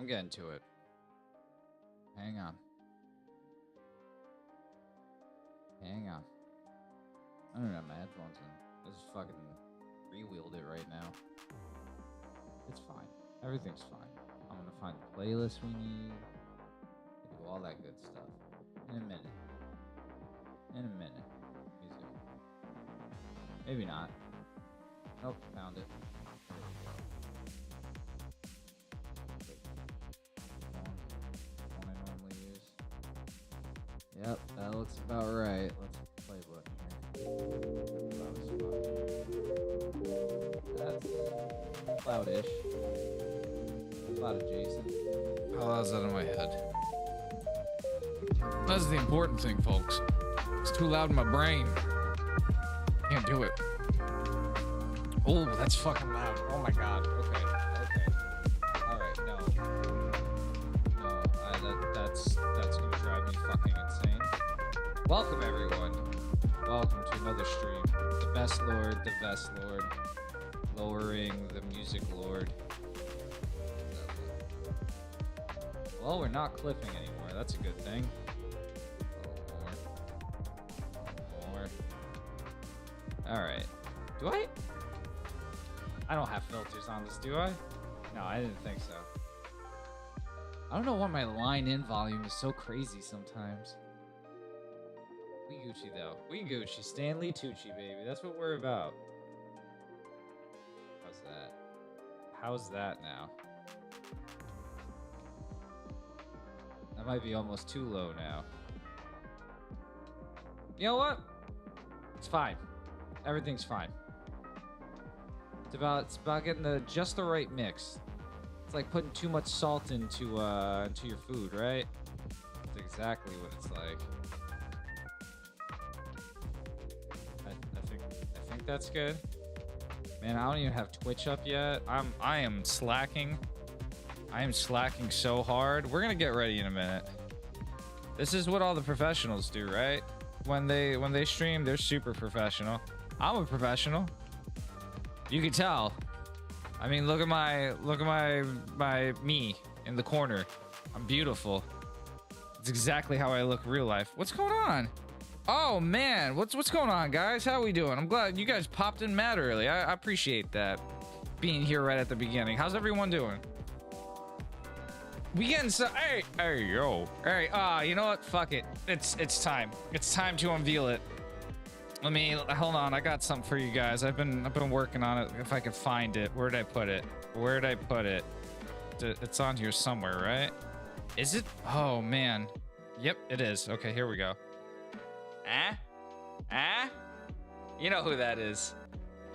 I'm getting to it. Hang on. Hang on. I don't have my headphones in. I just fucking freewheeled it right now. It's fine. Everything's fine. I'm gonna find the playlist we need. Do all that good stuff. In a minute. In a minute. Music. Maybe not. Nope, found it. One I normally use. Yep, that looks about right. Let's play button here. That's cloudish. Cloud adjacent. How loud is that in my head? That's the important thing, folks. It's too loud in my brain. Can't do it. Oh, that's fucking loud. Oh my god. Okay. Alright, no. That's gonna drive me fucking insane. Welcome, everyone. Welcome to another stream. The best lord, the best lord. Lowering the music lord. Well, we're not clipping anymore. That's a good thing. More. Alright. Do I? I don't have filters on this, do I? No, I didn't think so. I don't know why my line in volume is so crazy sometimes. We Gucci though. We Gucci. Stanley Tucci, baby. That's what we're about. How's that? How's that now? That might be almost too low now. You know what? It's fine. Everything's fine. It's about getting just the right mix. It's like putting too much salt into your food, right? That's exactly what it's like. I think that's good. Man, I don't even have Twitch up yet. I am slacking. I am slacking so hard. We're gonna get ready in a minute. This is what all the professionals do, right? When they stream, they're super professional. I'm a professional. You can tell. I mean, look at my me in the corner. I'm beautiful. It's exactly how I look real life. What's going on? Oh man, what's going on, guys? How we doing? I'm glad you guys popped in mad early. I appreciate that. Being here right at the beginning. How's everyone doing? We getting so hey yo. Hey, you know what? Fuck it. It's time. It's time to unveil it. Let me hold on. I got something for you guys. I've been working on it. If I can find it. Where'd I put it? Where'd I put it? It's on here somewhere, right? Is it? Oh man. Yep, it is. Okay, here we go. You know who that is.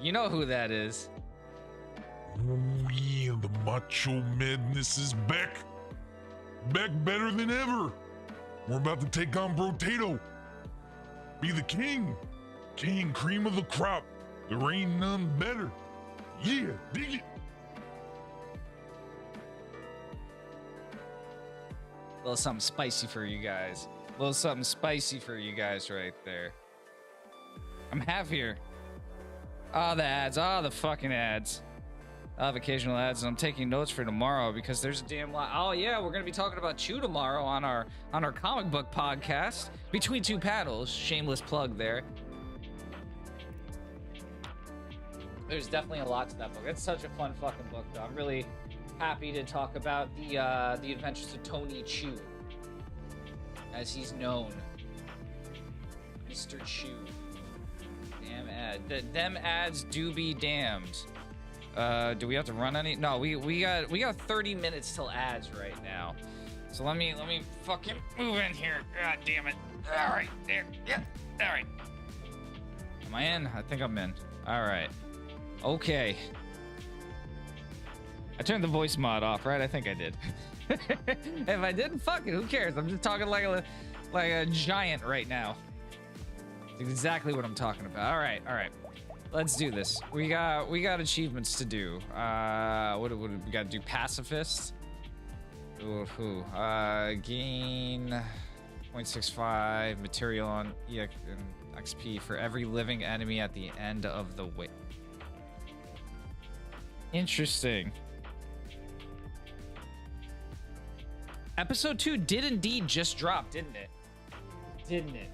You know who that is. Oh yeah, the macho madness is back. Back better than ever. We're about to take on Brotato. Be the king. King, cream of the crop. There ain't none better. Yeah, dig it. A little something spicy for you guys. A little something spicy for you guys right there. I'm half here. Oh, the ads. Oh, the fucking ads. I'll have occasional ads, and I'm taking notes for tomorrow because there's a damn lot. Oh yeah, we're gonna be talking about Chew tomorrow on our comic book podcast, Between Two Paddles. Shameless plug there. There's definitely a lot to that book. It's such a fun fucking book, though. I'm really happy to talk about the adventures of Tony Chew, as he's known, Mr. Chew. Damn ad. Them ads do be damned. Do we have to run any? No, we got 30 minutes till ads right now. So let me fucking move in here. God damn it. All right, there. Yeah. All right. Am I in? I think I'm in. All right. Okay. I turned the voice mod off, right? I think I did. If I didn't, fuck it. Who cares? I'm just talking like a giant right now. That's exactly what I'm talking about. All right. Let's do this. We got achievements to do. What do we got to do? Pacifist. Ooh. Gain 0.65 material on EX and XP for every living enemy at the end of the way. Interesting. Episode 2 did indeed just drop, didn't it? Didn't it?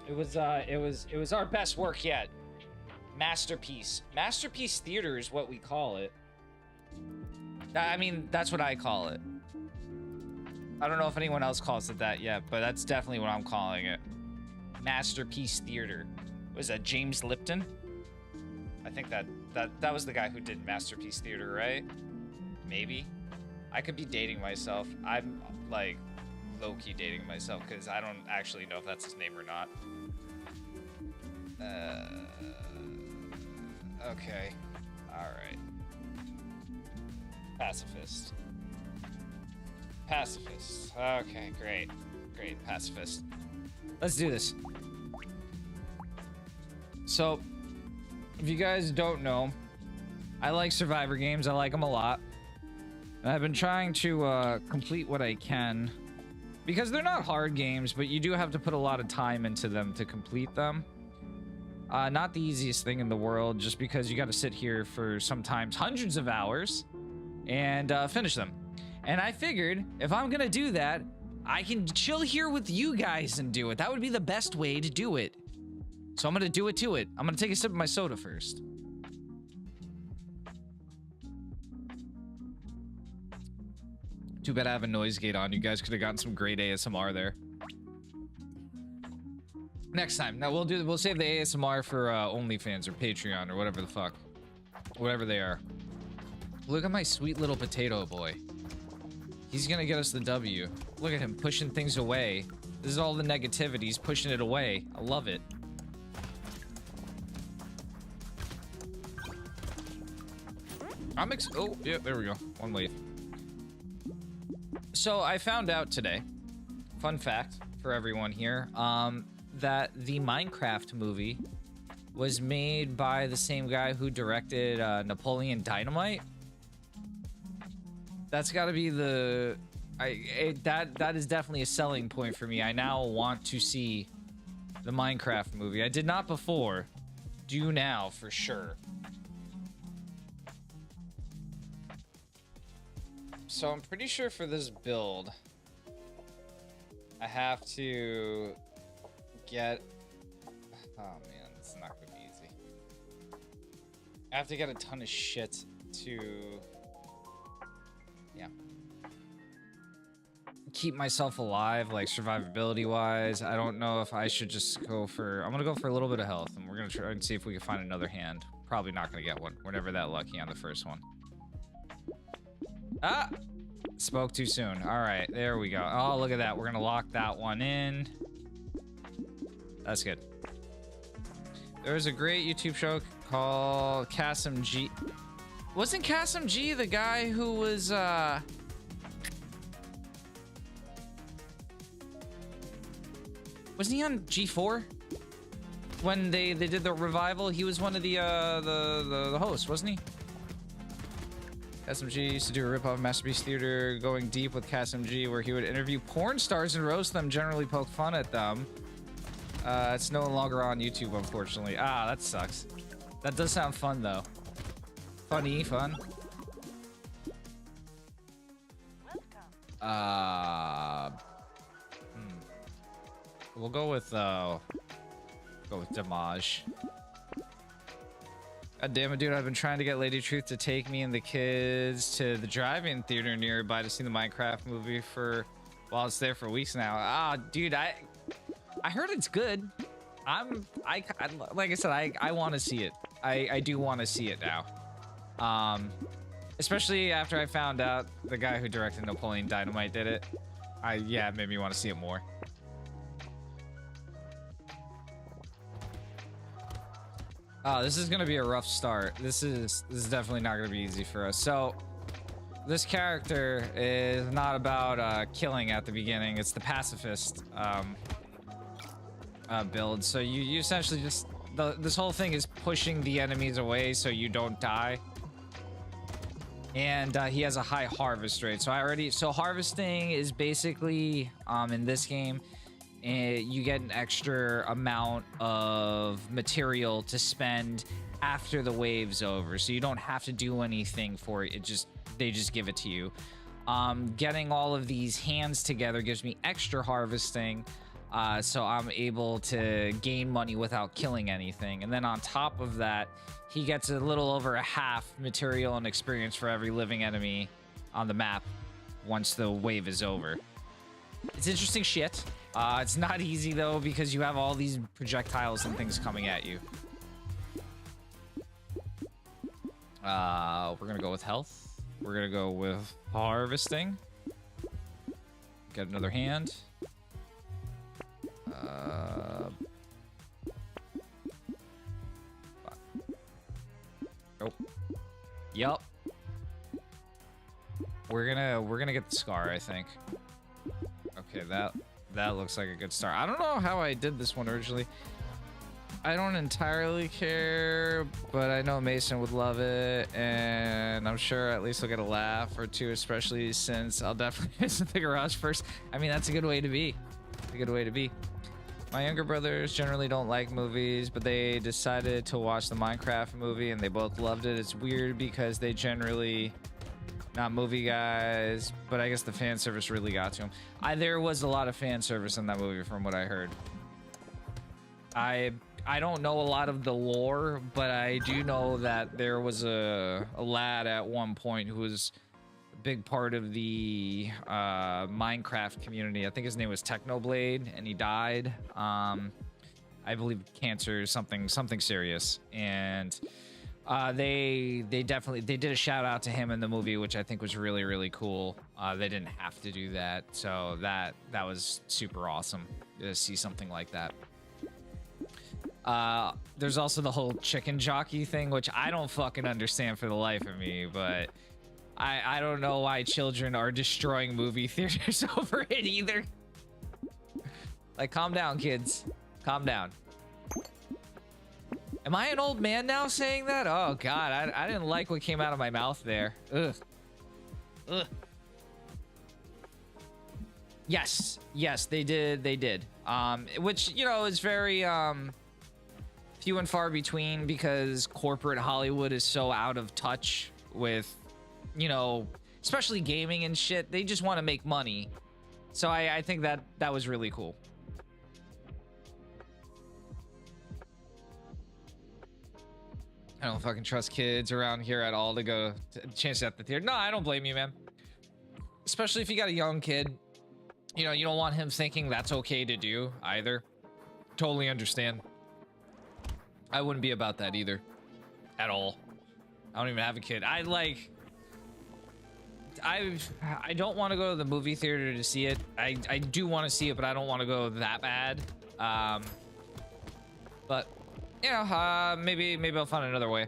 It was our best work yet. Masterpiece. Masterpiece theater is what we call it. I mean, that's what I call it. I don't know if anyone else calls it that yet, but that's definitely what I'm calling it. Masterpiece theater. Was that James Lipton? I think that was the guy who did Masterpiece Theater, right? Maybe. I could be dating myself. I'm like low-key dating myself because I don't actually know if that's his name or not. Okay. All right. Pacifist. Pacifist. Okay, great. Great, pacifist. Let's do this. So, if you guys don't know, I like Survivor games. I like them a lot. And I've been trying to complete what I can. Because they're not hard games, but you do have to put a lot of time into them to complete them. Not the easiest thing in the world, just because you got to sit here for sometimes hundreds of hours and finish them. And I figured if I'm going to do that, I can chill here with you guys and do it. That would be the best way to do it. So I'm going to do it to it. I'm going to take a sip of my soda first. Too bad I have a noise gate on. You guys could have gotten some great ASMR there. Next time. Now we'll save the ASMR for OnlyFans or Patreon or whatever the fuck. Whatever they are. Look at my sweet little potato boy. He's gonna get us the W. Look at him pushing things away. This is all the negativity. He's pushing it away. I love it. Oh, yeah, there we go. One wave. So I found out today, fun fact for everyone here, that the Minecraft movie was made by the same guy who directed Napoleon Dynamite. That's got to be that is definitely a selling point for me. I now want to see the Minecraft movie. I did not before. Do now for sure. So I'm pretty sure for this build, I have to get... Oh man, this is not gonna be easy. I have to get a ton of shit to... Yeah. Keep myself alive, like survivability wise. I don't know if I should just go for... I'm gonna go for a little bit of health, and we're gonna try and see if we can find another hand. Probably not gonna get one. We're never that lucky on the first one. Ah! Spoke too soon. All right, there we go. Oh, look at that. We're gonna lock that one in. That's good. There was a great YouTube show called Kasim G. Wasn't Kasim G the guy who was wasn't he on G4 when they did the revival? He was one of the hosts, wasn't he? SMG used to do a rip-off of Masterpiece Theater, going deep with KSMG, where he would interview porn stars and roast them, generally poke fun at them. It's no longer on YouTube, unfortunately. Ah, that sucks. That does sound fun, though. Funny, fun. We'll go with Damage. God damn it, dude. I've been trying to get Lady Truth to take me and the kids to the drive-in theater nearby to see the Minecraft movie while it's there for weeks now. Ah, dude, I heard it's good. Like I said, I want to see it. I do want to see it now. Especially after I found out the guy who directed Napoleon Dynamite did it. Yeah, it made me want to see it more. Oh, this is gonna be a rough start. This is definitely not gonna be easy for us. So this character is not about killing at the beginning. It's the pacifist build. So you essentially just this whole thing is pushing the enemies away so you don't die. And he has a high harvest rate. So harvesting is basically in this game, you get an extra amount of material to spend after the wave's over, so you don't have to do anything for it. They just give it to you. Getting all of these hands together gives me extra harvesting, so I'm able to gain money without killing anything. And then on top of that, he gets a little over a half material and experience for every living enemy on the map once the wave is over. It's interesting shit. It's not easy though, because you have all these projectiles and things coming at you. We're gonna go with health. We're gonna go with harvesting. Get another hand. Oh. Yup. We're gonna get the scar, I think. Okay, that looks like a good start. I don't know how I did this one originally. I don't entirely care, but I know Mason would love it, and I'm sure at least he'll get a laugh or two, especially since I'll definitely visit the garage first. I mean, that's a good way to be. It's a good way to be. My younger brothers generally don't like movies, but they decided to watch the Minecraft movie, and they both loved it. It's weird because they generally not movie guys, but I guess the fan service really got to them. There was a lot of fan service in that movie from what I heard. I don't know a lot of the lore, but I do know that there was a lad at one point who was a big part of the Minecraft community. I think his name was Technoblade, and he died. I believe cancer, something serious, and they did a shout out to him in the movie, which I think was really cool. They didn't have to do that, so that was super awesome to see something like that. There's also the whole chicken jockey thing, which I don't fucking understand for the life of me, but I don't know why children are destroying movie theaters over it either. Like, calm down, kids. Calm down. Am I an old man now saying that? Oh, God, I didn't like what came out of my mouth there. Ugh. Ugh. Yes, they did. Which, you know, is very, few and far between, because corporate Hollywood is so out of touch with, you know, especially gaming and shit. They just want to make money. So I think that was really cool. I don't fucking trust kids around here at all to go to chance at the theater. No, I don't blame you, man. Especially if you got a young kid. You know, you don't want him thinking that's okay to do either. Totally understand. I wouldn't be about that either. At all. I don't even have a kid. I don't want to go to the movie theater to see it. I do want to see it, but I don't want to go that bad. But you know, maybe I'll find another way.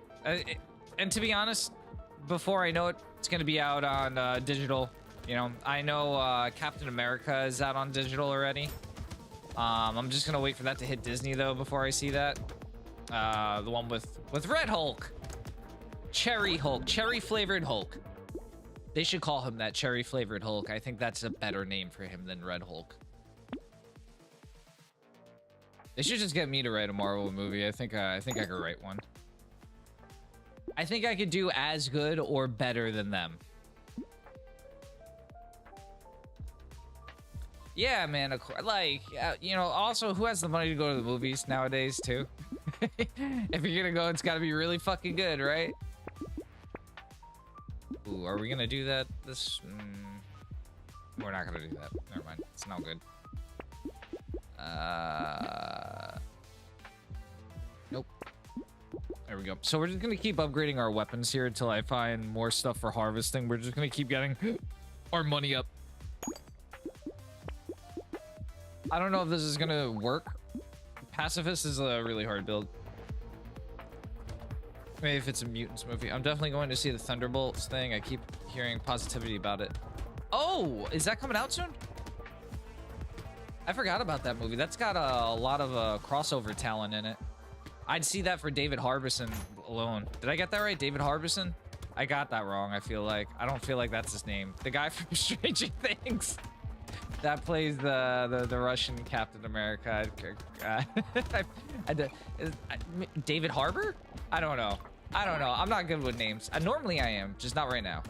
And to be honest, before I know it, it's gonna be out on digital. You know, I know Captain America is out on digital already. I'm just gonna wait for that to hit Disney though before I see that. The one with Red Hulk, Cherry Hulk, cherry flavored Hulk. They should call him that, cherry flavored Hulk. I think that's a better name for him than Red Hulk. They should just get me to write a Marvel movie. I think I could write one. I think I could do as good or better than them. Yeah, man. Like, you know, also, who has the money to go to the movies nowadays, too? If you're gonna go, it's gotta be really fucking good, right? Ooh, are we gonna do that? We're not gonna do that. Never mind. It's no good. Nope. There we go. So we're just gonna keep upgrading our weapons here until I find more stuff for harvesting. We're just gonna keep getting our money up. I don't know if this is gonna work. Pacifist is a really hard build. Maybe if it's a Mutants movie. I'm definitely going to see the Thunderbolts thing. I keep hearing positivity about it. Oh, is that coming out soon? I forgot about that movie. That's got a lot of crossover talent in it. I'd see that for David Harbison alone. Did I get that right? David Harbison? I got that wrong, I feel like. I don't feel like that's his name. The guy from Stranger Things. That plays the Russian Captain America. David Harbour? I don't know. I'm not good with names. Normally I am, just not right now.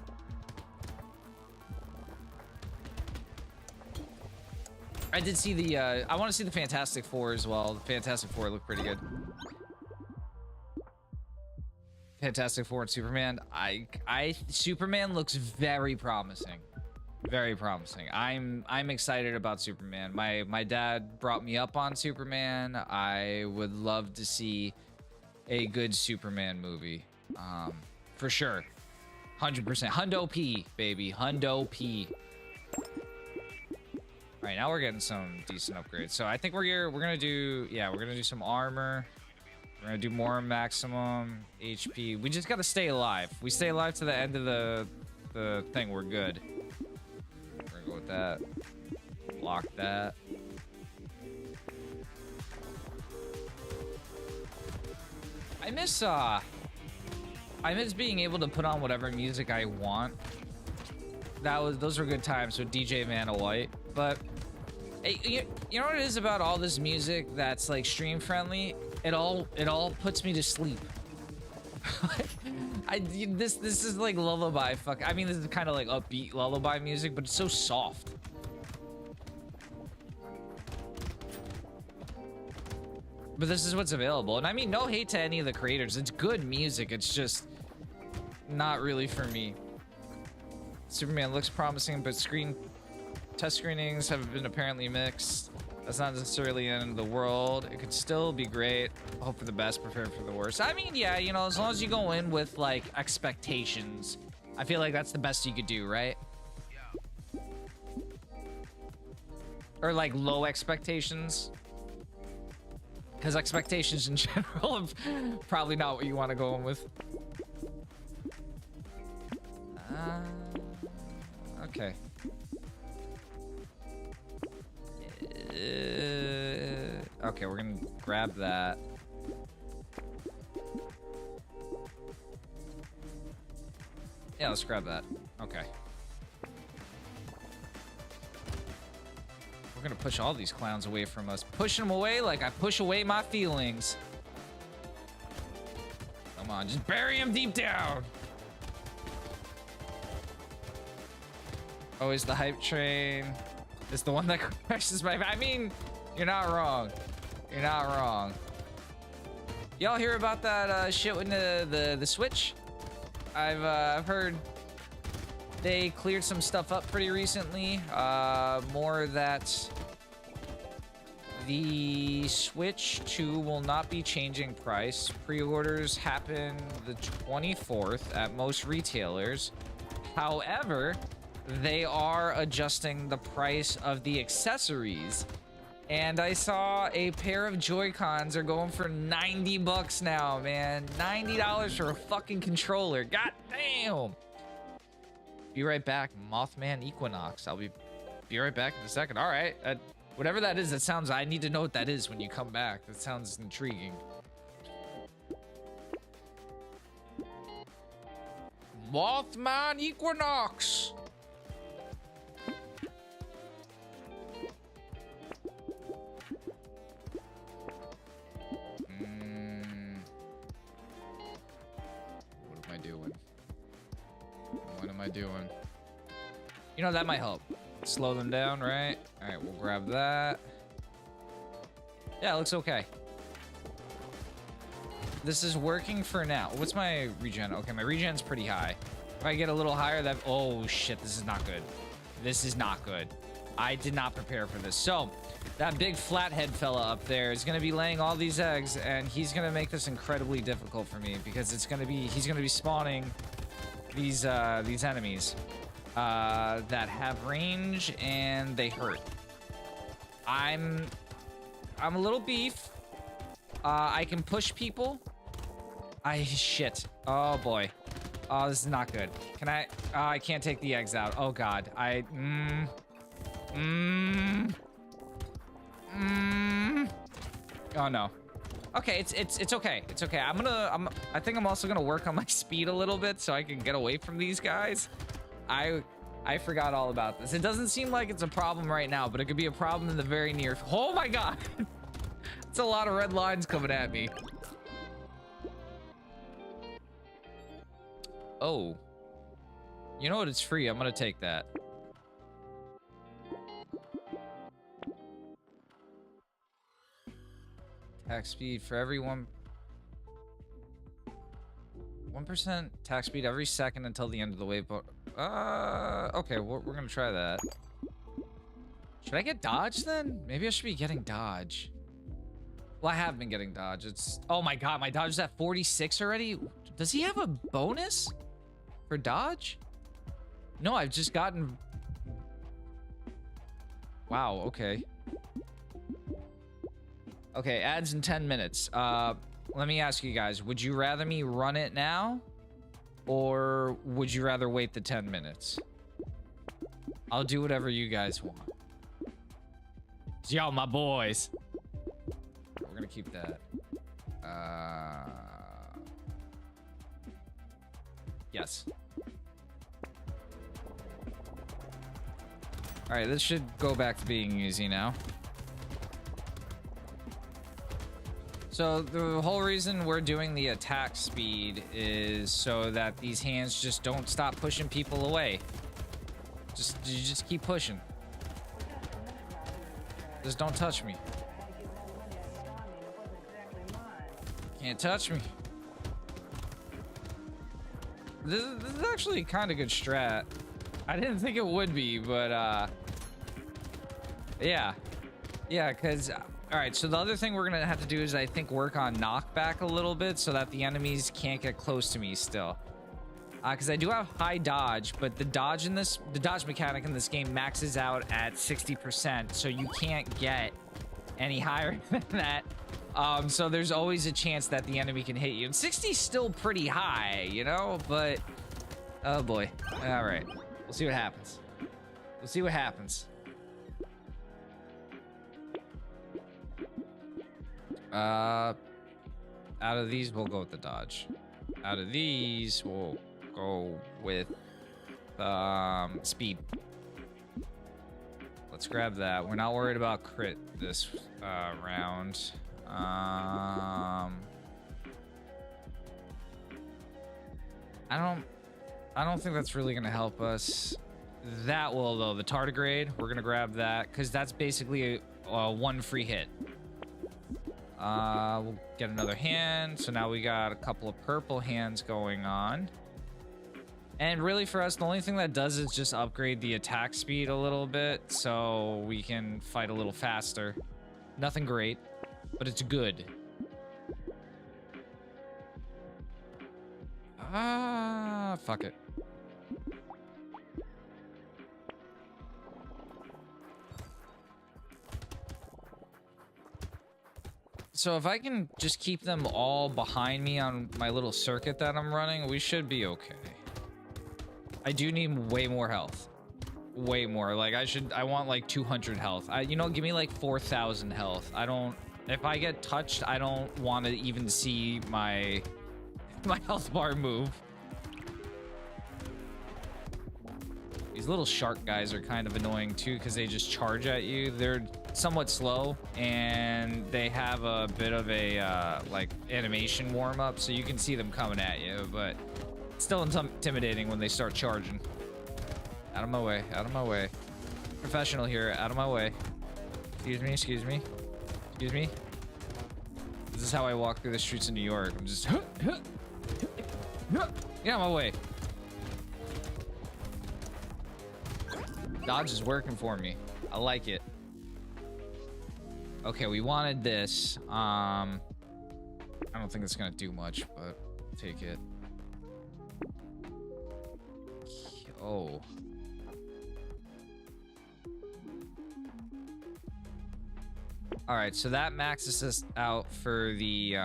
I did see the, I want to see the Fantastic Four as well. The Fantastic Four look pretty good. Fantastic Four and Superman. Superman looks very promising. Very promising. I'm excited about Superman. My dad brought me up on Superman. I would love to see a good Superman movie. For sure. 100%. Hundo P, baby. Hundo P. All right, now we're getting some decent upgrades. So I think we're gonna do, yeah, we're gonna do some armor. We're gonna do more maximum HP. We just gotta stay alive. We stay alive to the end of the thing, we're good. We're gonna go with that. Block that. I miss being able to put on whatever music I want. Those were good times with DJ Vanna White. But you know what it is about all this music that's like stream friendly? It all puts me to sleep. This is like lullaby I mean, this is kind of like upbeat lullaby music, but it's so soft. But this is what's available. And I mean, no hate to any of the creators. It's good music. It's just not really for me. Superman looks promising, but test screenings have been apparently mixed. That's not necessarily the end of the world. It could still be great. Hope for the best, prepare for the worst. I mean, yeah, you know, as long as you go in with like expectations, I feel like that's the best you could do, right? Yeah. Or like low expectations. Because expectations in general are probably not what you want to go in with. Okay. Okay, we're gonna grab that. Yeah, let's grab that. Okay. We're gonna push all these clowns away from us. Pushing them away like I push away my feelings. Come on, just bury him deep down. Always the hype train. It's the one that crashes my... I mean, you're not wrong. You're not wrong. Y'all hear about that shit with the Switch? I've heard they cleared some stuff up pretty recently. More that the Switch 2 will not be changing price. Pre-orders happen the 24th at most retailers. However, they are adjusting the price of the accessories. And I saw a pair of Joy-Cons are going for 90 bucks now, man. $90 for a fucking controller. God damn. Be right back, Mothman Equinox. I'll be right back in a second. All right. Whatever that is, that sounds... I need to know what that is when you come back. That sounds intriguing. Mothman Equinox. What am I doing? You know, that might help. Slow them down, right? All right, we'll grab that. Yeah, it looks okay. This is working for now. What's my regen? Okay, my regen's pretty high. If I get a little higher, that... Oh, shit, this is not good. This is not good. I did not prepare for this. So, that big flathead fella up there is going to be laying all these eggs, and he's going to make this incredibly difficult for me because it's going to be... He's going to be spawning these enemies that have range and they hurt. I'm a little beef. I can push people. Shit. Oh boy. Oh, this is not good. Can I? I can't take the eggs out. Oh god. Oh no. Okay, it's okay. It's okay. I think I'm also gonna work on my speed a little bit so I can get away from these guys. I forgot all about this. It doesn't seem like it's a problem right now, but it could be a problem in the very near... Oh my god! It's a lot of red lines coming at me. Oh. You know what? It's free. I'm gonna take that. Attack speed for every 1% attack speed every second until the end of the wave. But okay, we're gonna try that. Should I get dodge then? Maybe I should be getting dodge. Well, I have been getting dodge. It's, oh my god, my dodge is at 46 already. Does he have a bonus for dodge? No, I've just gotten. Wow. Okay. Okay, ads in 10 minutes. Let me ask you guys, would you rather me run it now? Or would you rather wait the 10 minutes? I'll do whatever you guys want. Y'all my boys. We're gonna keep that. Yes. Alright, this should go back to being easy now. So the whole reason we're doing the attack speed is so that these hands just don't stop pushing people away. You just keep pushing. Just don't touch me. Can't touch me. This is actually kind of good strat. I didn't think it would be, but yeah, because all right, so the other thing we're gonna have to do is I think work on knockback a little bit so that the enemies can't get close to me still, because I do have high dodge, but the dodge mechanic in this game maxes out at 60%, so you can't get any higher than that. So there's always a chance that the enemy can hit you, and 60 is still pretty high, you know, but oh boy. All right, we'll see what happens. We'll see what happens. Out of these, we'll go with the dodge. Out of these, we'll go with speed. Let's grab that. We're not worried about crit this round. I don't think that's really gonna help us. That will though. The tardigrade, we're gonna grab that because that's basically one free hit. We'll get another hand. So now we got a couple of purple hands going on. And really for us, the only thing that does is just upgrade the attack speed a little bit so we can fight a little faster. Nothing great, but it's good. Fuck it. So if I can just keep them all behind me on my little circuit that I'm running, we should be okay. I do need way more health. Way more. Like I want like 200 health. You know, give me like 4,000 health. If I get touched, I don't want to even see my health bar move. These little shark guys are kind of annoying too because they just charge at you. They're somewhat slow and they have a bit of a like animation warm up, so you can see them coming at you, but it's still intimidating when they start charging. Out of my way, out of my way. Professional here, out of my way. Excuse me, excuse me, excuse me. This is how I walk through the streets of New York. I'm just get out of my way. Dodge is working for me. I like it. Okay, we wanted this. I don't think it's gonna do much, but I'll take it. Oh. All right, so that maxes us out for the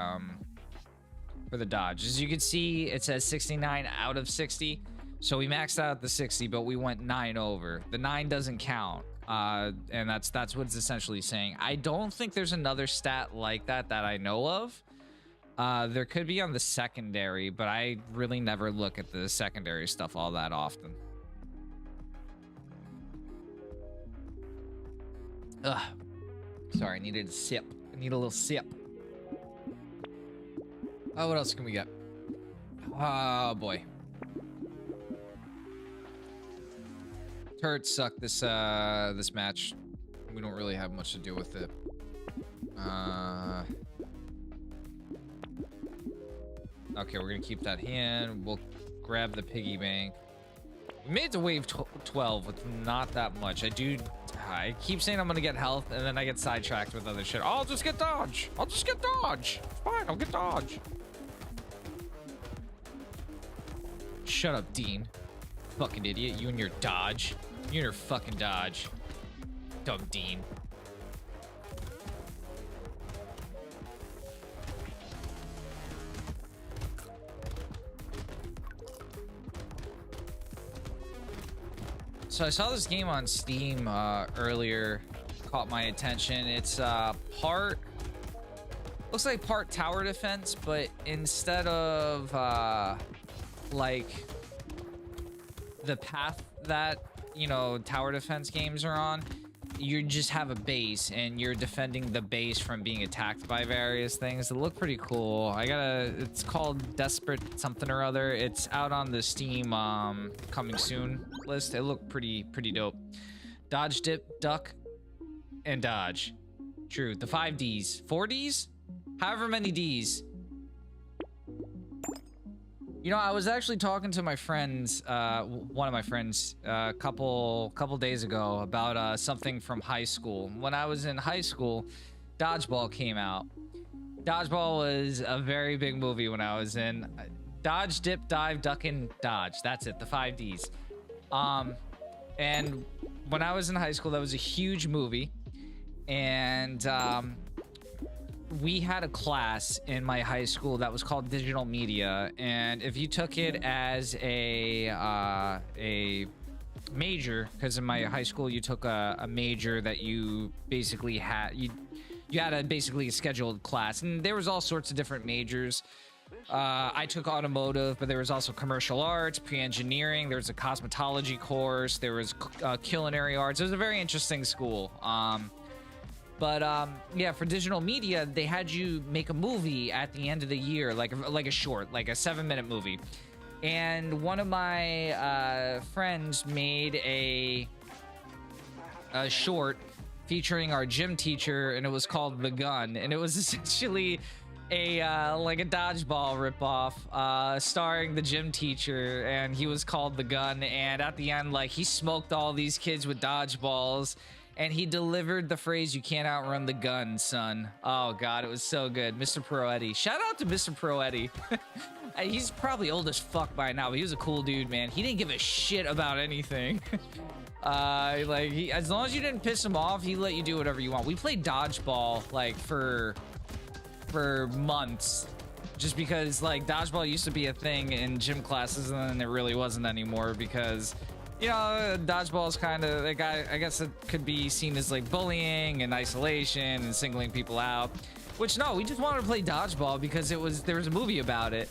dodge. As you can see, it says 69 out of 60. So we maxed out the 60, but we went 9 over. The 9 doesn't count. And that's what it's essentially saying. I don't think there's another stat like that I know of. There could be on the secondary, but I really never look at the secondary stuff all that often. Ugh. Sorry, I needed a sip. I need a little sip. Oh, what else can we get? Oh boy. Turrets suck this match. We don't really have much to do with it. Okay, we're gonna keep that in. We'll grab the piggy bank. We made it to wave 12 with not that much. I keep saying I'm gonna get health, and then I get sidetracked with other shit. I'll just get dodge. I'll just get dodge. It's fine, I'll get dodge. Shut up, Dean. Fucking idiot. You and your dodge. You and your fucking dodge. Dumb Dean. So I saw this game on Steam earlier, caught my attention. It's looks like part tower defense, but instead of like the path that, you know, tower defense games are on, you just have a base and you're defending the base from being attacked by various things. It looked pretty cool. It's called Desperate something or other. It's out on the Steam coming soon list. It looked pretty dope. Dodge, dip, duck, and dodge. True. The 5 Ds. 4 Ds? However many Ds. You know, I was actually talking to my friends, one of my friends, a couple days ago about something from high school. When I was in high school, Dodgeball came out. Dodgeball was a very big movie when I was in. Dodge, dip, dive, duck, and dodge. That's it, the 5 Ds. And when I was in high school, that was a huge movie. And we had a class in my high school that was called digital media, and if you took it as a major, because in my high school you took a major that you basically had you had a basically scheduled class, and there was all sorts of different majors. I took automotive, but there was also commercial arts, pre-engineering, there was a cosmetology course, there was culinary arts. It was a very interesting school. Yeah, for digital media, they had you make a movie at the end of the year, like a short, like a 7-minute movie. And one of my friends made a short featuring our gym teacher, and it was called The Gun, and it was essentially like a dodgeball ripoff, starring the gym teacher, and he was called The Gun. And at the end, like, he smoked all these kids with dodgeballs. And he delivered the phrase, "You can't outrun the gun, son." Oh, God, it was so good. Mr. Proetti. Shout out to Mr. Proetti. He's probably old as fuck by now, but he was a cool dude, man. He didn't give a shit about anything. As long as you didn't piss him off, he let you do whatever you want. We played dodgeball, like, for months. Just because, like, dodgeball used to be a thing in gym classes, and then it really wasn't anymore because... You know, dodgeball is kind of like, I guess it could be seen as like bullying and isolation and singling people out. Which, no, we just wanted to play dodgeball because there was a movie about it.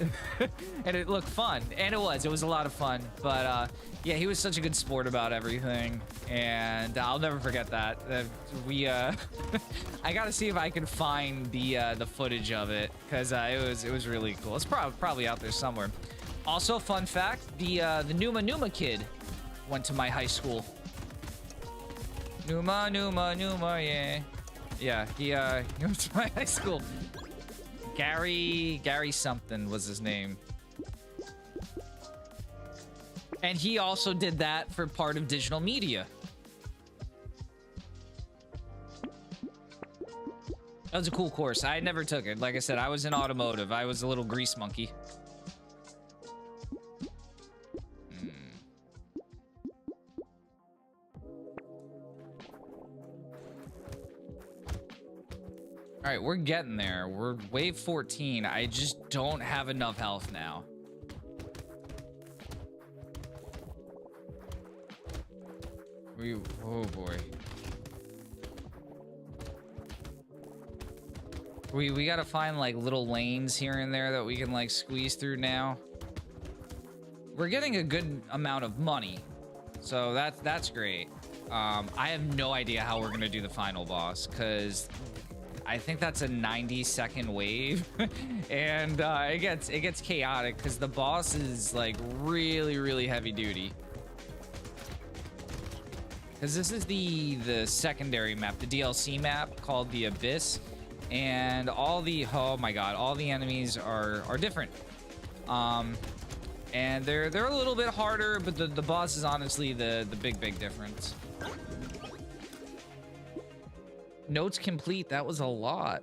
And it looked fun. And it was a lot of fun. But yeah, he was such a good sport about everything. And I'll never forget that. I gotta see if I can find the footage of it, because it was really cool. It's probably out there somewhere. Also, fun fact, the Numa kid went to my high school. Numa, yeah. Yeah, he went to my high school. Gary something was his name. And he also did that for part of digital media. That was a cool course. I never took it. Like I said, I was in automotive. I was a little grease monkey. All right, we're getting there. We're wave 14. I just don't have enough health now. Oh boy. We gotta find like little lanes here and there that we can like squeeze through now. We're getting a good amount of money, so that's great. I have no idea how we're gonna do the final boss, because I think that's a 90-second wave. And it gets chaotic because the boss is like really heavy duty. Because this is the secondary map, the DLC map called the Abyss, and all the, oh my god, all the enemies are different. And they're a little bit harder, but the boss is honestly the big difference. Notes complete. That was a lot.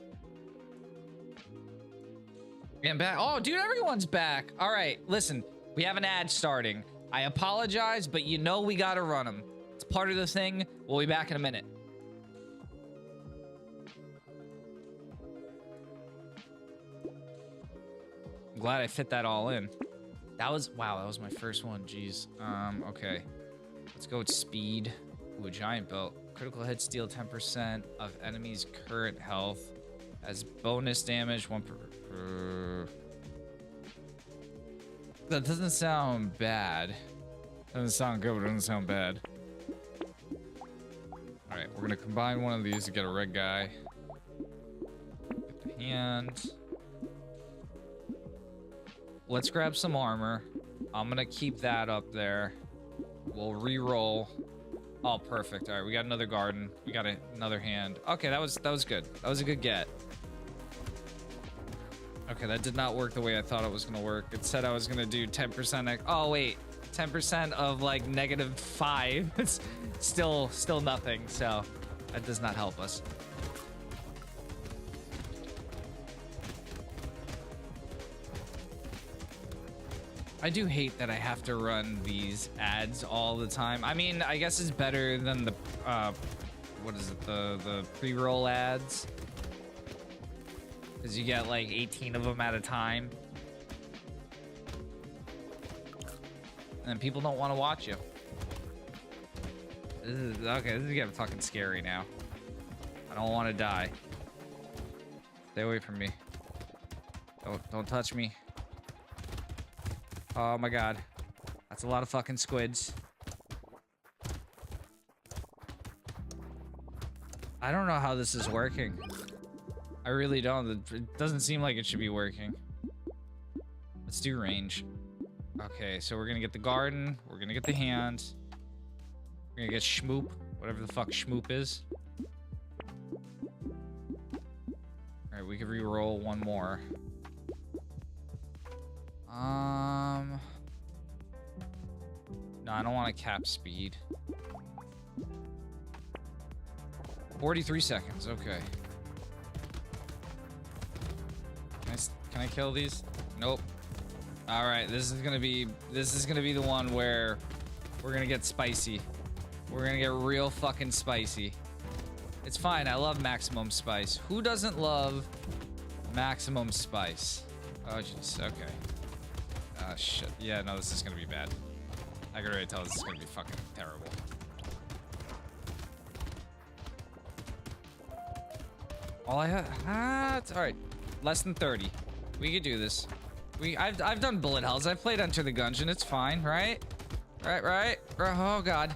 And back. Oh, dude, everyone's back. All right, listen, we have an ad starting. I apologize, but you know we gotta run them. It's part of the thing. We'll be back in a minute. I'm glad I fit that all in. That was, wow, that was my first one. Jeez. Okay. Let's go with speed. Ooh, a giant belt. Critical hit steal 10% of enemies' current health. As bonus damage, 1 per. That doesn't sound bad. Doesn't sound good, but it doesn't sound bad. Alright, we're gonna combine one of these to get a red guy. Get the hand. Let's grab some armor. I'm gonna keep that up there. We'll re-roll. Oh, perfect. All right, we got another garden. We got another hand. Okay, that was good. That was a good get. Okay, that did not work the way I thought it was gonna work. It said I was gonna do 10%. Oh wait, 10% of like -5. It's still nothing. So that does not help us. I do hate that I have to run these ads all the time. I mean, I guess it's better than the, what is it, the pre-roll ads. Because you get like 18 of them at a time. And people don't want to watch you. Okay, this is getting fucking scary now. I don't want to die. Stay away from me. Don't touch me. Oh my god. That's a lot of fucking squids. I don't know how this is working. I really don't. It doesn't seem like it should be working. Let's do range. Okay, so we're gonna get the garden. We're gonna get the hand. We're gonna get Schmoop. Whatever the fuck Schmoop is. Alright, we can re-roll one more. No, I don't want to cap speed. 43 seconds, okay. Can I kill these? Nope. All right, this is gonna be the one where we're gonna get spicy. We're gonna get real fucking spicy. It's fine, I love maximum spice. Who doesn't love maximum spice? Oh jeez, okay. Shit. Yeah, no, this is gonna be bad. I can already tell this is gonna be fucking terrible. All I have, all right, less than 30. We could do this. I've done bullet hells. I've played Enter the Gungeon. It's fine, right? Right. Oh god.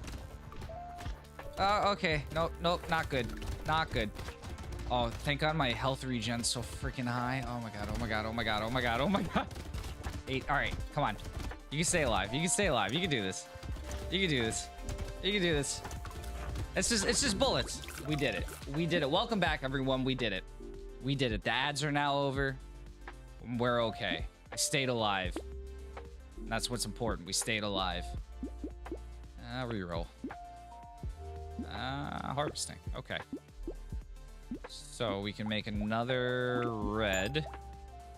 Okay. Nope, not good. Not good. Oh, thank god my health regen's so freaking high. Oh my god. 8. All right, come on. You can stay alive. You can do this. It's just bullets. We did it. Welcome back, everyone. We did it. The ads are now over. We're okay. I stayed alive. And that's what's important. We stayed alive. Reroll. Harvesting. Okay. So we can make another red.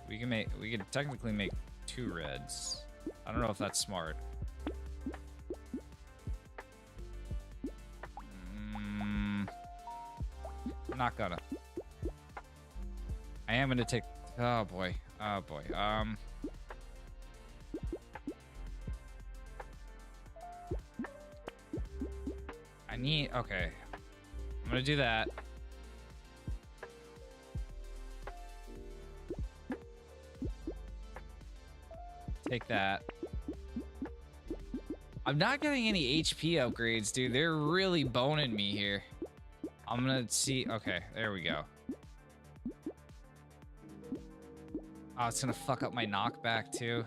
We could technically make 2 reds. I don't know if that's smart. I'm not gonna. I am gonna take. Oh boy. I need. Okay. I'm gonna do that. Take that. I'm not getting any HP upgrades, dude. They're really boning me here. I'm gonna see. Okay, there we go. Oh, it's gonna fuck up my knockback too.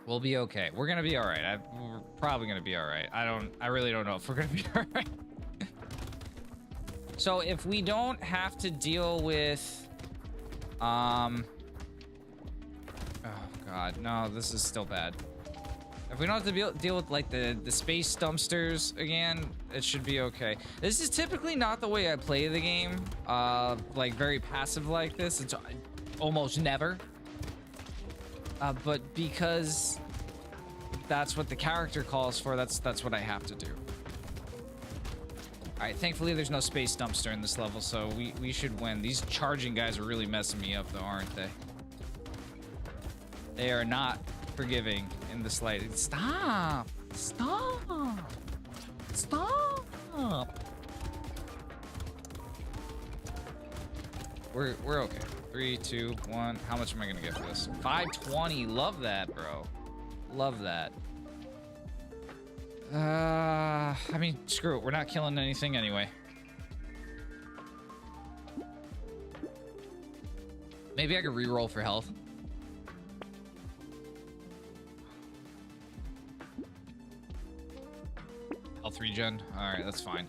We'll be okay. We're gonna be all right. We're probably gonna be all right. I really don't know if we're gonna be all right. So if we don't have to deal with Oh god, no, this is still bad. If we don't have to deal with like the space dumpsters again, it should be okay. This is typically not the way I play the game. Like very passive like this. It's almost never. But because that's what the character calls for, that's what I have to do. All right, thankfully there's no space dumpster in this level, so we should win. These charging guys are really messing me up though, aren't they? They are not forgiving in the slightest. Stop! Stop! Stop! We're okay. 3, 2, 1. How much am I gonna get for this? 520. Love that, bro. Love that. I mean, screw it. We're not killing anything anyway. Maybe I could re-roll for health. Health regen. All right, that's fine.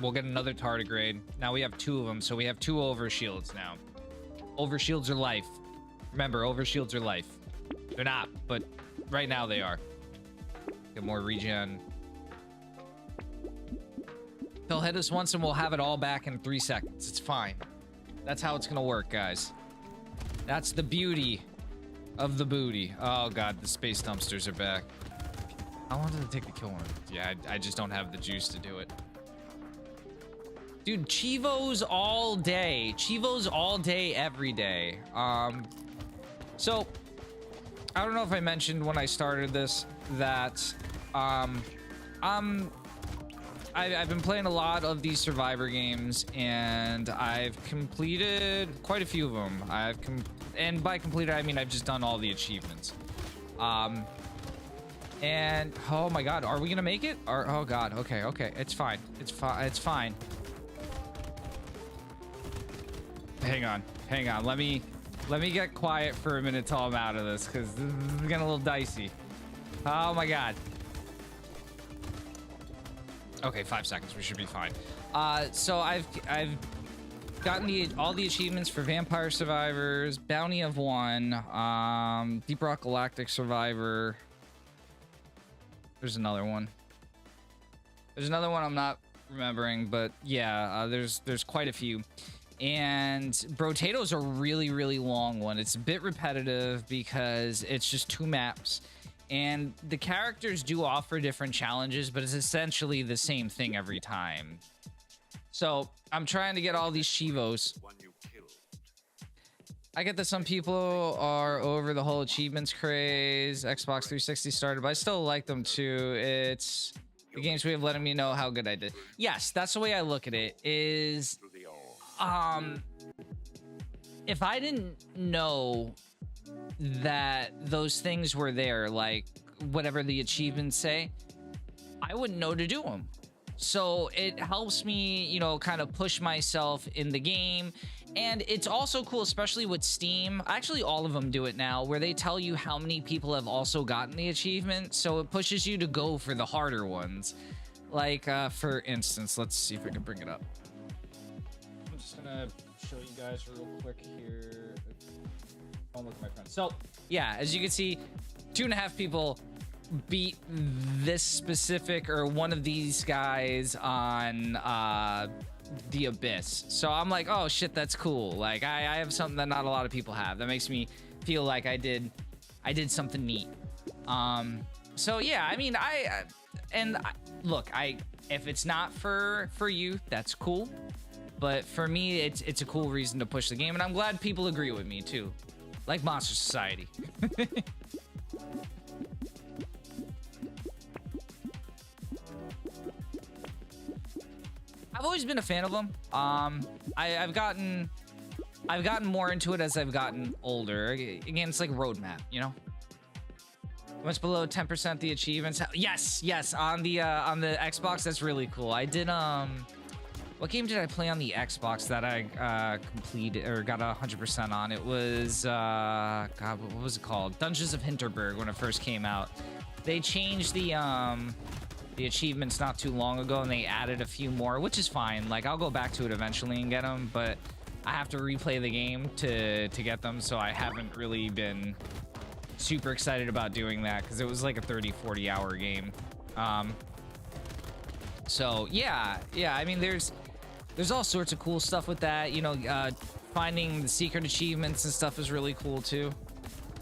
We'll get another tardigrade. Now we have 2 of them, so we have 2 overshields now. Overshields are life. Remember, overshields are life. They're not, but right now they are. Get more regen. They'll hit us once and we'll have it all back in 3 seconds. It's fine. That's how it's gonna work, guys. That's the beauty of the booty. Oh god, the space dumpsters are back. I wanted to take the kill one. Yeah, I just don't have the juice to do it. Dude, Cheevos all day. Cheevos all day, every day. So, I don't know if I mentioned when I started this that, I've been playing a lot of these Survivor games, and I've completed quite a few of them. And by completed, I mean I've just done all the achievements. And oh my god, are we gonna make it? Or oh god, okay, it's fine. It's fine. Hang on. Let me get quiet for a minute till I'm out of this, because this is getting a little dicey. Oh my god. Okay, 5 seconds. We should be fine. So I've gotten all the achievements for Vampire Survivors, Bounty of 1, Deep Rock Galactic Survivor. There's another one. There's another one I'm not remembering, but yeah, there's quite a few. And Brotato's a really, really long one. It's a bit repetitive because it's just 2 maps. And the characters do offer different challenges, but it's essentially the same thing every time. So I'm trying to get all these Cheevos. I get that some people are over the whole achievements craze. Xbox 360 started, but I still like them too. It's the game's way of letting me know how good I did. Yes, that's the way I look at it. Is if I didn't know that those things were there, like whatever the achievements say, I wouldn't know to do them. So it helps me, you know, kind of push myself in the game. And it's also cool, especially with Steam. Actually, all of them do it now, where they tell you how many people have also gotten the achievement. So it pushes you to go for the harder ones. Like, for instance, let's see if I can bring it up. I'm just gonna show you guys real quick here. Don't look at my friends. So, yeah, as you can see, 2.5 people beat this specific or one of these guys on the Abyss. So I'm like, oh shit, that's cool. Like I have something that not a lot of people have. That makes me feel like I did something neat. So yeah, I mean, look, if it's not for you, that's cool. But for me, it's a cool reason to push the game, and I'm glad people agree with me too. Like Monster Society. I've always been a fan of them. I've gotten more into it as I've gotten older. Again, it's like roadmap, you know. Much below 10% the achievements. Yes, on the Xbox, that's really cool. I did what game did I play on the Xbox that I completed or got 100% on? It was God, what was it called? Dungeons of Hinterberg when it first came out. They changed the achievements not too long ago, and they added a few more, which is fine. Like, I'll go back to it eventually and get them, but I have to replay the game to get them, so I haven't really been super excited about doing that because it was like a 30-40 hour game. So yeah, I mean, there's all sorts of cool stuff with that. You know, finding the secret achievements and stuff is really cool too.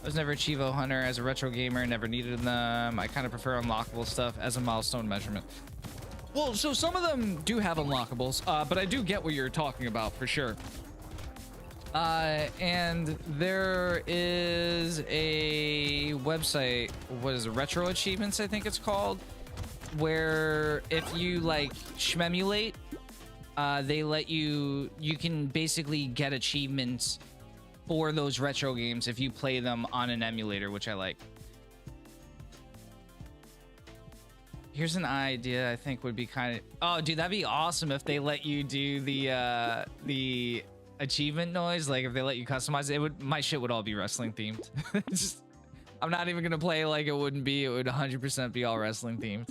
I was never a Cheevo hunter as a retro gamer, never needed them. I kind of prefer unlockable stuff as a milestone measurement. Well, so some of them do have unlockables, but I do get what you're talking about for sure. And there is a website, what is it, Retro Achievements, I think it's called, where if you like shmemulate, they let you can basically get achievements for those retro games if you play them on an emulator, which I like. Here's an idea I think would be kind of... Oh, dude, that'd be awesome if they let you do the achievement noise. Like, if they let you customize it, my shit would all be wrestling themed. Just, I'm not even gonna play like it wouldn't be. It would 100% be all wrestling themed.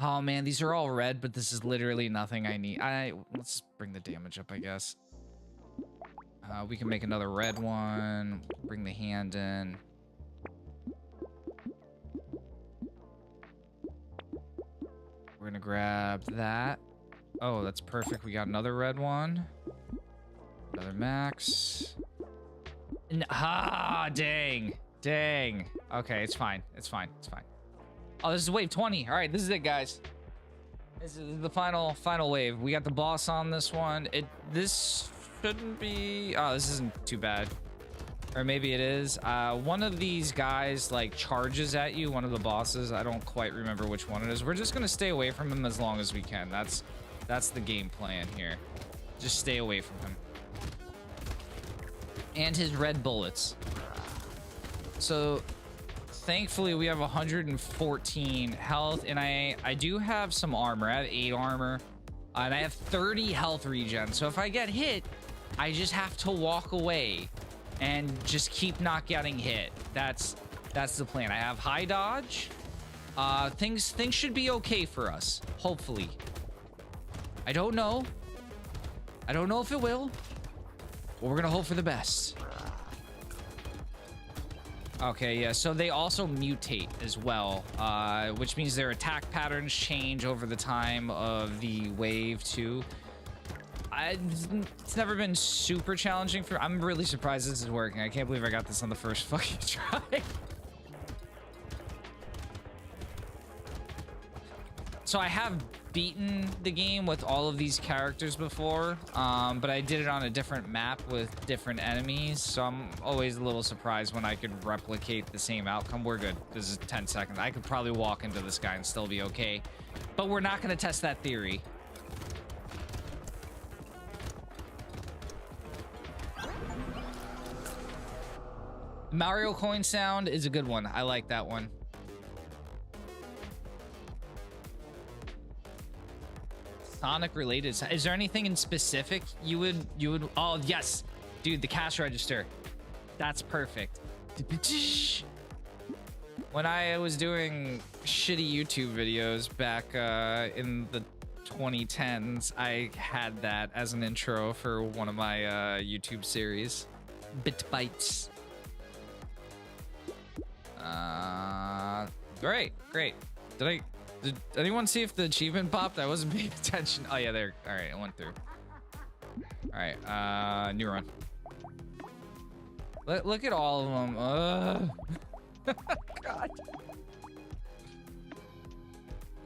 Oh, man, these are all red, but this is literally nothing I need. Let's bring the damage up, I guess. We can make another red one. Bring the hand in. We're gonna grab that. Oh, that's perfect. We got another red one. Another max. Dang. Okay, it's fine. It's fine. Oh, this is wave 20. All right, this is it, guys. This is the final wave. We got the boss on this one. This shouldn't be... Oh, this isn't too bad. Or maybe it is. One of these guys, like, charges at you. One of the bosses. I don't quite remember which one it is. We're just going to stay away from him as long as we can. That's the game plan here. Just stay away from him. And his red bullets. So... Thankfully, we have 114 health, and I do have some armor. I have 8 armor, and I have 30 health regen. So if I get hit, I just have to walk away and just keep not getting hit. That's the plan. I have high dodge. Things should be okay for us, hopefully. I don't know if it will, but we're gonna hope for the best. Okay, yeah, so they also mutate as well, which means their attack patterns change over the time of the wave, too. It's never been super challenging for... I'm really surprised this is working. I can't believe I got this on the first fucking try. So I have beaten the game with all of these characters before, but I did it on a different map with different enemies, so I'm always a little surprised when I could replicate the same outcome. We're good. This is 10 seconds. I could probably walk into this guy and still be okay, but we're not going to test that theory. Mario coin sound is a good one. I like that one. Sonic related. Is there anything in specific you would... Oh, yes. Dude, the cash register. That's perfect. When I was doing shitty YouTube videos back in the 2010s, I had that as an intro for one of my YouTube series. Bit Bites. Great. Did anyone see if the achievement popped? I wasn't paying attention. Oh, yeah, there. All right, it went through. All right, new run. Look at all of them. God.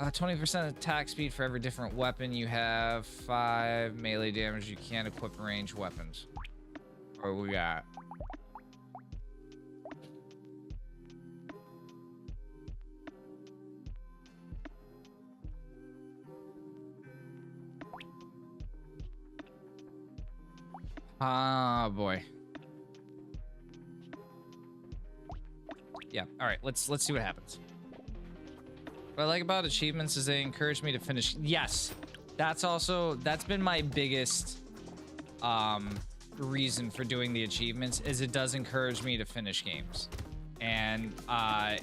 20% attack speed for every different weapon you have. 5 melee damage. You can't equip ranged weapons. What we got? Ah, boy. Yeah, all right, let's see what happens. What I like about achievements is they encourage me to finish. Yes, that's been my biggest reason for doing the achievements, is it does encourage me to finish games. And I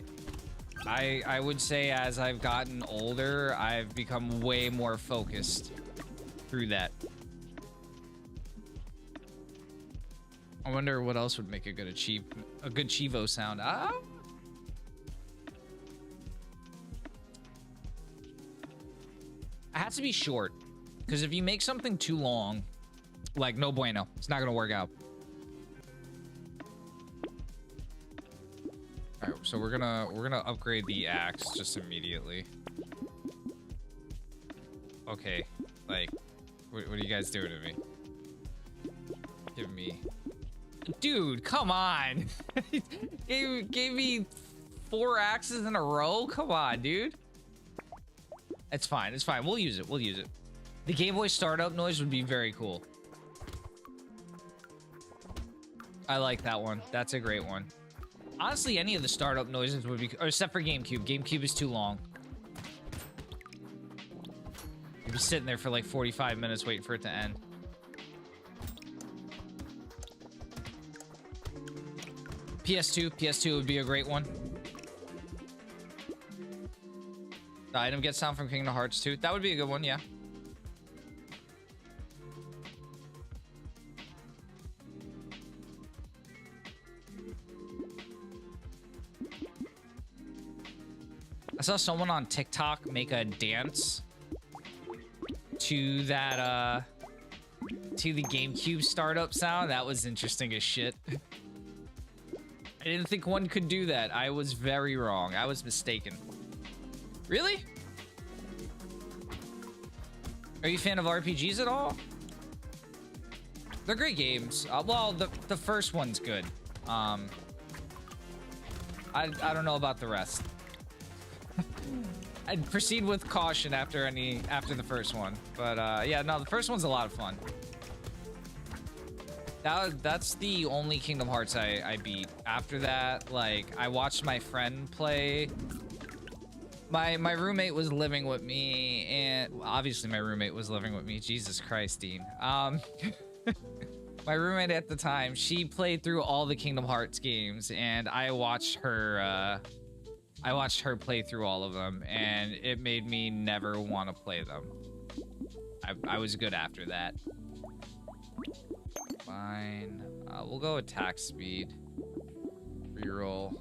would say as I've gotten older, I've become way more focused through that. I wonder what else would make a good Cheevo sound. Ah. It has to be short, because if you make something too long, like no bueno, it's not gonna work out. All right, so we're gonna upgrade the axe just immediately. Okay, like, what are you guys doing to me? Give me, dude, come on. gave me 4 axes in a row. Come on, dude. It's fine. It's fine. We'll use it. We'll use it. The Game Boy startup noise would be very cool. I like that one. That's a great one. Honestly, any of the startup noises would be, or except for GameCube. GameCube is too long. You'd be sitting there for like 45 minutes waiting for it to end. PS2 would be a great one. The item gets sound from Kingdom Hearts 2. That would be a good one, yeah. I saw someone on TikTok make a dance to that, to the GameCube startup sound. That was interesting as shit. I didn't think one could do that. I was very wrong. I was mistaken. Really? Are you a fan of RPGs at all? They're great games. Well, the first one's good. I don't know about the rest. I'd proceed with caution after the first one. But yeah, no, the first one's a lot of fun. That's the only Kingdom Hearts I beat. After that, like, I watched my friend play. My roommate was living with me, and obviously my roommate was living with me. Jesus Christ, Dean. My roommate at the time, she played through all the Kingdom Hearts games, and I watched her play through all of them, and it made me never want to play them. I was good after that. Fine. We'll go attack speed. Reroll.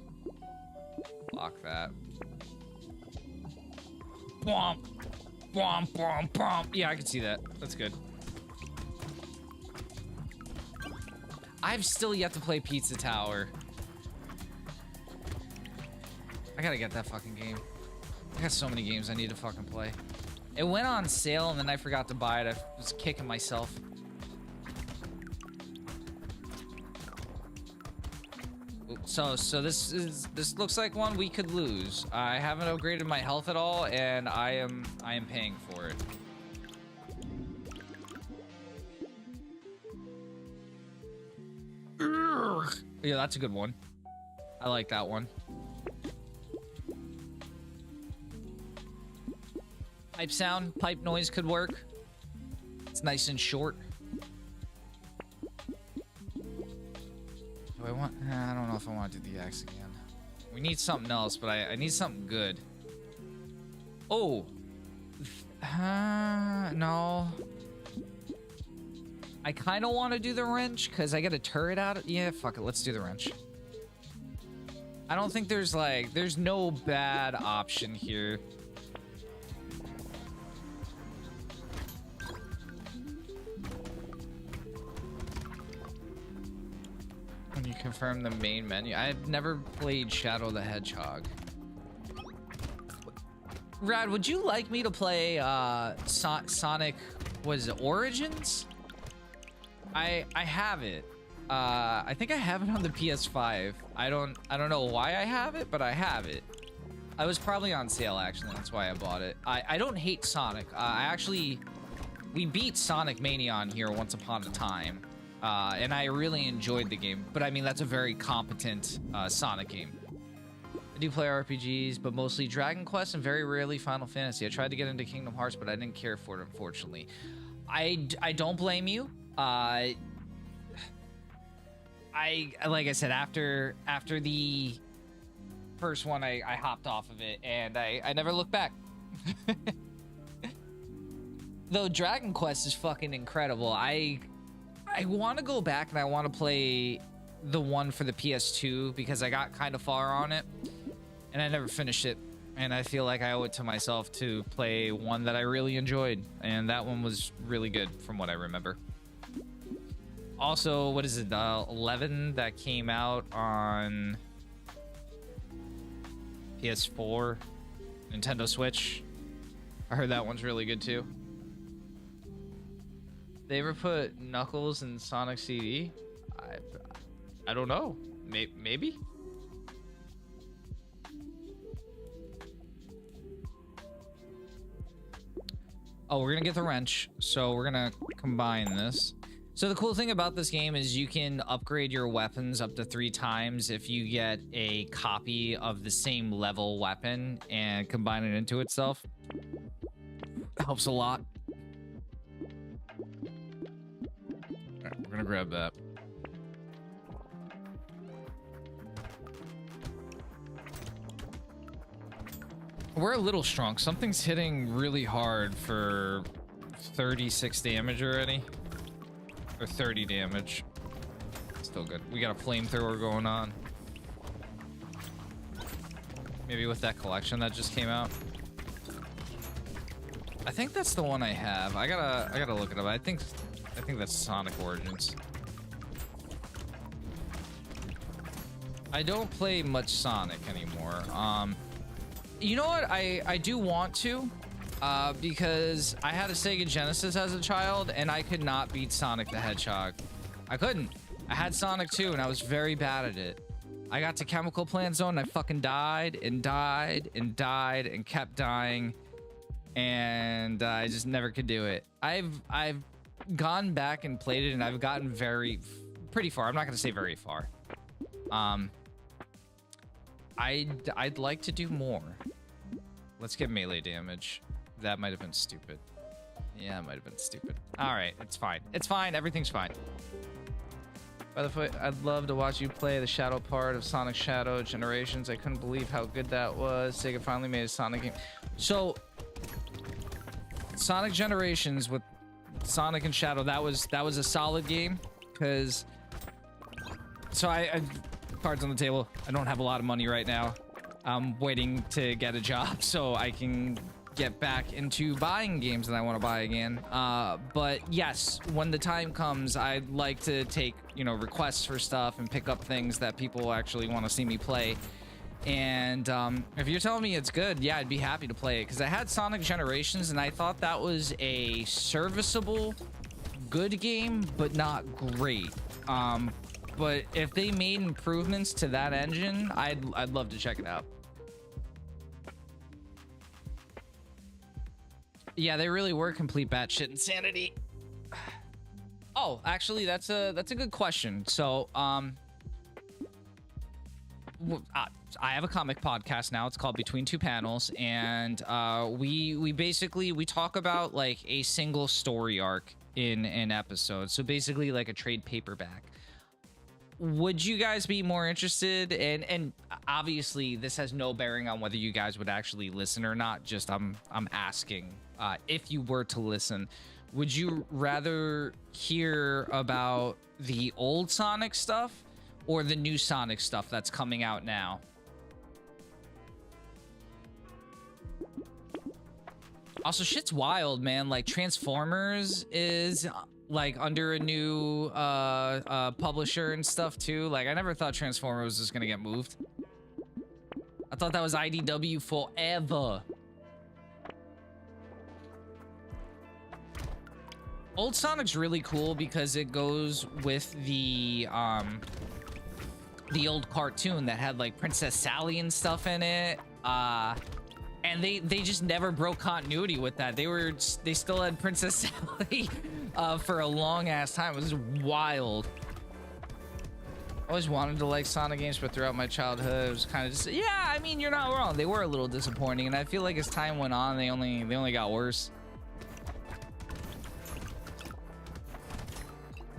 Lock that. Womp. Womp, womp, womp. Yeah, I can see that. That's good. I've still yet to play Pizza Tower. I gotta get that fucking game. I got so many games I need to fucking play. It went on sale and then I forgot to buy it. I was kicking myself. So this looks like one we could lose. I haven't upgraded my health at all, and I am paying for it. Yeah, that's a good one. I like that one. Pipe sound, pipe noise could work. It's nice and short. Do I want? I don't know if I want to do the axe again. We need something else, but I need something good. Oh. No. I kind of want to do the wrench because I get a turret out of. Yeah, fuck it. Let's do the wrench. I don't think there's no bad option here. When you confirm the main menu, I've never played Shadow the Hedgehog. Rad, would you like me to play Sonic? Was it Origins? I have it. I think I have it on the PS5. I don't know why I have it, but I have it. I was probably on sale actually. That's why I bought it. I don't hate Sonic. We beat Sonic Mania on here once upon a time. And I really enjoyed the game, but I mean, that's a very competent Sonic game. I do play RPGs, but mostly Dragon Quest and very rarely Final Fantasy. I tried to get into Kingdom Hearts, but I didn't care for it, unfortunately. I don't blame you. Like I said, after the first one, I hopped off of it, and I never looked back. Though Dragon Quest is fucking incredible. I I want to go back and I want to play the one for the PS2 because I got kind of far on it and I never finished it. And I feel like I owe it to myself to play one that I really enjoyed. And that one was really good from what I remember. Also, what is it? 11 that came out on PS4, Nintendo Switch. I heard that one's really good too. They ever put Knuckles in Sonic CD? I don't know. Maybe? Oh, we're gonna get the wrench, so we're gonna combine this. So the cool thing about this game is you can upgrade your weapons up to 3 times if you get a copy of the same level weapon and combine it into itself. Helps a lot. All right, we're gonna grab that. We're a little strong. Something's hitting really hard for 36 damage already. Or 30 damage. Still good. We got a flamethrower going on. Maybe with that collection that just came out. I think that's the one I have. I gotta look it up. I think that's Sonic Origins. I don't play much Sonic anymore. You know what? I do want to, because I had a Sega Genesis as a child, and I could not beat Sonic the Hedgehog. I couldn't. I had Sonic 2, and I was very bad at it. I got to Chemical Plant Zone, and I fucking died, and died, and died, and kept dying, and I just never could do it. I've gone back and played it, and I've gotten pretty far. I'm not gonna say very far. I'd like to do more. Let's get melee damage. That might have been stupid. Yeah, it might have been stupid. All right, it's fine. It's fine. Everything's fine. By the way, I'd love to watch you play the Shadow part of Sonic Shadow Generations. I couldn't believe how good that was. Sega finally made a Sonic game. So, Sonic Generations with Sonic and Shadow, that was a solid game because. So I cards on the table. I don't have a lot of money right now. I'm waiting to get a job so I can get back into buying games that I want to buy again. But yes, when the time comes, I'd like to take, requests for stuff and pick up things that people actually want to see me play. And if you're telling me it's good, yeah, I'd be happy to play it because I had Sonic Generations and I thought that was a serviceable, good game, but not great. But if they made improvements to that engine, I'd love to check it out. Yeah, they really were complete batshit insanity. Oh, actually, that's a good question. So, I have a comic podcast now. It's called Between Two Panels, and we basically talk about like a single story arc in an episode. So basically, like a trade paperback. Would you guys be more interested? And obviously, this has no bearing on whether you guys would actually listen or not. Just I'm asking if you were to listen. Would you rather hear about the old Sonic stuff or the new Sonic stuff that's coming out now? Also, shit's wild, man. Like, Transformers is like under a new publisher and stuff too. Like, I never thought Transformers was just gonna get moved. I thought that was IDW forever. Old Sonic's really cool because it goes with the old cartoon that had like Princess Sally and stuff in it. And they just never broke continuity with that. They still had Princess Sally for a long ass time. It was wild. I always wanted to like Sonic games, but throughout my childhood, it was kind of just, yeah, I mean, you're not wrong. They were a little disappointing, and I feel like as time went on, they only got worse.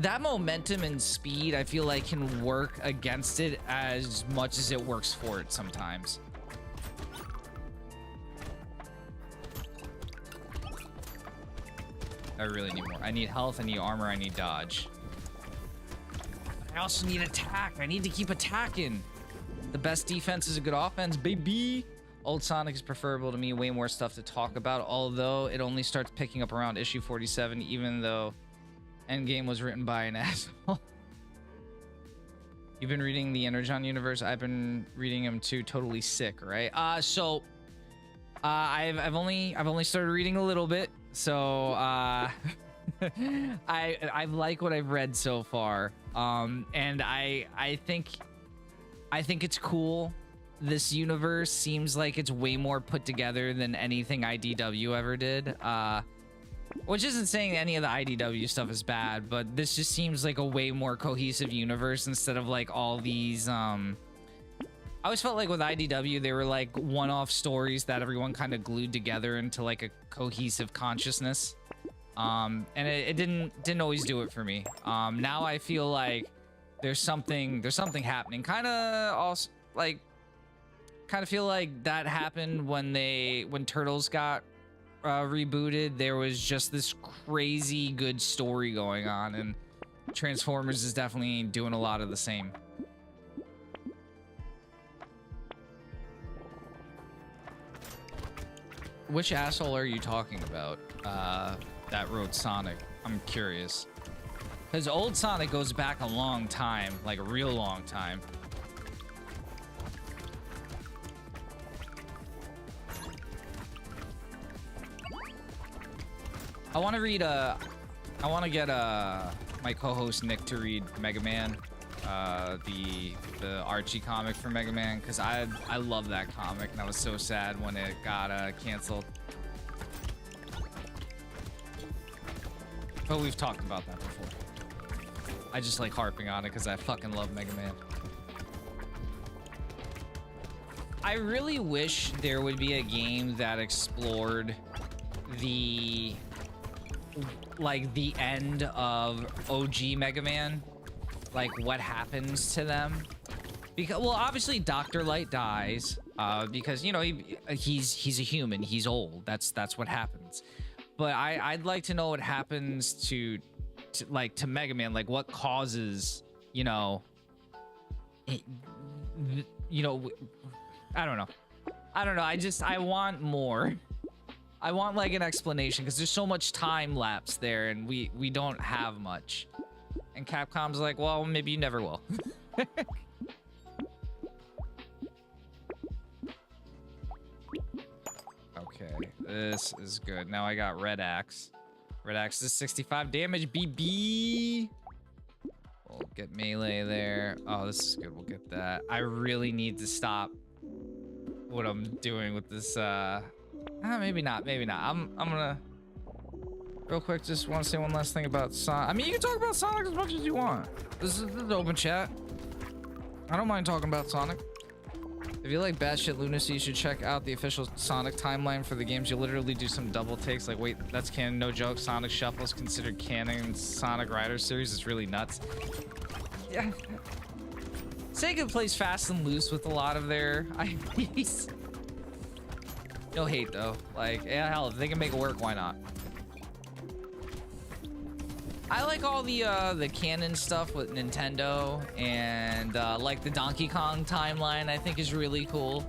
That momentum and speed, I feel like, can work against it as much as it works for it sometimes. I really need more. I need health, I need armor, I need dodge. I also need attack. I need to keep attacking. The best defense is a good offense, baby. Old Sonic is preferable to me. Way more stuff to talk about, although it only starts picking up around issue 47, even though Endgame was written by an asshole. You've been reading the Energon universe. I've been reading them too. Totally sick, right? I've only started reading a little bit, so I like what I've read so far. And I think it's cool. This universe seems like it's way more put together than anything IDW ever did. Which isn't saying any of the IDW stuff is bad, but this just seems like a way more cohesive universe instead of like all these I always felt like with IDW they were like one-off stories that everyone kind of glued together into like a cohesive consciousness. And it didn't always do it for me. Now I feel like there's something happening. Kind of feel like that happened when Turtles got rebooted. There was just this crazy good story going on, and Transformers is definitely doing a lot of the same. Which asshole are you talking about that wrote Sonic? I'm curious, because old Sonic goes back a long time, like a real long time. I want to get my co-host Nick to read Mega Man, the Archie comic for Mega Man, because I love that comic and I was so sad when it got canceled. But we've talked about that before. I just like harping on it because I fucking love Mega Man. I really wish there would be a game that explored the end of OG Mega Man, like what happens to them, because well obviously Dr. Light dies because you know he's a human, he's old, that's what happens. But I'd like to know what happens to Mega Man, like what causes I don't know, I want more. I want like an explanation, because there's so much time lapse there and we don't have much. And Capcom's like, well, maybe you never will. Okay, this is good. Now I got Red Axe. Red Axe is 65 damage, BB. We'll get melee there. Oh, this is good. We'll get that. I really need to stop what I'm doing with this maybe not. I'm gonna real quick just want to say one last thing about Sonic. I mean, you can talk about Sonic as much as you want. This is open chat. I don't mind talking about Sonic. If you like batshit lunacy, you should check out the official Sonic timeline for the games. You literally do some double takes, like, wait, that's canon, no joke. Sonic Shuffle is considered canon. Sonic Riders series is really nuts. Yeah. Sega plays fast and loose with a lot of their IPs. No hate though. Like, yeah, hell, if they can make it work, why not? I like all the canon stuff with Nintendo, and like the Donkey Kong timeline I think is really cool.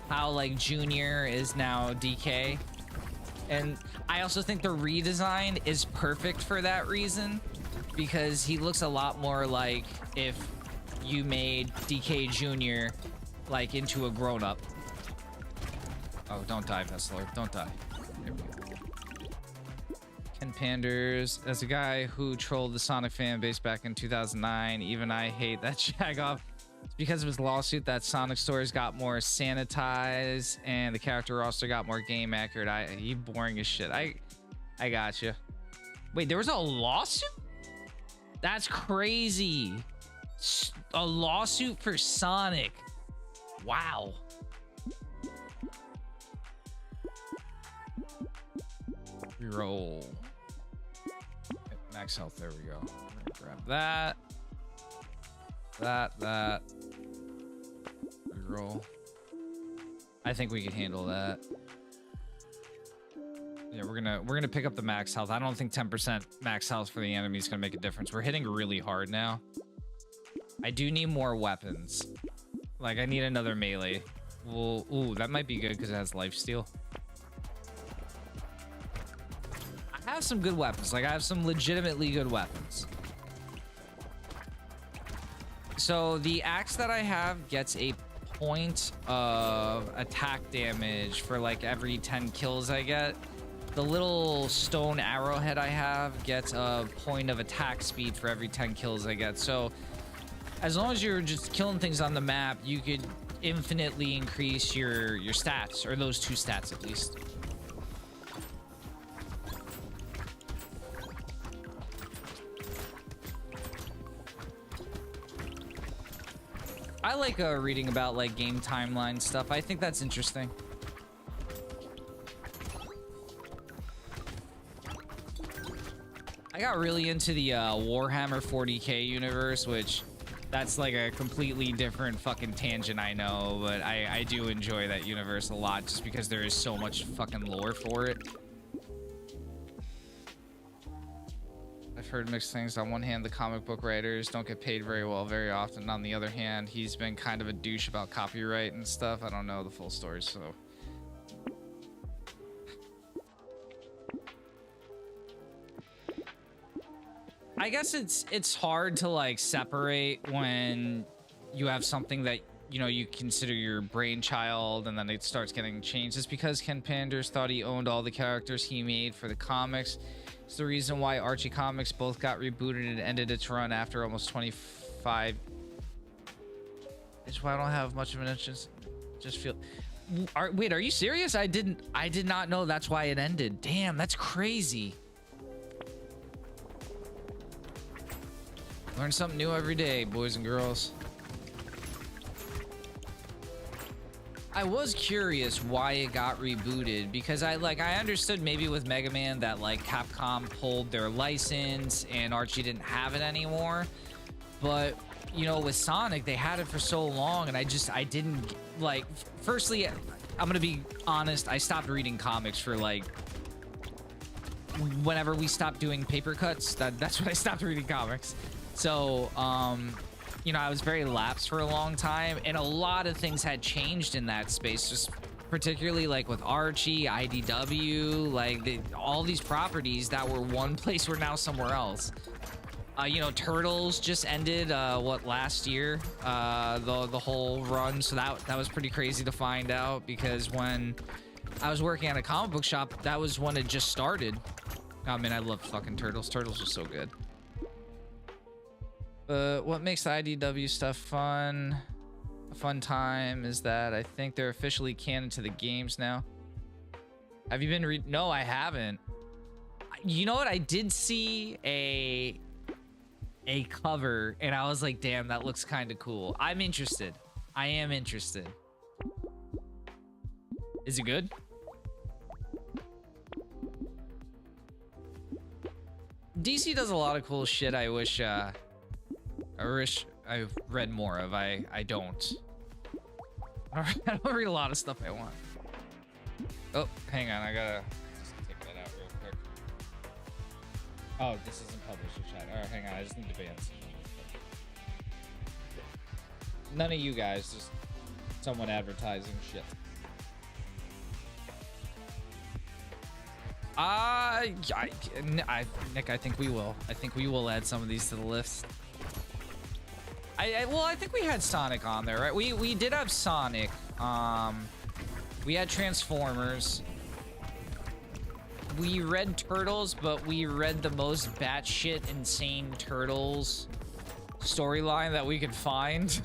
How like Junior is now DK. And I also think the redesign is perfect for that reason, because he looks a lot more like if you made DK Junior like into a grown-up. Oh, don't die, Vessler. Don't die. There we go. Ken Panders. As a guy who trolled the Sonic fan base back in 2009, even I hate that Jagoff. It's because of his lawsuit that Sonic stories got more sanitized and the character roster got more game accurate. He boring as shit. I got you. Wait, there was a lawsuit? That's crazy. A lawsuit for Sonic. Wow. Reroll. Max health, there we go. Grab that. That. Reroll. I think we can handle that. Yeah, we're gonna pick up the max health. I don't think 10% max health for the enemy is gonna make a difference. We're hitting really hard now. I do need more weapons. Like, I need another melee. Well, ooh, that might be good because it has lifesteal. I have some good weapons. Like, I have some legitimately good weapons. So the axe that I have gets a point of attack damage for like every 10 kills I get. The little stone arrowhead I have gets a point of attack speed for every 10 kills I get. So as long as you're just killing things on the map, you could infinitely increase your stats, or those two stats at least. I like reading about like game timeline stuff. I think that's interesting. I got really into the Warhammer 40k universe, which that's like a completely different fucking tangent, I know, but I do enjoy that universe a lot just because there is so much fucking lore for it. I've heard mixed things. On one hand, the comic book writers don't get paid very well very often. On the other hand, he's been kind of a douche about copyright and stuff. I don't know the full story, so... I guess it's hard to like separate when you have something that, you know, you consider your brainchild and then it starts getting changed. It's because Ken Panders thought he owned all the characters he made for the comics. It's the reason why Archie Comics both got rebooted and ended its run after almost 25. It's why I don't have much of an interest. Just feel... Wait, are you serious? I did not know that's why it ended. Damn, that's crazy. Learn something new every day, boys and girls. I was curious why it got rebooted, because I understood maybe with Mega Man that like Capcom pulled their license and Archie didn't have it anymore. But, you know, with Sonic, they had it for so long, and I didn't like, firstly, I'm gonna be honest, I stopped reading comics for like, whenever we stopped doing paper cuts, that's when I stopped reading comics. So, you know, I was very lapsed for a long time, and a lot of things had changed in that space, just particularly like with Archie, IDW, like all these properties that were one place were now somewhere else. You know, Turtles just ended, last year, the whole run. So that was pretty crazy to find out, because when I was working at a comic book shop, that was when it just started. I mean, I love fucking Turtles. Turtles are so good. What makes the IDW stuff fun? A fun time is that I think they're officially canon to the games now. Have you been No, I haven't. You know what? I did see a cover, and I was like, damn, that looks kind of cool. I'm interested. I am interested. Is it good? DC does a lot of cool shit. I wish I read more of. I don't. I don't read a lot of stuff I want. Oh, hang on. I gotta just take that out real quick. Oh, this isn't published in chat. All right, hang on. I just need to ban some. None of you guys, just someone advertising shit. Nick, I think we will. I think we will add some of these to the list. Well, I think we had Sonic on there, right? We did have Sonic. We had Transformers. We read Turtles, but we read the most batshit insane Turtles storyline that we could find.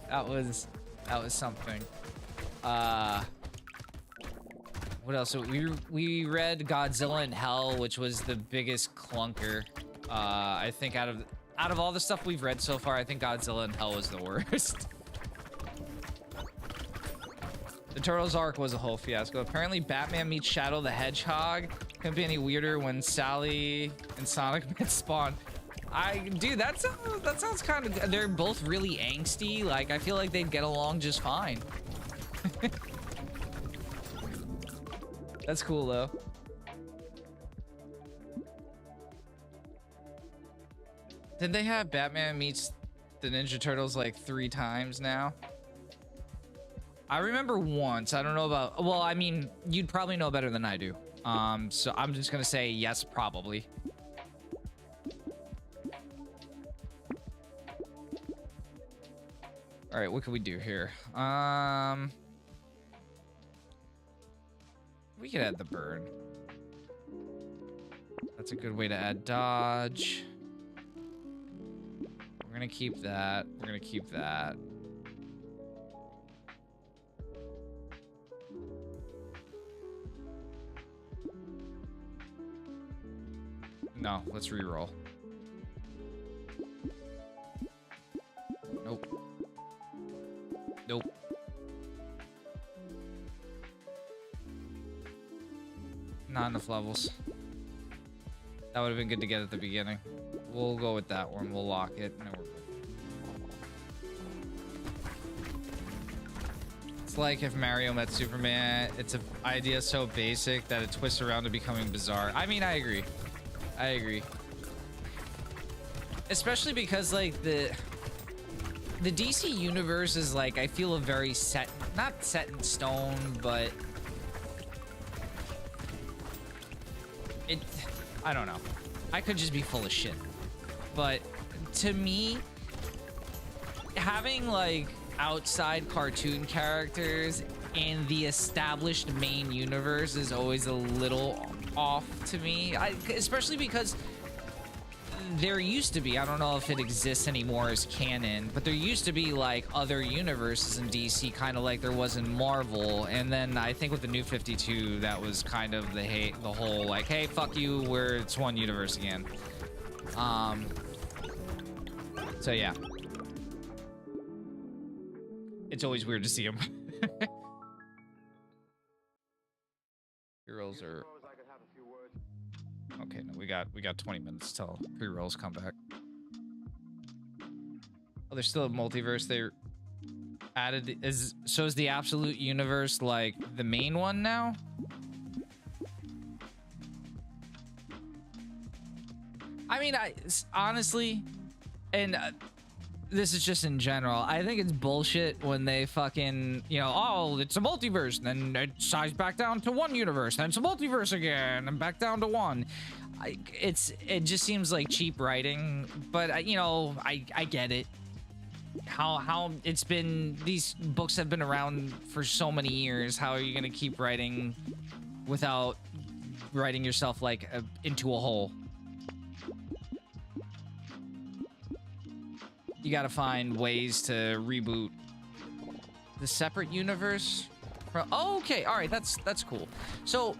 that was something. What else? So we read Godzilla in Hell, which was the biggest clunker. I think out of all the stuff we've read so far, I think Godzilla in Hell was the worst. The Turtles arc was a whole fiasco. Apparently, Batman meets Shadow the Hedgehog. Couldn't be any weirder when Sally and Sonic met Spawn. Dude, that sounds kind of. They're both really angsty. Like, I feel like they'd get along just fine. That's cool though. Did they have Batman meets the Ninja Turtles like 3 times now? I remember once. I don't know about, well, I mean, you'd probably know better than I do. So I'm just gonna say yes, probably. All right, what can we do here? We could add the burn. That's a good way to add dodge. We're gonna keep that. We're gonna keep that. No, let's re-roll. Nope. Nope. Not enough levels. That would have been good to get at the beginning. We'll go with that one. We'll lock it. And then we're good. It's like if Mario met Superman. It's an idea so basic that it twists around to becoming bizarre. I mean, I agree. I agree. Especially because like the DC universe is like, I feel a very set, not set in stone, but I don't know. I could just be full of shit. But to me, having like outside cartoon characters in the established main universe is always a little off to me. Especially because there used to be, I don't know if it exists anymore as canon, but there used to be like other universes in DC, kind of like there was in Marvel. And then I think with the New 52, that was kind of the whole like, hey, fuck you, it's one universe again. So yeah, it's always weird to see them. Heroes are okay. No, we got 20 minutes till pre-rolls come back. Oh, there's still a multiverse they added. Is the absolute universe like the main one now? I mean, honestly, and this is just in general, I think it's bullshit when they fucking, you know, oh, it's a multiverse, and then it sized back down to one universe, then it's a multiverse again, and back down to one. It just seems like cheap writing, but you know, I get it. How it's been, these books have been around for so many years. How are you gonna keep writing without writing yourself like into a hole? You gotta find ways to reboot the separate universe. Oh, okay, all right, that's cool. So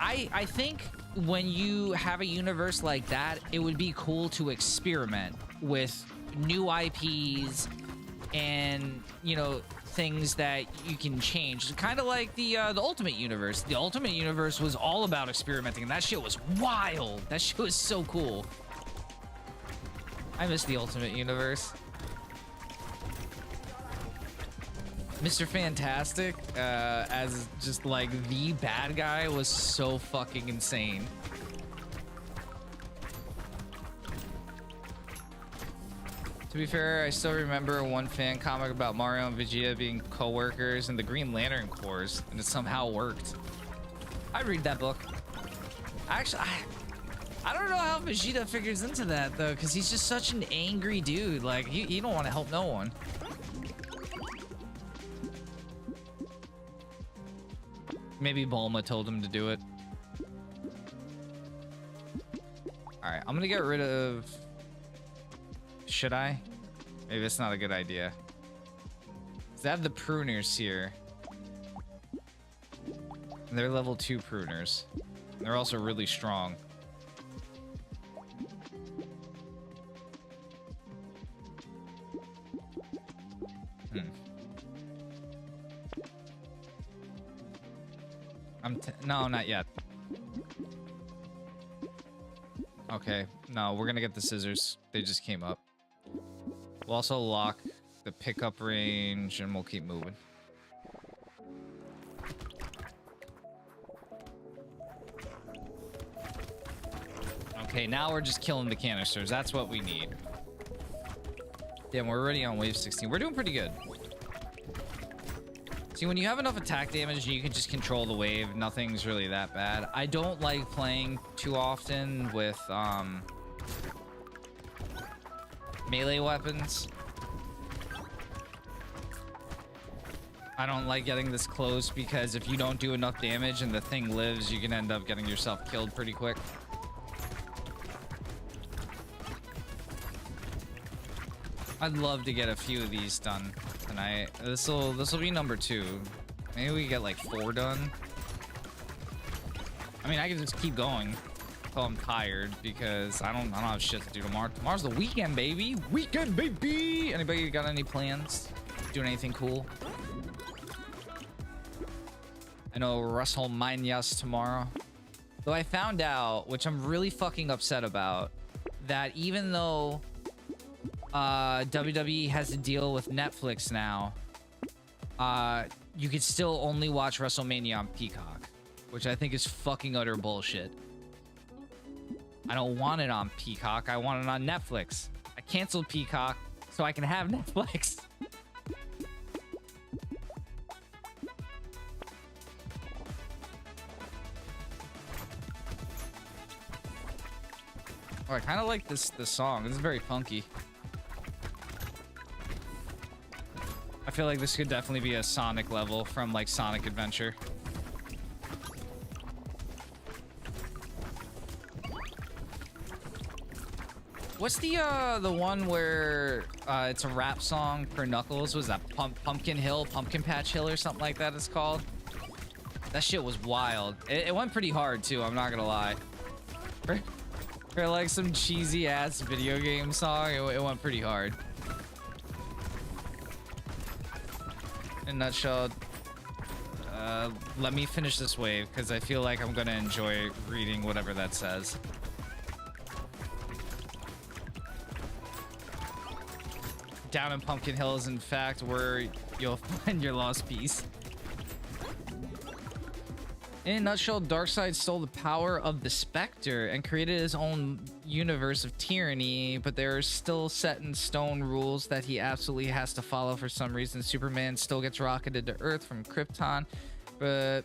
I think when you have a universe like that, it would be cool to experiment with new IPs and, you know, things that you can change. Kind of like the Ultimate Universe. The Ultimate Universe was all about experimenting, and that shit was wild. That shit was so cool. I miss the Ultimate Universe. Mr. Fantastic, as just like the bad guy, was so fucking insane. To be fair, I still remember one fan comic about Mario and Vegeta being co-workers in the Green Lantern Corps, and it somehow worked. I'd read that book. Actually, I don't know how Vegeta figures into that, though, because he's just such an angry dude. Like, he don't want to help no one. Maybe Bulma told him to do it. Alright, I'm gonna get rid of... Should I? Maybe it's not a good idea. They have the pruners here. And they're level 2 pruners. And they're also really strong. No, not yet. Okay, no, we're gonna get the scissors. They just came up. We'll also lock the pickup range, and we'll keep moving. Okay, now we're just killing the canisters. That's what we need. Damn, we're already on wave 16. We're doing pretty good. See, when you have enough attack damage, you can just control the wave. Nothing's really that bad. I don't like playing too often with melee weapons. I don't like getting this close because if you don't do enough damage and the thing lives, you can end up getting yourself killed pretty quick. I'd love to get a few of these done tonight. This'll be number 2. Maybe we get like 4 done. I mean, I can just keep going until I'm tired because I don't have shit to do tomorrow. Tomorrow's the weekend, baby. Weekend, baby. Anybody got any plans? Doing anything cool? I know WrestleMania's tomorrow. Though I found out, which I'm really fucking upset about, that even though WWE has to deal with Netflix now, you could still only watch WrestleMania on Peacock, which I think is fucking utter bullshit. I don't want it on Peacock. I want it on Netflix. I canceled Peacock so I can have Netflix. Oh, I kind of like this song. This is very funky. I feel like this could definitely be a Sonic level from like Sonic Adventure. What's the one where it's a rap song for Knuckles? Was that Pumpkin Hill, Pumpkin Patch Hill or something like that it's called? That shit was wild. It went pretty hard too, I'm not gonna lie. For like some cheesy ass video game song, it went pretty hard. In a nutshell, let me finish this wave because I feel like I'm gonna enjoy reading whatever that says. Down in Pumpkin Hill is in fact where you'll find your lost piece. In a nutshell, Darkseid stole the power of the Spectre and created his own universe of tyranny, but there are still set in stone rules that he absolutely has to follow for some reason. Superman still gets rocketed to Earth from Krypton, but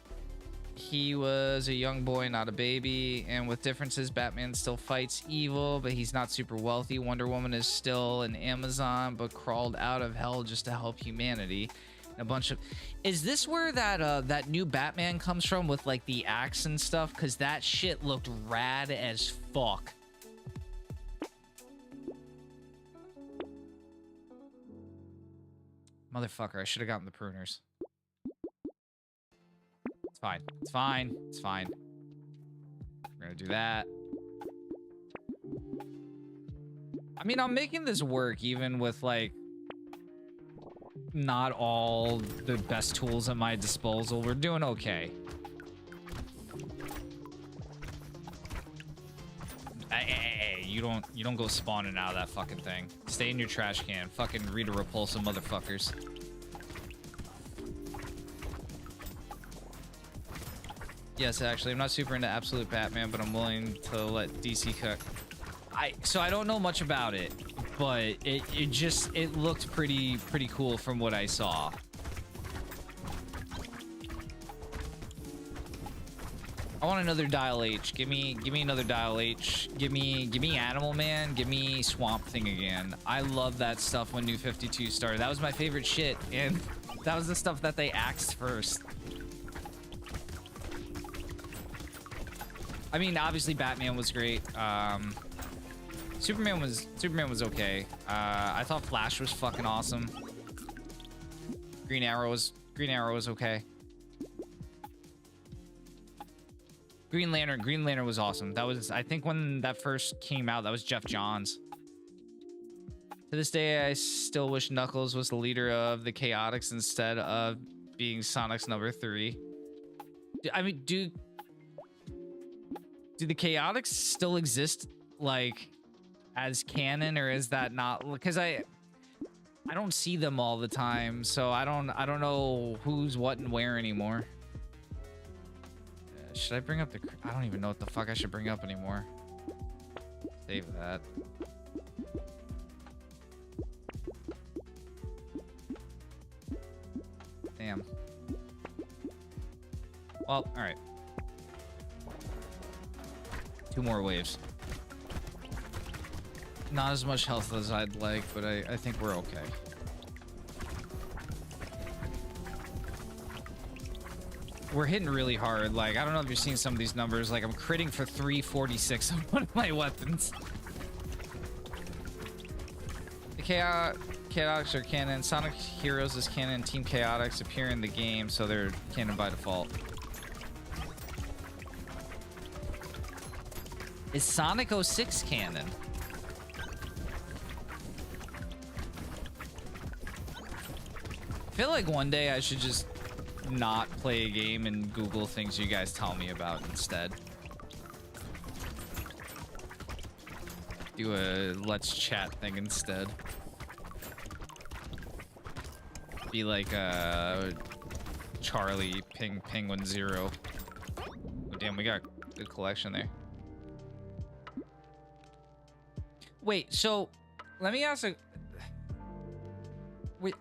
he was a young boy, not a baby, and with differences, Batman still fights evil, but he's not super wealthy. Wonder Woman is still an Amazon, but crawled out of hell just to help humanity. A bunch of... Is this where that new Batman comes from with like the axe and stuff? Because that shit looked rad as fuck. Motherfucker, I should have gotten the pruners. It's fine. It's fine. It's fine. We're gonna do that. I mean, I'm making this work even with like not all the best tools at my disposal. We're doing okay. Hey, you don't go spawning out of that fucking thing. Stay in your trash can. Fucking Rita Repulsa motherfuckers. Yes, actually, I'm not super into Absolute Batman, but I'm willing to let DC cook. So I don't know much about it, but it looked pretty cool from what I saw. I want another Dial H. Give me another Dial H. Give me Animal Man. Give me Swamp Thing again. I love that stuff when New 52 started. That was my favorite shit, and that was the stuff that they axed first. I mean, obviously Batman was great. Superman was okay. I thought Flash was fucking awesome. Green Arrow was okay. Green Lantern was awesome. That was, I think when that first came out, that was Jeff Johns. To this day, I still wish Knuckles was the leader of the Chaotix instead of being Sonic's number 3. I mean, do the Chaotix still exist, like, as canon, or is that not? Because I don't see them all the time, so I don't know who's what and where anymore. Should I bring up the... I don't even know what the fuck I should bring up anymore. Save that. Damn. Well, all right. 2 more waves. Not as much health as I'd like, but I think we're okay. We're hitting really hard. Like, I don't know if you've seen some of these numbers. Like, I'm critting for 346 on one of my weapons. The Chaotix are canon. Sonic Heroes is canon. Team Chaotix appear in the game, so they're canon by default. Is Sonic 06 canon? I feel like one day I should just not play a game and Google things you guys tell me about instead. Do a let's chat thing instead. Be like Charlie Penguin Zero. Oh, damn, we got a good collection there. Wait, so let me ask a... Wait.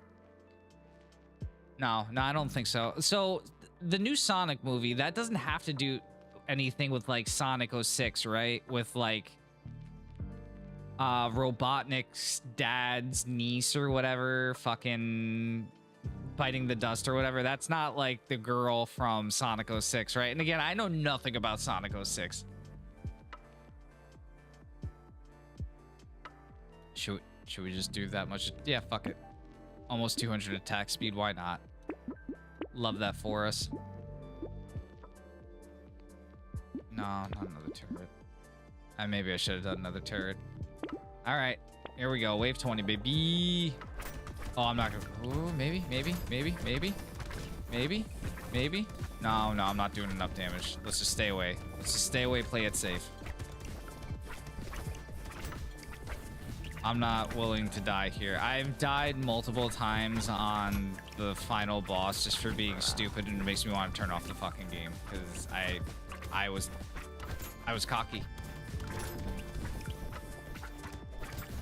No, I don't think so. So the new Sonic movie, that doesn't have to do anything with like Sonic 06, right? With like Robotnik's dad's niece or whatever, fucking biting the dust or whatever. That's not like the girl from Sonic 06, right? And again, I know nothing about Sonic 06. Should we just do that much? Yeah, fuck it. Almost 200 attack speed. Why not? Love that for us. No, not another turret. Maybe I should have done another turret. All right, here we go. Wave 20, baby. Oh, I'm not gonna. Ooh, maybe. No, I'm not doing enough damage. Let's just stay away. Play it safe. I'm not willing to die here. I've died multiple times on the final boss just for being stupid, and it makes me want to turn off the fucking game because I was cocky.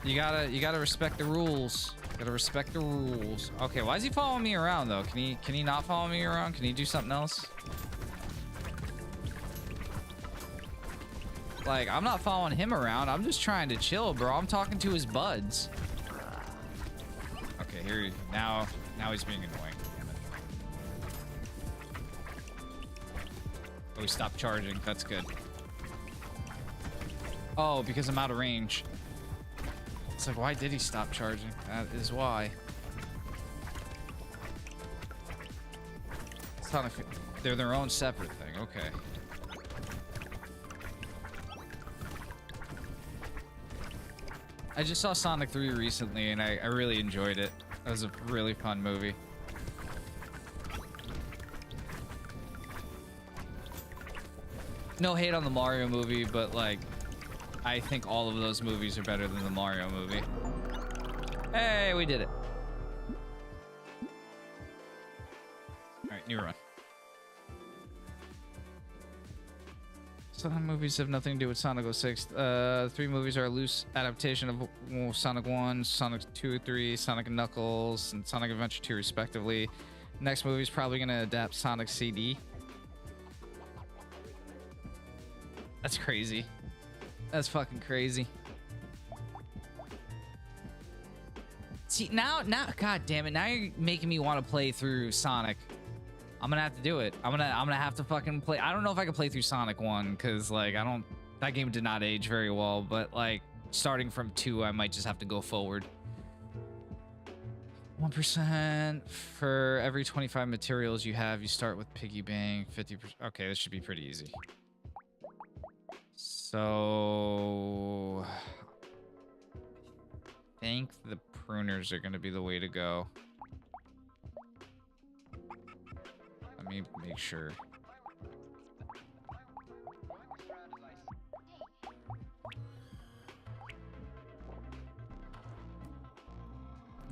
You gotta respect the rules. Gotta respect the rules. Okay, why is he following me around though? Can he not follow me around? Can he do something else? Like, I'm not following him around. I'm just trying to chill, bro. I'm talking to his buds. Okay, here now he's being annoying. Damn it. Oh, he stopped charging. That's good. Oh, because I'm out of range. It's like, why did he stop charging? That is why. It's not they're their own separate thing. Okay. I just saw Sonic 3 recently, and I really enjoyed it. It was a really fun movie. No hate on the Mario movie, but like, I think all of those movies are better than the Mario movie. Hey, we did it. All right, new run. Sonic movies have nothing to do with Sonic 06. 3 movies are a loose adaptation of Sonic 1, Sonic 2, 3, Sonic and Knuckles, and Sonic Adventure 2, respectively. Next movie is probably going to adapt Sonic CD. That's crazy. That's fucking crazy. See, now, god damn it, now you're making me want to play through Sonic. I'm gonna have to do it. I'm gonna have to fucking play. I don't know if I can play through Sonic 1 because like that game did not age very well, but like starting from 2, I might just have to go forward. 1% for every 25 materials you have, you start with piggy bank. 50%. Okay, this should be pretty easy. So I think the pruners are gonna be the way to go. Let me make sure.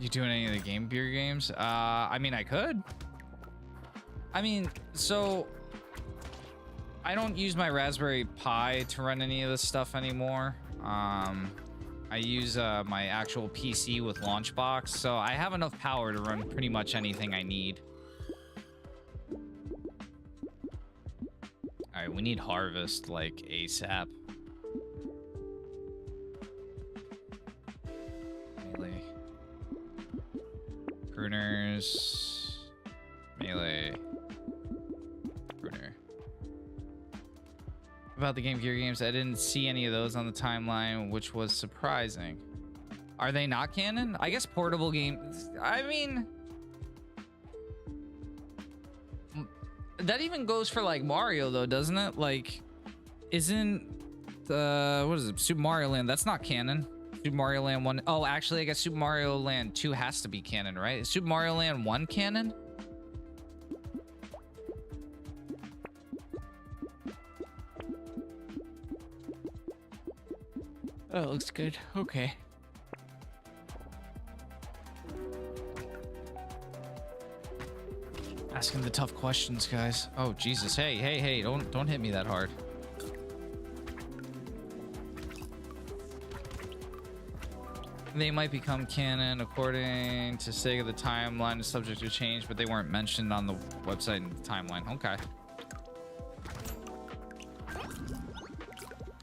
You doing any of the Game Gear games? I mean, I could. I mean, so I don't use my Raspberry Pi to run any of this stuff anymore. I use my actual PC with Launchbox, so I have enough power to run pretty much anything I need. All right, we need harvest like ASAP. Melee. Pruners. Melee. Pruner. About the Game Gear games, I didn't see any of those on the timeline, which was surprising. Are they not canon? I guess portable games. I mean, that even goes for like Mario though, doesn't it? Like, isn't what is it? Super Mario Land? That's not canon. Super Mario Land 1. Oh, actually, I guess Super Mario Land 2 has to be canon, right? Is Super Mario Land 1 canon? Oh, it looks good. Okay. Asking the tough questions, guys. Oh, Jesus. Hey, don't hit me that hard. They might become canon according to Sega. The timeline is subject to change, but they weren't mentioned on the website and the timeline. Okay.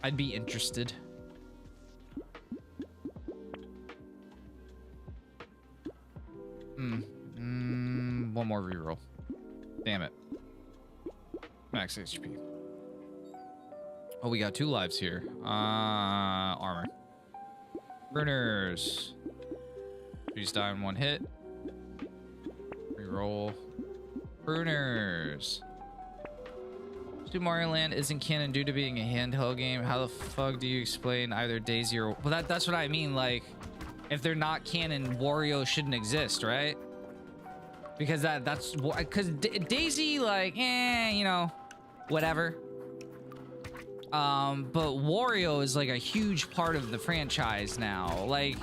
I'd be interested. One more reroll. Damn it. Max HP. Oh, we got 2 lives here. Armor. Burners. Please die in 1 hit. Reroll. Pruners. Super Mario Land isn't canon due to being a handheld game. How the fuck do you explain either Daisy or... Well, that's what I mean. Like, if they're not canon, Wario shouldn't exist, right? Because that's... Because Daisy, like, you know, whatever. But Wario is like a huge part of the franchise now. Like,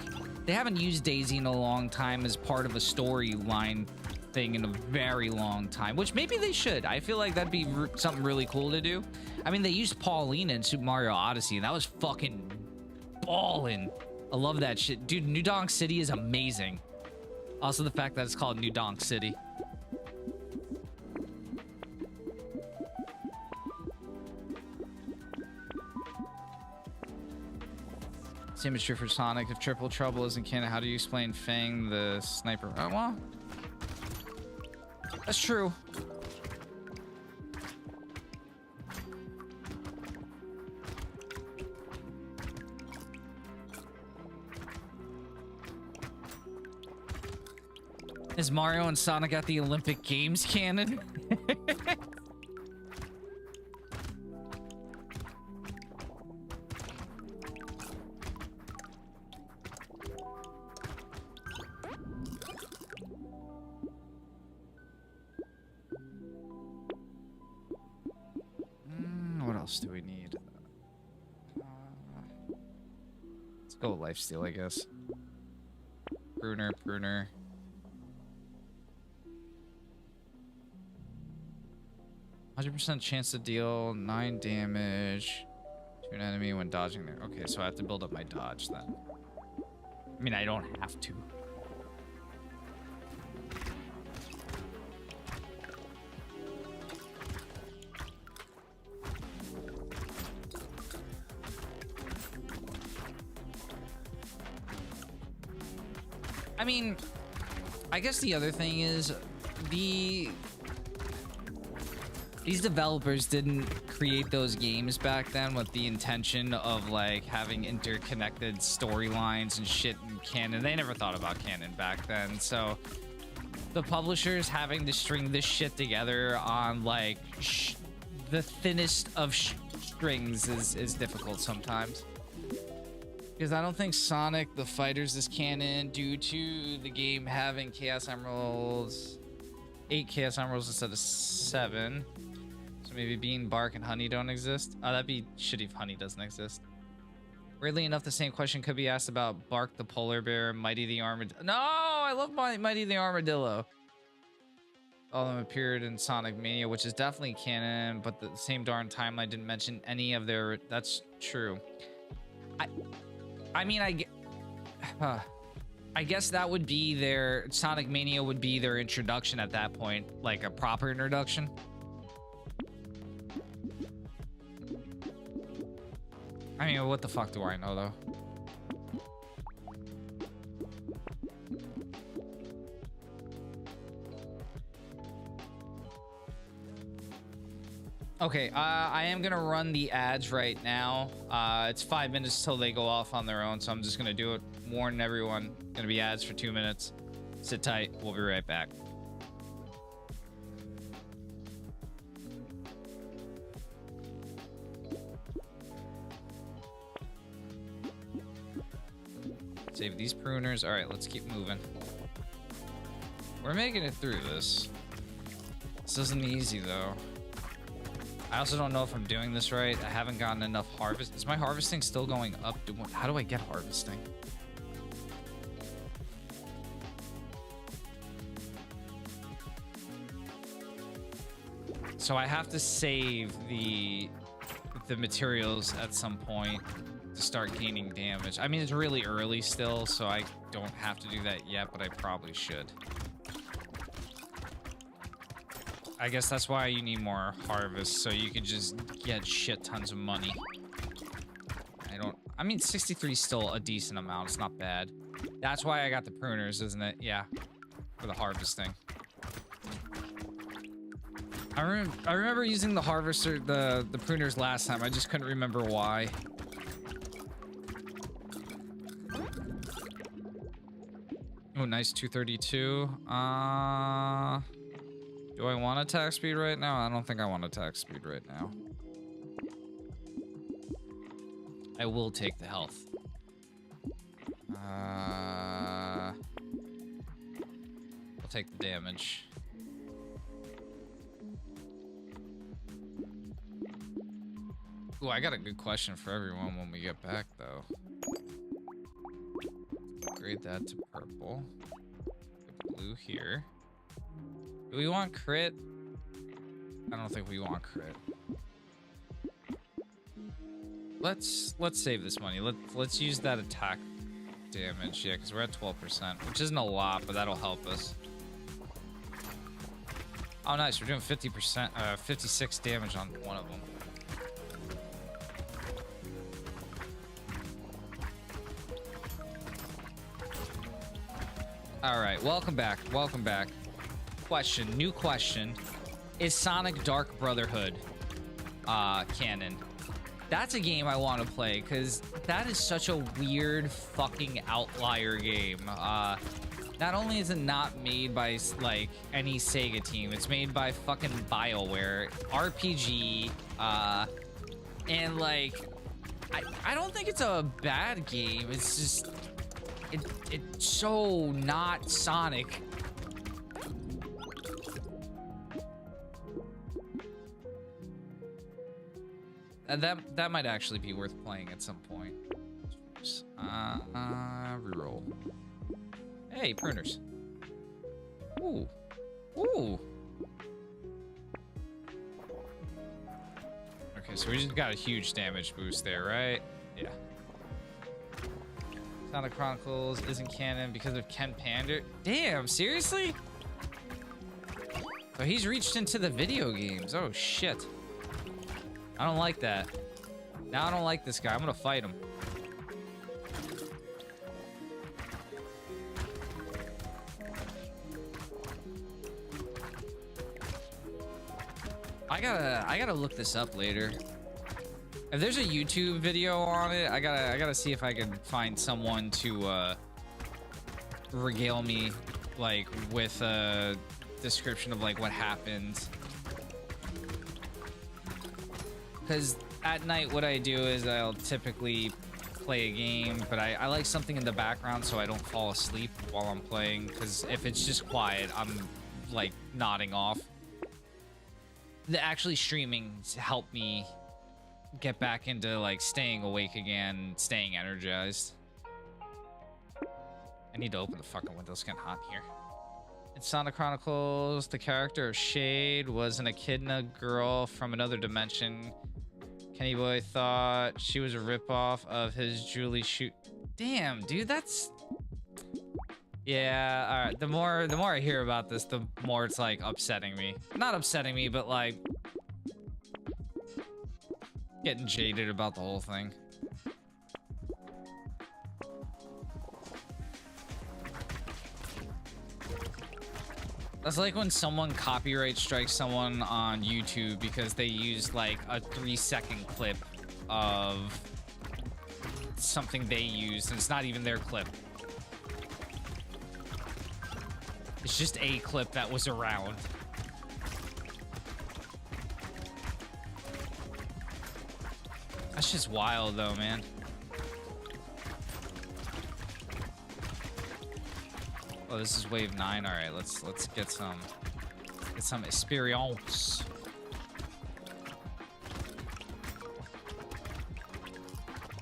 they haven't used Daisy in a long time as part of a storyline thing in a very long time, which maybe they should. I feel like that'd be something really cool to do. I mean, they used Paulina in Super Mario Odyssey, and that was fucking ballin'. I love that shit. Dude, New Donk City is amazing. Also, the fact that it's called New Donk City. Same is true for Sonic. If Triple Trouble isn't canon, how do you explain Fang the sniper? Oh, well, that's true. Is Mario and Sonic at the Olympic Games canon? What else do we need? Let's go lifesteal, I guess. Pruner. 100% chance to deal 9 damage to an enemy when dodging there. Okay, so I have to build up my dodge then. I mean, I don't have to. I mean, I guess the other thing is these developers didn't create those games back then with the intention of like having interconnected storylines and shit in canon. They never thought about canon back then. So the publishers having to string this shit together on like the thinnest of strings is difficult sometimes. Because I don't think Sonic the Fighters is canon due to the game having Chaos Emeralds, 8 Chaos Emeralds instead of 7. So maybe Bean, Bark, and Honey don't exist. Oh, that'd be shitty if Honey doesn't exist. Weirdly enough, the same question could be asked about Bark the Polar Bear, Mighty the Armadillo. No, I love Mighty the Armadillo. All of them appeared in Sonic Mania, which is definitely canon, but the same darn timeline didn't mention any of their... That's true. I mean, I guess that would be their Sonic Mania would be their introduction at that point, like a proper introduction. I mean, what the fuck do I know though? Okay, I am gonna run the ads right now. It's 5 minutes till they go off on their own, so I'm just gonna do it. Warn everyone, gonna be ads for 2 minutes. Sit tight, we'll be right back. Save these pruners. All right, let's keep moving. We're making it through this. This isn't easy though. I also don't know if I'm doing this right. I haven't gotten enough harvest. Is my harvesting still going up? How do I get harvesting? So I have to save the materials at some point to start gaining damage. I mean, it's really early still, so I don't have to do that yet, but I probably should. I guess that's why you need more harvest, so you can just get shit tons of money. I mean, 63 is still a decent amount. It's not bad. That's why I got the pruners, isn't it? Yeah, for the harvesting. I remember using the harvester, the pruners last time. I just couldn't remember why. Oh, nice 232. Do I want attack speed right now? I don't think I want attack speed right now. I will take the health. I'll take the damage. Ooh, I got a good question for everyone when we get back, though. Upgrade that to purple. Put blue here. Do we want crit? I don't think we want crit. Let's save this money. Let's use that attack damage, yeah, because we're at 12%, which isn't a lot, but that'll help us. Oh, nice. We're doing 50%, 56 damage on one of them. All right, welcome back. Welcome back. New question. Is Sonic Dark Brotherhood canon? That's a game I want to play because that is such a weird fucking outlier game. Not only is it not made by like any Sega team, it's made by fucking BioWare, RPG, and like I don't think it's a bad game. It's just it's so not Sonic. That might actually be worth playing at some point. Reroll. Hey, pruners. Ooh. Ooh. Okay, so we just got a huge damage boost there, right? Yeah. Sonic Chronicles isn't canon because of Ken Pander. Damn, seriously? So he's reached into the video games. Oh, shit. I don't like that. Now I don't like this guy. I'm gonna fight him. I gotta look this up later. If there's a YouTube video on it, I gotta see if I can find someone to regale me like with a description of like what happened. Because at night, what I do is I'll typically play a game, but I like something in the background so I don't fall asleep while I'm playing. Because if it's just quiet, I'm like nodding off. Actually streaming helped me get back into like staying awake again, staying energized. I need to open the fucking window. It's getting hot in here. In Sonic Chronicles, the character of Shade was an echidna girl from another dimension Kenny Boy thought she was a ripoff of his Julie shoot. Damn, dude, that's... Yeah, all right. The more I hear about this, the more it's like upsetting me. Not upsetting me, but like getting jaded about the whole thing. That's like when someone copyright strikes someone on YouTube because they used like a 3-second clip of something they used, and it's not even their clip. It's just a clip that was around. That's just wild though, man. Oh, this is wave 9. All right, let's get some experience.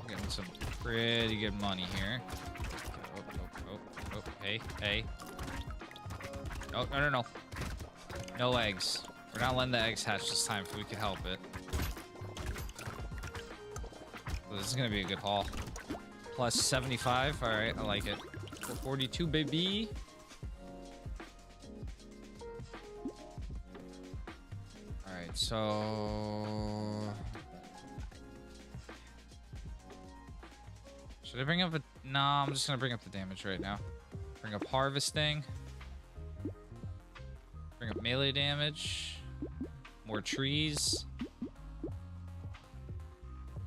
We're getting some pretty good money here. Oh, hey. Oh, no. No eggs. We're not letting the eggs hatch this time if we can help it. So this is gonna be a good haul. Plus 75. All right, I like it. 42, baby. All right, so should I bring up a? No, I'm just gonna bring up the damage right now. Bring up harvesting. Bring up melee damage. More trees.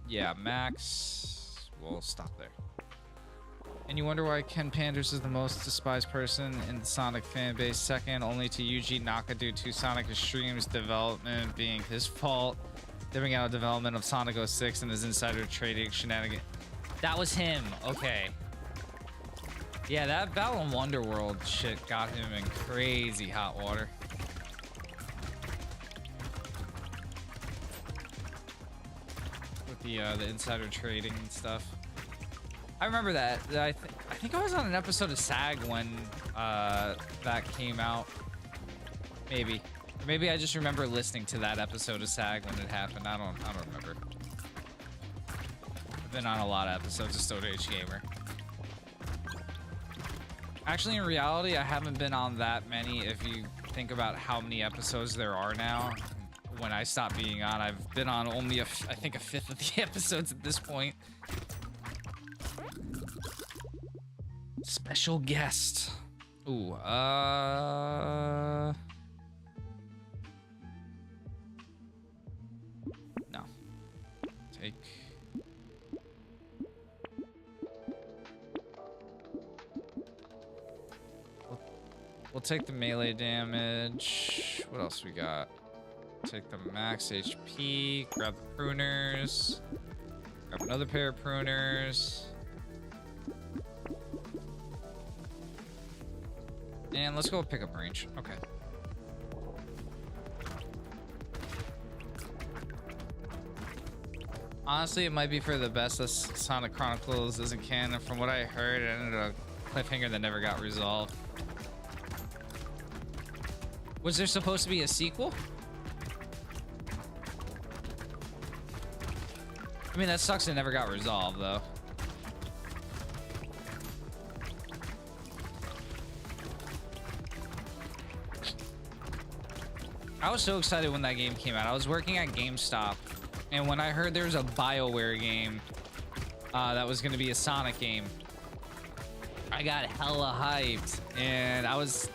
Yeah, max. We'll stop there. And you wonder why Ken Panders is the most despised person in the Sonic fan base, second only to Yuji Naka due to Sonic Extreme's development being his fault, dipping out of development of Sonic 06 and his insider trading shenanigans. That was him. Okay. Yeah, that Battle in Wonderworld shit got him in crazy hot water. With the insider trading and stuff. I remember that. I think I was on an episode of SAG when that came out. Maybe. Or maybe I just remember listening to that episode of SAG when it happened. I don't remember. I've been on a lot of episodes of Stone Age Gamer. Actually, in reality, I haven't been on that many. If you think about how many episodes there are now, when I stopped being on, I've been on only I think a fifth of the episodes at this point. Special guest. Ooh, no. Take. We'll take the melee damage. What else we got? Take the max HP. Grab the pruners. Grab another pair of pruners. And let's go pick up range. Okay. Honestly, it might be for the best that Sonic Chronicles isn't canon. From what I heard, it ended a cliffhanger that never got resolved. Was there supposed to be a sequel? I mean, that sucks it never got resolved, though. I was so excited when that game came out. I was working at GameStop, and when I heard there was a BioWare game that was going to be a Sonic game, I got hella hyped, and I was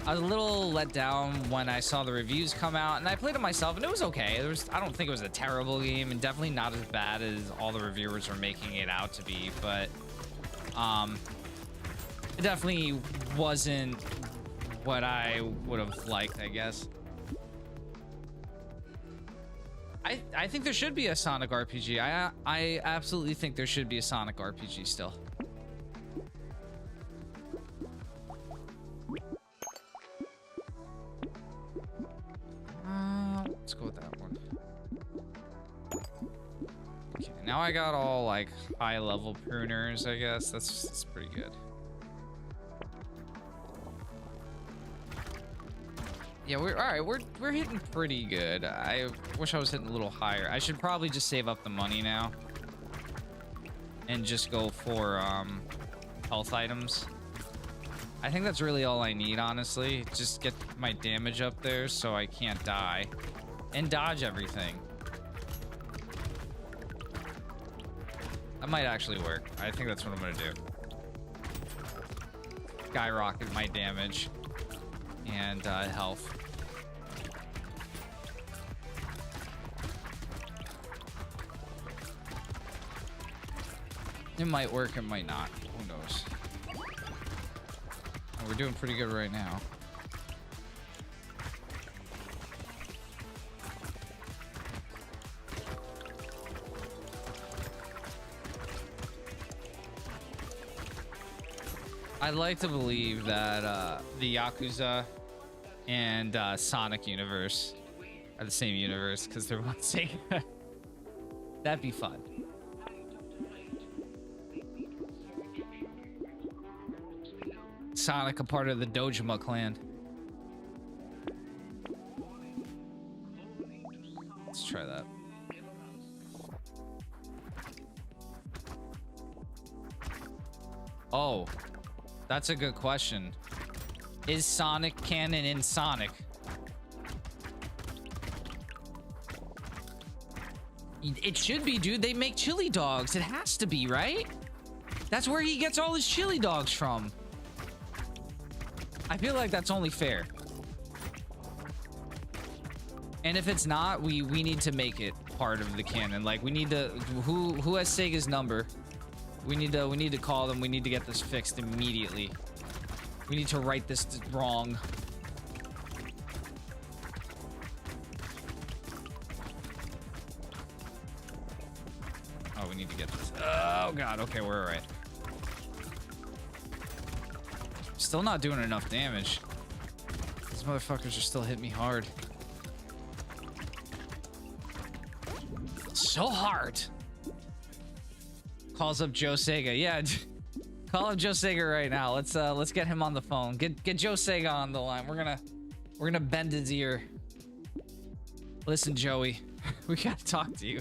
a little let down when I saw the reviews come out, and I played it myself, and it was okay. I don't think it was a terrible game, and definitely not as bad as all the reviewers are making it out to be, but it definitely wasn't what I would have liked, I guess. I think there should be a Sonic RPG. I absolutely think there should be a Sonic RPG still. Let's go with that one. Okay, now I got all like high level pruners, I guess. That's pretty good. Yeah, we're all right. We're hitting pretty good. I wish I was hitting a little higher. I should probably just save up the money now and just go for health items. I think that's really all I need, honestly. Just get my damage up there so I can't die and dodge everything. That might actually work. I think that's what I'm gonna do. Skyrocket my damage and health. It might work, it might not. Who knows? Oh, we're doing pretty good right now. I'd like to believe that the Yakuza and Sonic universe are the same universe because they're one Sega. That'd be fun. Sonic a part of the Dojima clan. Let's try that. Oh, that's a good question. Is Sonic canon in Sonic? It should be, dude. They make chili dogs. It has to be, right? That's where he gets all his chili dogs from. I feel like that's only fair. And if it's not, we need to make it part of the canon. Like, we need to... Who has Sega's number? We need to call them. We need to get this fixed immediately. We need to right this wrong. Oh, we need to get this. Oh god, okay, we're alright. Still not doing enough damage. These motherfuckers are still hitting me hard. So hard. Calls up Joe Sega. Yeah, call up Joe Sega right now. Let's get him on the phone. Get Joe Sega on the line. We're gonna bend his ear. Listen, Joey, we gotta talk to you.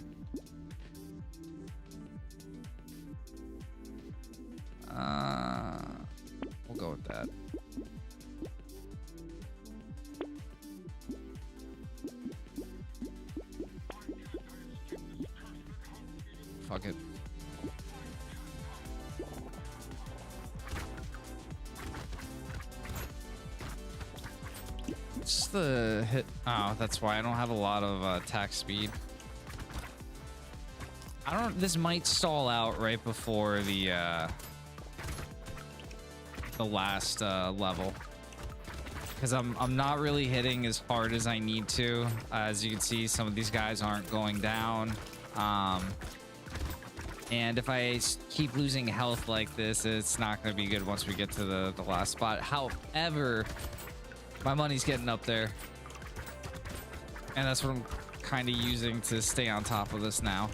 We'll go with that. Fuck it. What's the hit? Oh, that's why I don't have a lot of attack speed. I don't. This might stall out right before the last level, because I'm not really hitting as hard as I need to. As you can see, some of these guys aren't going down. And if I keep losing health like this, it's not going to be good once we get to the last spot. However, my money's getting up there, and that's what I'm kind of using to stay on top of this now.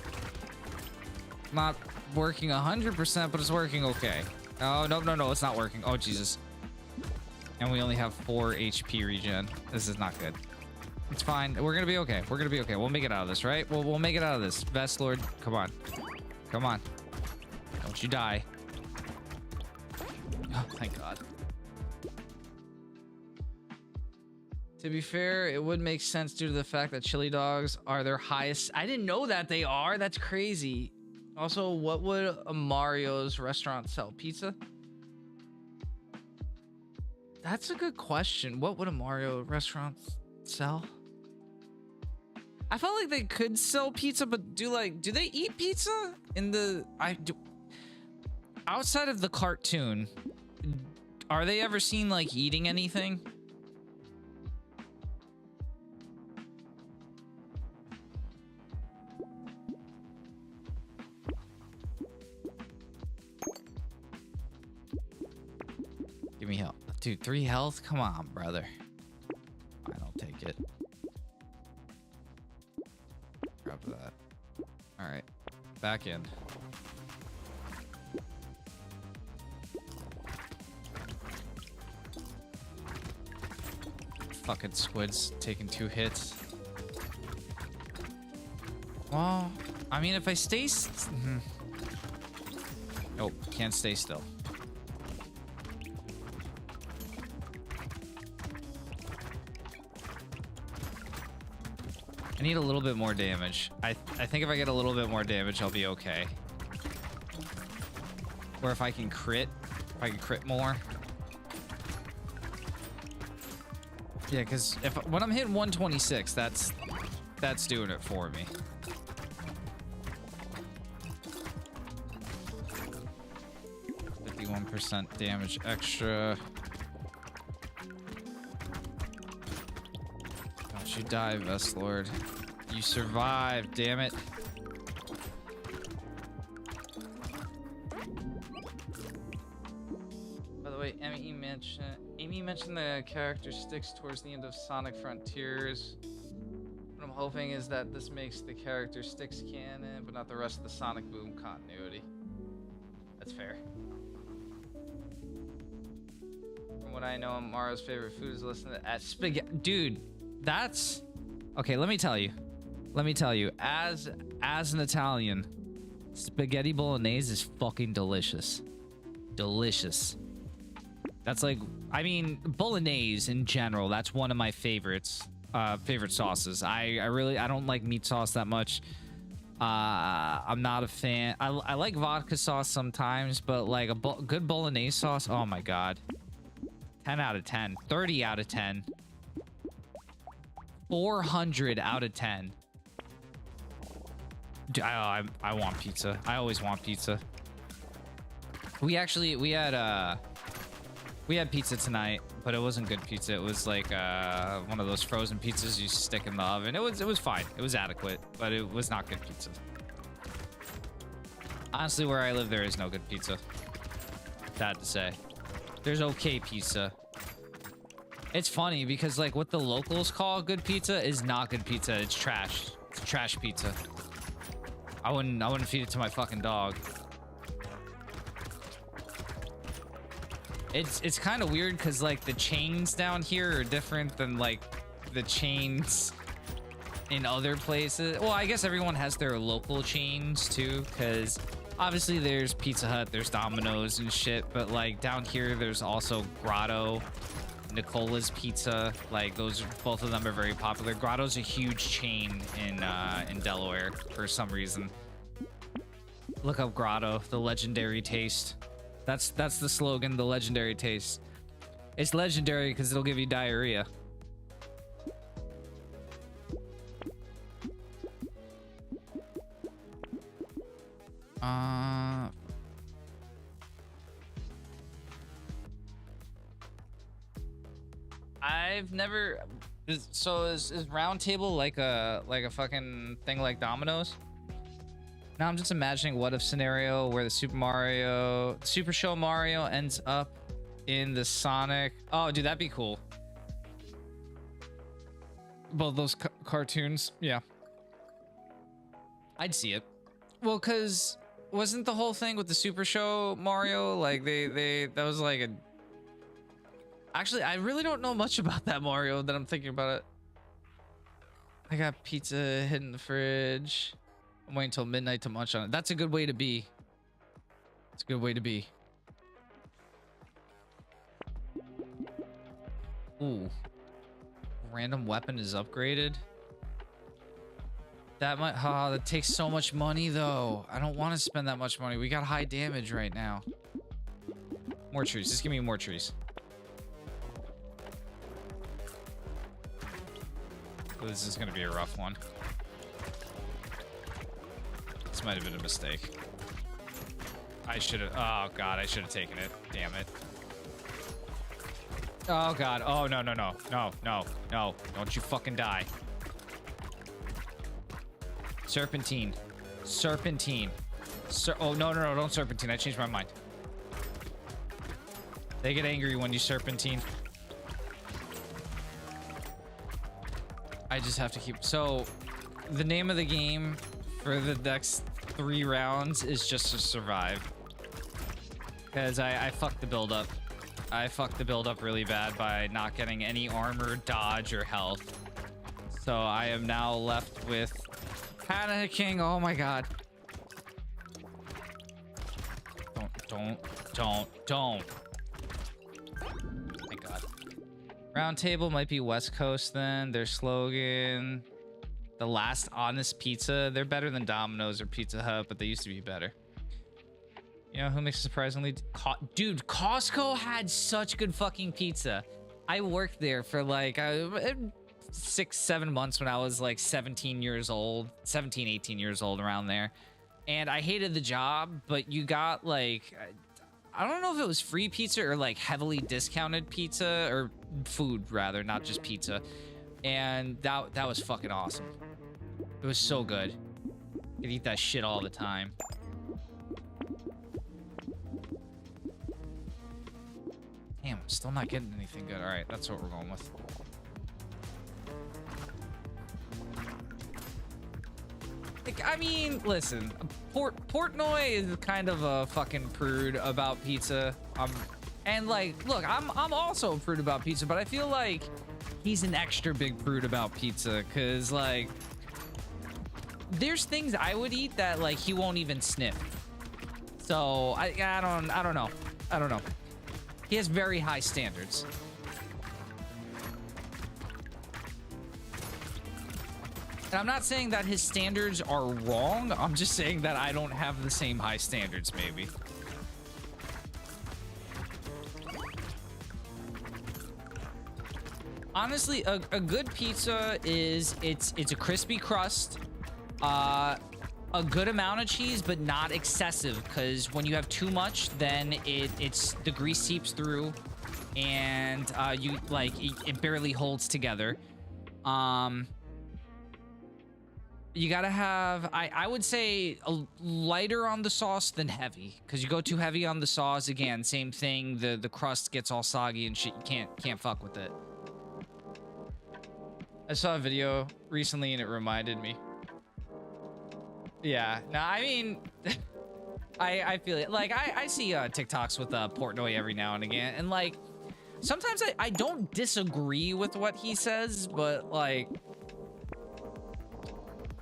Not working 100%, but it's working okay. Oh, no, it's not working. Oh, Jesus. And we only have 4 HP regen. This is not good. It's fine. We're going to be okay. We're going to be okay. We'll make it out of this, right? We'll make it out of this. Vest Lord, come on. Come on. Don't you die. Oh, thank God. To be fair, it would make sense due to the fact that chili dogs are their highest. I didn't know that they are. That's crazy. Also, what would a Mario's restaurant sell? Pizza? That's a good question. What would a Mario restaurant sell? I felt like they could sell pizza, but do they eat pizza in the outside of the cartoon? Are they ever seen like eating anything? Give me health. Dude, 3 health? Come on, brother. I don't take it. Grab that. All right. Back in. fucking squid's taking 2 hits. Well, I mean, if I stay... Nope, can't stay still. I need a little bit more damage. I think if I get a little bit more damage, I'll be okay. Or if I can crit more. Yeah, because when I'm hitting 126, that's doing it for me. % damage extra. Don't you die, Vest Lord. You survived, damn it. By the way, Amy mentioned the character sticks towards the end of Sonic Frontiers. What I'm hoping is that this makes the character sticks canon, but not the rest of the Sonic Boom continuity. That's fair. What I know, Mario's favorite food is listening to spaghetti. Dude, that's okay. Let me tell you. As an Italian, spaghetti bolognese is fucking delicious. Delicious. That's like, I mean, bolognese in general. That's one of my favorites. Favorite sauces. I don't like meat sauce that much. I'm not a fan. I like vodka sauce sometimes, but like a good bolognese sauce. Oh my god. 10 out of 10, 30 out of 10, 400 out of 10. I want pizza. I always want pizza. We had pizza tonight, but it wasn't good pizza. It was like one of those frozen pizzas you stick in the oven. It was fine. It was adequate, but it was not good pizza. Honestly, where I live, there is no good pizza. Sad to say. There's okay pizza. It's funny because like what the locals call good pizza is not good pizza. It's trash. It's trash pizza. I wouldn't feed it to my fucking dog. It's kind of weird because like the chains down here are different than like the chains in other places. Well, I guess everyone has their local chains too, because obviously there's Pizza Hut, there's Domino's and shit, but like down here there's also Grotto, Nicola's Pizza. Like those, both of them are very popular. Grotto's a huge chain in Delaware for some reason. Look up Grotto, the legendary taste. That's the slogan, the legendary taste. It's legendary because it'll give you diarrhea. I've never. So is Round Table like a fucking thing like Domino's? Now I'm just imagining what if scenario where the Super Show Mario ends up in the Sonic. Oh, dude, that'd be cool. Both those cartoons, yeah. I'd see it. Well, cause wasn't the whole thing with the Super Show Mario like that was like a. Actually, I really don't know much about that Mario that I'm thinking about it. I got pizza hidden in the fridge. I'm waiting until midnight to munch on it. That's a good way to be. It's a good way to be. Ooh. Random weapon is upgraded. That might, that takes so much money though. I don't want to spend that much money. We got high damage right now. More trees. Just give me more trees. Oh, this is going to be a rough one. This might have been a mistake. I should have... Oh, God. I should have taken it. Damn it. Oh, God. Oh, no, no, no. No, no, no. Don't you fucking die. Serpentine. Serpentine. Oh, no, no, no. Don't serpentine. I changed my mind. They get angry when you serpentine. I just have to keep... So, the name of the game for the next 3 rounds is just to survive. Because I fucked the build up. I fucked the build up really bad by not getting any armor, dodge, or health. So I am now left with panicking. Oh my god. Don't. My god. Round Table might be West Coast then. Their slogan, the last honest pizza. They're better than Domino's or Pizza Hut, but they used to be better. You know who makes a surprisingly... Dude, Costco had such good fucking pizza. I worked there for like 6-7 months when I was like 17 years old. 17, 18 years old, around there. And I hated the job, but you got like... I don't know if it was free pizza or like heavily discounted pizza, or food rather, not just pizza. And that was fucking awesome. It was so good. You could eat that shit all the time. Damn, I'm still not getting anything good. All right, that's what we're going with. Like, I mean, listen, Portnoy is kind of a fucking prude about pizza. And like, look, I'm also a prude about pizza, but I feel like he's an extra big prude about pizza, cause like, there's things I would eat that like he won't even sniff. So I don't know. He has very high standards. And I'm not saying that his standards are wrong. I'm just saying that I don't have the same high standards, maybe. Honestly, a good pizza is it's a crispy crust, a good amount of cheese, but not excessive, because when you have too much, then the grease seeps through, and it barely holds together. You gotta have, I would say, a lighter on the sauce than heavy, because you go too heavy on the sauce, again, same thing, the crust gets all soggy and shit. You can't fuck with it. I saw a video recently and it reminded me. Yeah, no, I mean, I feel it. Like, I see TikToks with Portnoy every now and again, and like, sometimes I don't disagree with what he says, but like,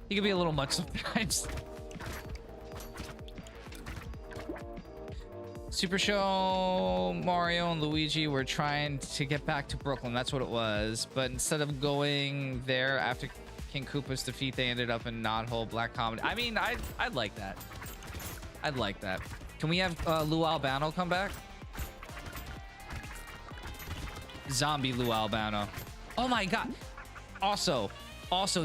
he can be a little much sometimes. Super Show, Mario, and Luigi were trying to get back to Brooklyn. That's what it was. But instead of going there after King Koopa's defeat, they ended up in Knothole Black Comedy. I mean, I'd like that. I'd like that. Can we have Lou Albano come back? Zombie Lou Albano. Oh my god. Also,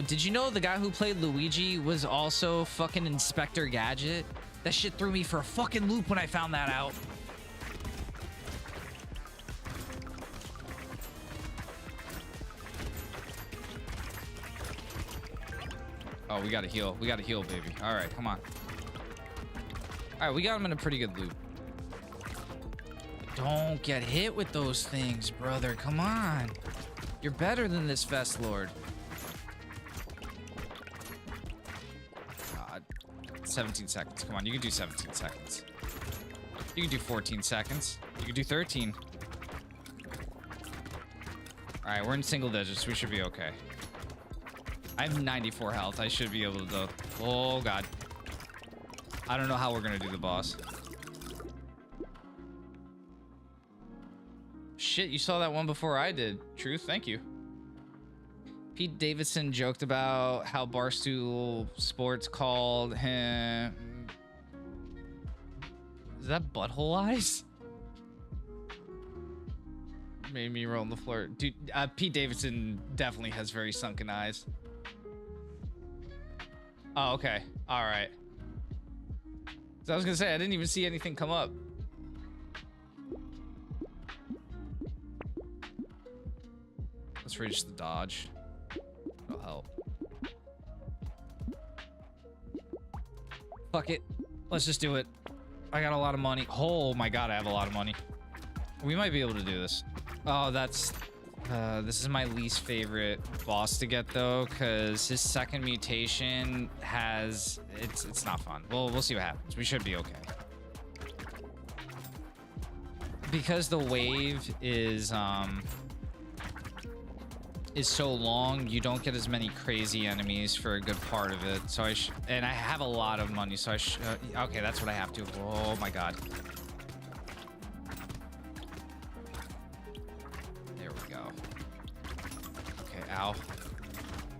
did you know the guy who played Luigi was also fucking Inspector Gadget? That shit threw me for a fucking loop when I found that out. Oh, we gotta heal. We gotta heal, baby. All right, come on. All right, we got him in a pretty good loop. Don't get hit with those things, brother. Come on. You're better than this Vest Lord. 17 seconds. Come on, you can do 17 seconds. You can do 14 seconds. You can do 13. All right, we're in single digits. We should be okay. I have 94 health. I should be able to... Oh, God. I don't know how we're going to do the boss. Shit, you saw that one before I did. Truth, thank you. Pete Davidson joked about how Barstool Sports called him... Is that butthole eyes? Made me roll on the floor. Dude, Pete Davidson definitely has very sunken eyes. Oh, okay. All right. So I was gonna say, I didn't even see anything come up. Let's reach the dodge. That'll help. Fuck it. Let's just do it. I got a lot of money. Oh my god, I have a lot of money. We might be able to do this. Oh, that's... this is my least favorite boss to get, though, because his second mutation has... It's not fun. We'll see what happens. We should be okay. because the wave is so long, you don't get as many crazy enemies for a good part of it. So and I have a lot of money, so okay, that's what I have to. Oh my god. There we go. Okay, ow.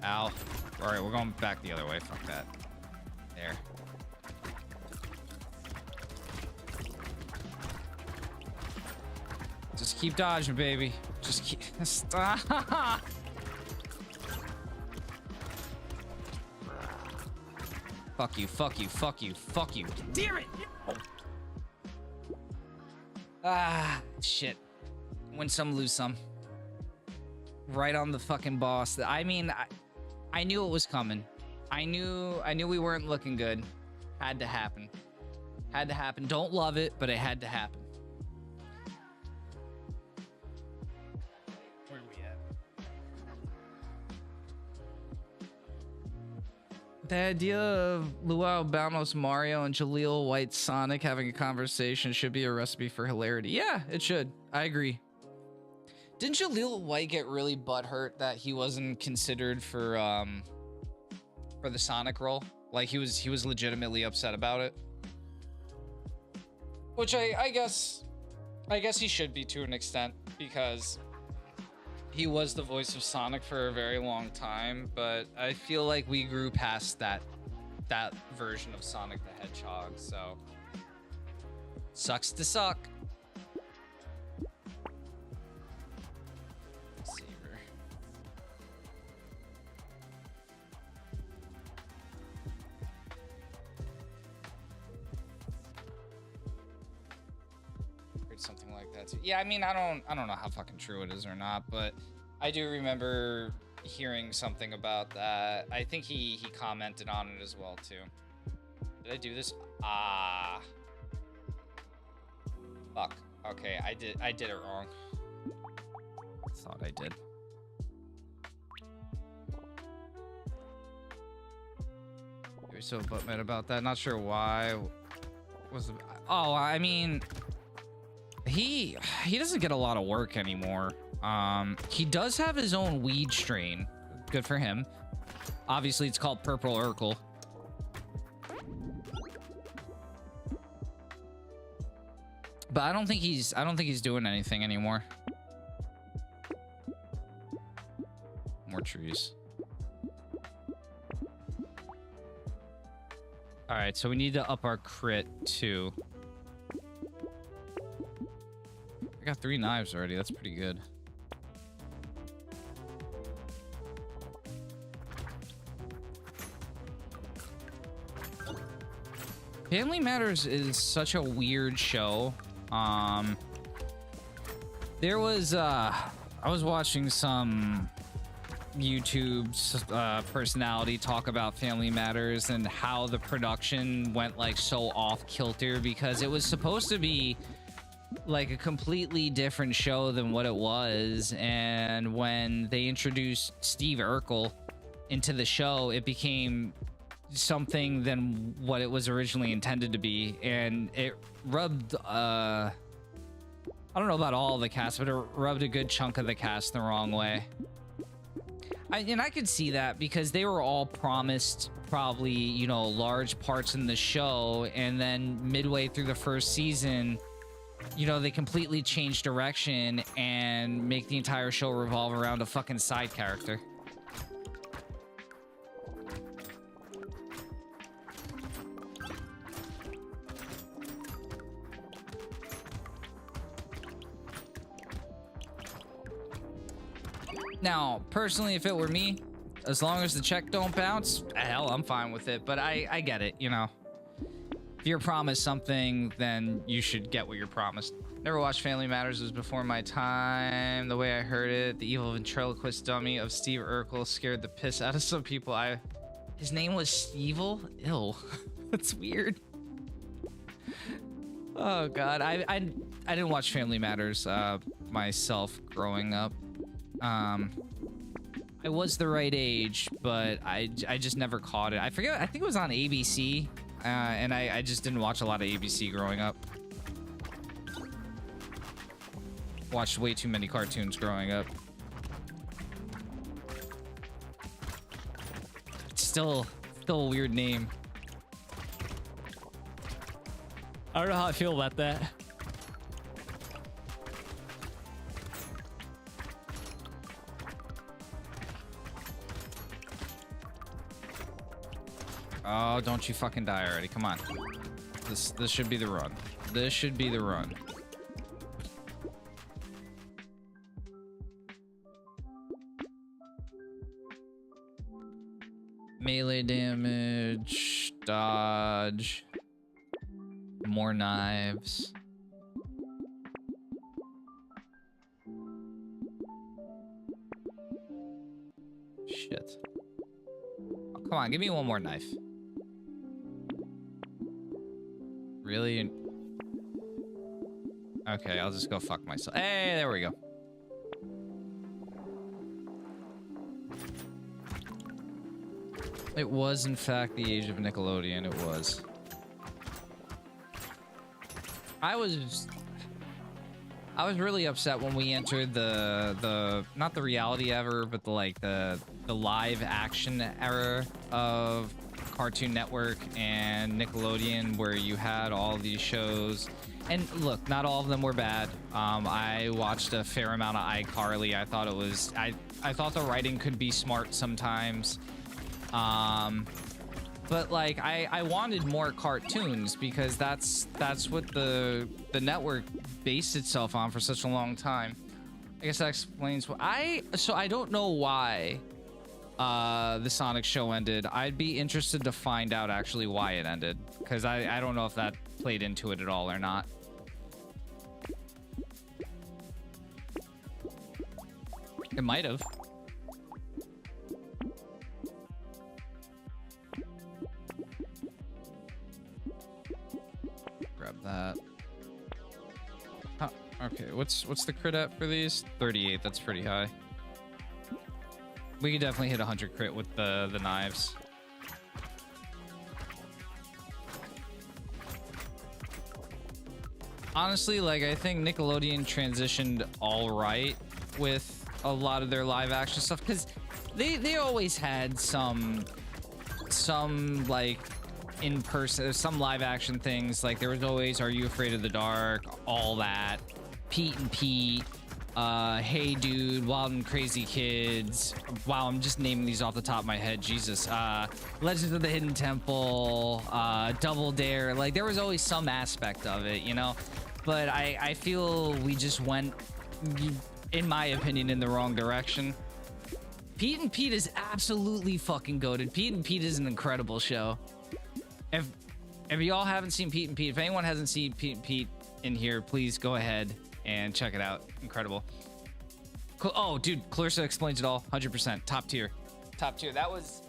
Ow. All right, we're going back the other way. Fuck that. There. Just keep dodging, baby. Just keep... Stop! Fuck you, fuck you, fuck you, fuck you. Damn it! Ah, shit. Win some, lose some. Right on the fucking boss. I mean, I knew it was coming. I knew we weren't looking good. Had to happen. Had to happen. Don't love it, but it had to happen. Where are we at? The idea of Luau Albanos, Mario, and Jaleel White Sonic having a conversation should be a recipe for hilarity. Yeah, it should. I agree. Didn't Jaleel White get really butthurt that he wasn't considered for the Sonic role? Like he was legitimately upset about it. Which I guess he should be to an extent, because he was the voice of Sonic for a very long time, but I feel like we grew past that version of Sonic the Hedgehog, so sucks to suck. Saber. Heard something like that too. Yeah, I mean, I don't know how fucking true it is or not, but I do remember hearing something about that. I think he commented on it as well too. Did I do this? Ah. Fuck. Okay, I did it wrong. Thought I did. You're so butt-mad about that. Not sure why. Oh, I mean, he doesn't get a lot of work anymore. He does have his own weed strain. Good for him. Obviously, it's called Purple Urkel. But I don't think he's doing anything anymore. More trees. All right, so we need to up our crit too. I got 3 knives already. That's pretty good. Family Matters is such a weird show. There was I was watching some YouTube personality talk about Family Matters and how the production went like so off kilter, because it was supposed to be like a completely different show than what it was, and when they introduced Steve Urkel into the show, it became something than what it was originally intended to be, and it rubbed I don't know about all the cast, but it rubbed a good chunk of the cast the wrong way. And I could see that, because they were all promised probably, you know, large parts in the show, and then midway through the first season, you know, they completely change direction and make the entire show revolve around a fucking side character. Now, personally, if it were me, as long as the check don't bounce, hell, I'm fine with it. But I get it, you know. If you're promised something, then you should get what you're promised. Never watched Family Matters. It was before my time. The way I heard it, the evil ventriloquist dummy of Steve Urkel scared the piss out of some people. His name was Stevel? Ew. That's weird. Oh, God. I didn't watch Family Matters myself growing up. I was the right age, but I just never caught it. I forget. I think it was on ABC, and I just didn't watch a lot of ABC growing up. Watched way too many cartoons growing up. It's still a weird name. I don't know how I feel about that. Oh, don't you fucking die already. Come on. This should be the run. This should be the run. Melee damage, dodge, more knives. Shit. Oh, come on, give me one more knife. Really? Okay, I'll just go fuck myself. Hey, there we go. It was, in fact, the age of Nickelodeon. It was. I was really upset when we entered the not the reality era, but the live action era of Cartoon Network and Nickelodeon, where you had all these shows. And look, not all of them were bad. I watched a fair amount of iCarly. I thought it was I thought the writing could be smart sometimes. But like I wanted more cartoons because that's what the network based itself on for such a long time. I guess that explains what I don't know why the Sonic show ended. I'd be interested to find out actually why it ended, because I don't know if that played into it at all or not. It might have. Grab that. Huh, okay, what's the crit at for these? 38, that's pretty high. We could definitely hit 100 crit with the knives. Honestly, like, I think Nickelodeon transitioned all right with a lot of their live action stuff, because they always had some like in person, some live action things. Like there was always Are You Afraid of the Dark, all that, Pete and Pete, Hey Dude, Wild and Crazy Kids. Wow, I'm just naming these off the top of my head. Jesus. Legends of the Hidden Temple, Double Dare. Like there was always some aspect of it, you know. But I feel we just went, in my opinion, in the wrong direction. Pete and Pete is absolutely fucking goated. Pete and Pete is an incredible show. If y'all haven't seen Pete and Pete, if anyone hasn't seen Pete and Pete in here, please go ahead and check it out. Incredible. Cool. Oh, dude, Clarissa explains it all. 100%. Top tier. Top tier. That was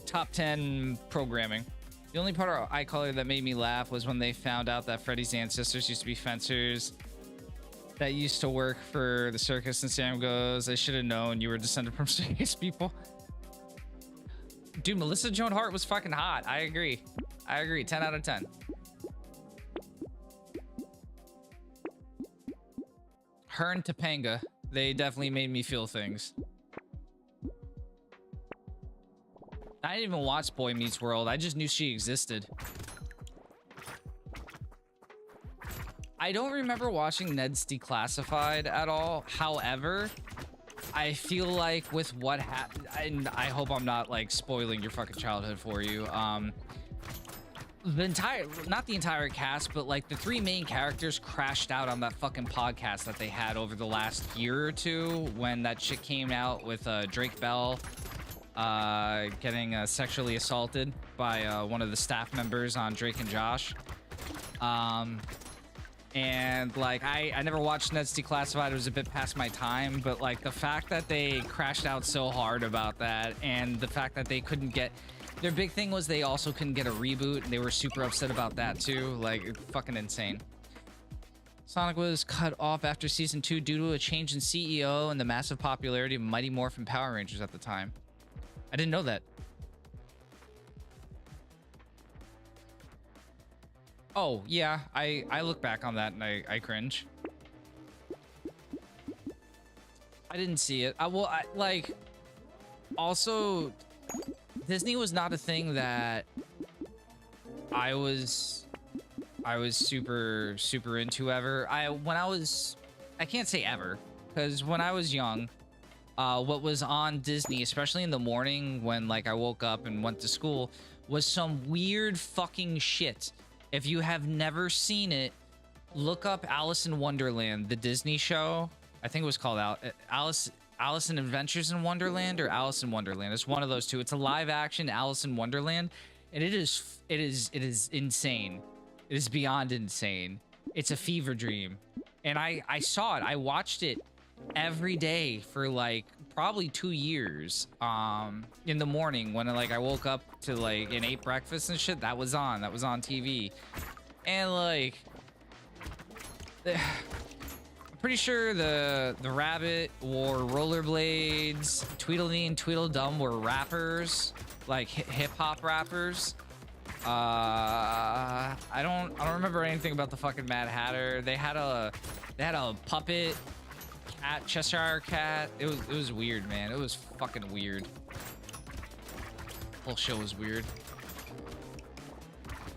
top 10 programming. The only part of iColor that made me laugh was when they found out that Freddy's ancestors used to be fencers that used to work for the circus, and Sam goes, I should have known you were descended from circus people. Dude, Melissa Joan Hart was fucking hot. I agree. 10 out of 10. Her and Topanga, they definitely made me feel things. I didn't even watch Boy Meets World. I just knew she existed. I don't remember watching Ned's Declassified at all. However, I feel like with what happened, and I hope I'm not like spoiling your fucking childhood for you. Not the entire cast, but like the three main characters crashed out on that fucking podcast that they had over the last year or two when that shit came out with Drake Bell getting sexually assaulted by one of the staff members on Drake and Josh. And like I never watched Ned's Declassified. It was a bit past my time, but like the fact that they crashed out so hard about that, and the fact that they couldn't get, their big thing was they also couldn't get a reboot, and they were super upset about that too. Like fucking insane. Sonic was cut off after season 2 due to a change in CEO and the massive popularity of Mighty Morphin Power Rangers at the time. I didn't know that. Oh, yeah, I look back on that and I cringe. I didn't see it. Like, also, Disney was not a thing that I was super into ever. I can't say ever, because when I was young, what was on Disney, especially in the morning when like I woke up and went to school, was some weird fucking shit. If you have never seen it, look up Alice in Wonderland, the Disney show. I think it was called Alice in Adventures in Wonderland or Alice in Wonderland. It's one of those two. It's a live action Alice in Wonderland, and it is insane. It is beyond insane. It's a fever dream. And I saw it. I watched it every day for like probably 2 years. In the morning when like I woke up to like and ate breakfast and shit, that was on TV. And like I'm pretty sure the rabbit wore rollerblades. Tweedledee and Tweedledum were rappers, like hip hop rappers. I don't remember anything about the fucking Mad Hatter. They had a puppet cat, Cheshire Cat. It was weird, man. It was fucking weird. The whole show was weird.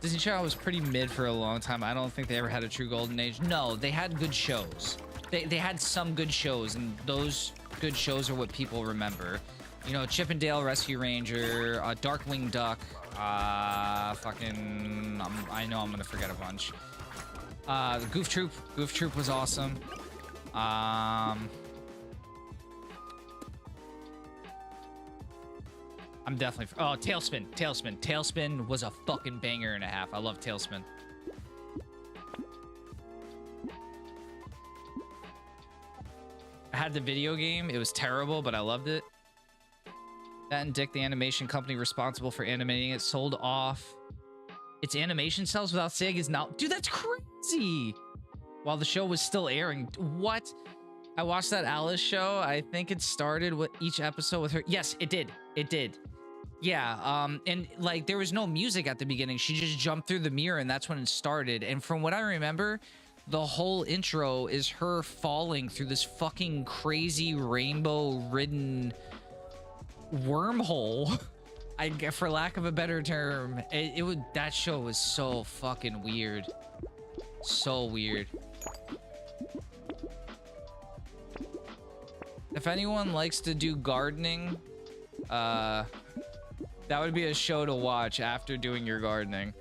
Disney Channel was pretty mid for a long time. I don't think they ever had a true golden age. No, they had good shows. They had some good shows, and those good shows are what people remember. You know, Chip and Dale Rescue Ranger, Darkwing Duck, I know I'm gonna forget a bunch. Goof Troop. Goof Troop was awesome. I'm definitely... Oh, Tailspin. Tailspin was a fucking banger and a half. I love Tailspin. I had the video game. It was terrible, but I loved it. That and Dick, the animation company responsible for animating it, sold off its animation cells without saying is now... Dude, that's crazy! While the show was still airing. What? I watched that Alice show. I think it started with each episode with her. Yes, it did. It did. Yeah, and like there was no music at the beginning. She just jumped through the mirror and that's when it started. And from what I remember, the whole intro is her falling through this fucking crazy rainbow-ridden wormhole. For lack of a better term. That show was so fucking weird. So weird. If anyone likes to do gardening, that would be a show to watch after doing your gardening.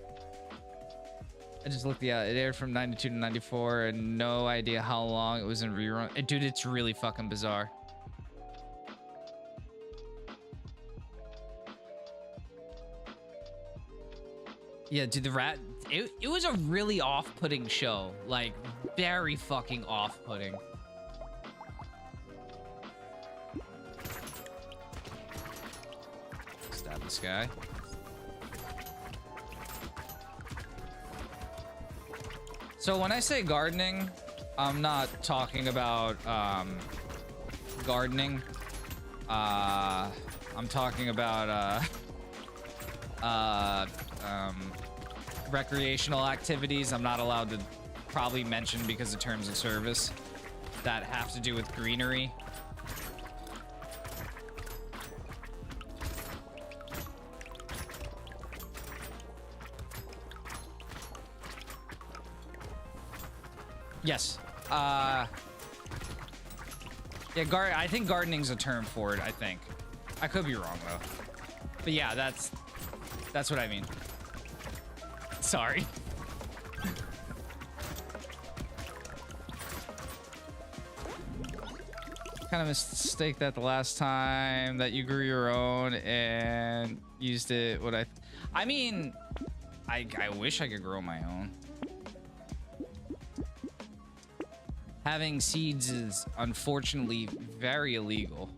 I just looked, yeah, it aired from 92 to 94 and no idea how long it was in rerun. Dude, it's really fucking bizarre. Yeah, dude, it was a really off-putting show. Like, very fucking off-putting. Stab this guy. So when I say gardening, I'm not talking about gardening. I'm talking about recreational activities I'm not allowed to probably mention because of terms of service that have to do with greenery. Yes. Yeah, I think gardening's a term for it, I think. I could be wrong though. But yeah, that's what I mean. Sorry. Kind of mistake that the last time that you grew your own and used it. I mean, I wish I could grow my own. Having seeds is unfortunately very illegal.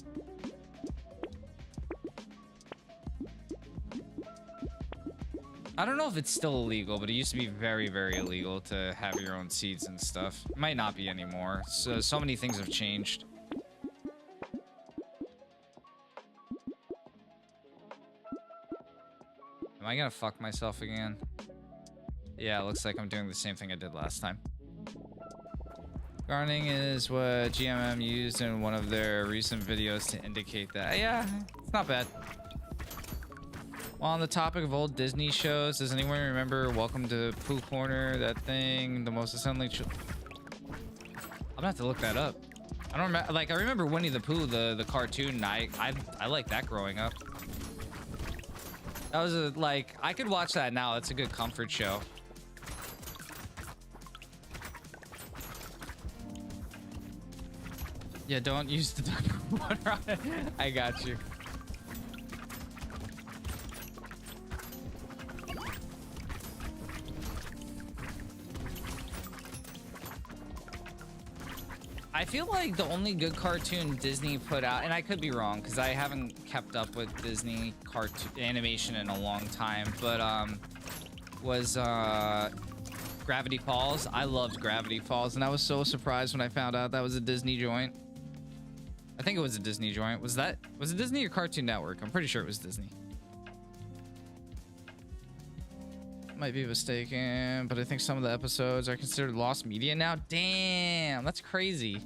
I don't know if it's still illegal, but it used to be very, very illegal to have your own seeds and stuff. It might not be anymore. So many things have changed. Am I gonna fuck myself again? Yeah, it looks like I'm doing the same thing I did last time. Gardening is what GMM used in one of their recent videos to indicate that. Yeah, it's not bad. While on the topic of old Disney shows, does anyone remember Welcome to Pooh Corner? That thing, the most assembly. I'm gonna have to look that up. I don't remember. Like I remember Winnie the Pooh, the cartoon. I liked that growing up. That was like I could watch that now. It's a good comfort show. Yeah, don't use the diaper water on it. I got you. I feel like the only good cartoon Disney put out, and I could be wrong because I haven't kept up with Disney cartoon animation in a long time, but was Gravity Falls. I loved Gravity Falls, and I was so surprised when I found out that was a Disney joint. I think it was a Disney joint. Was it Disney or Cartoon Network? I'm pretty sure it was Disney. Might be mistaken, but I think some of the episodes are considered lost media now. Damn, that's crazy.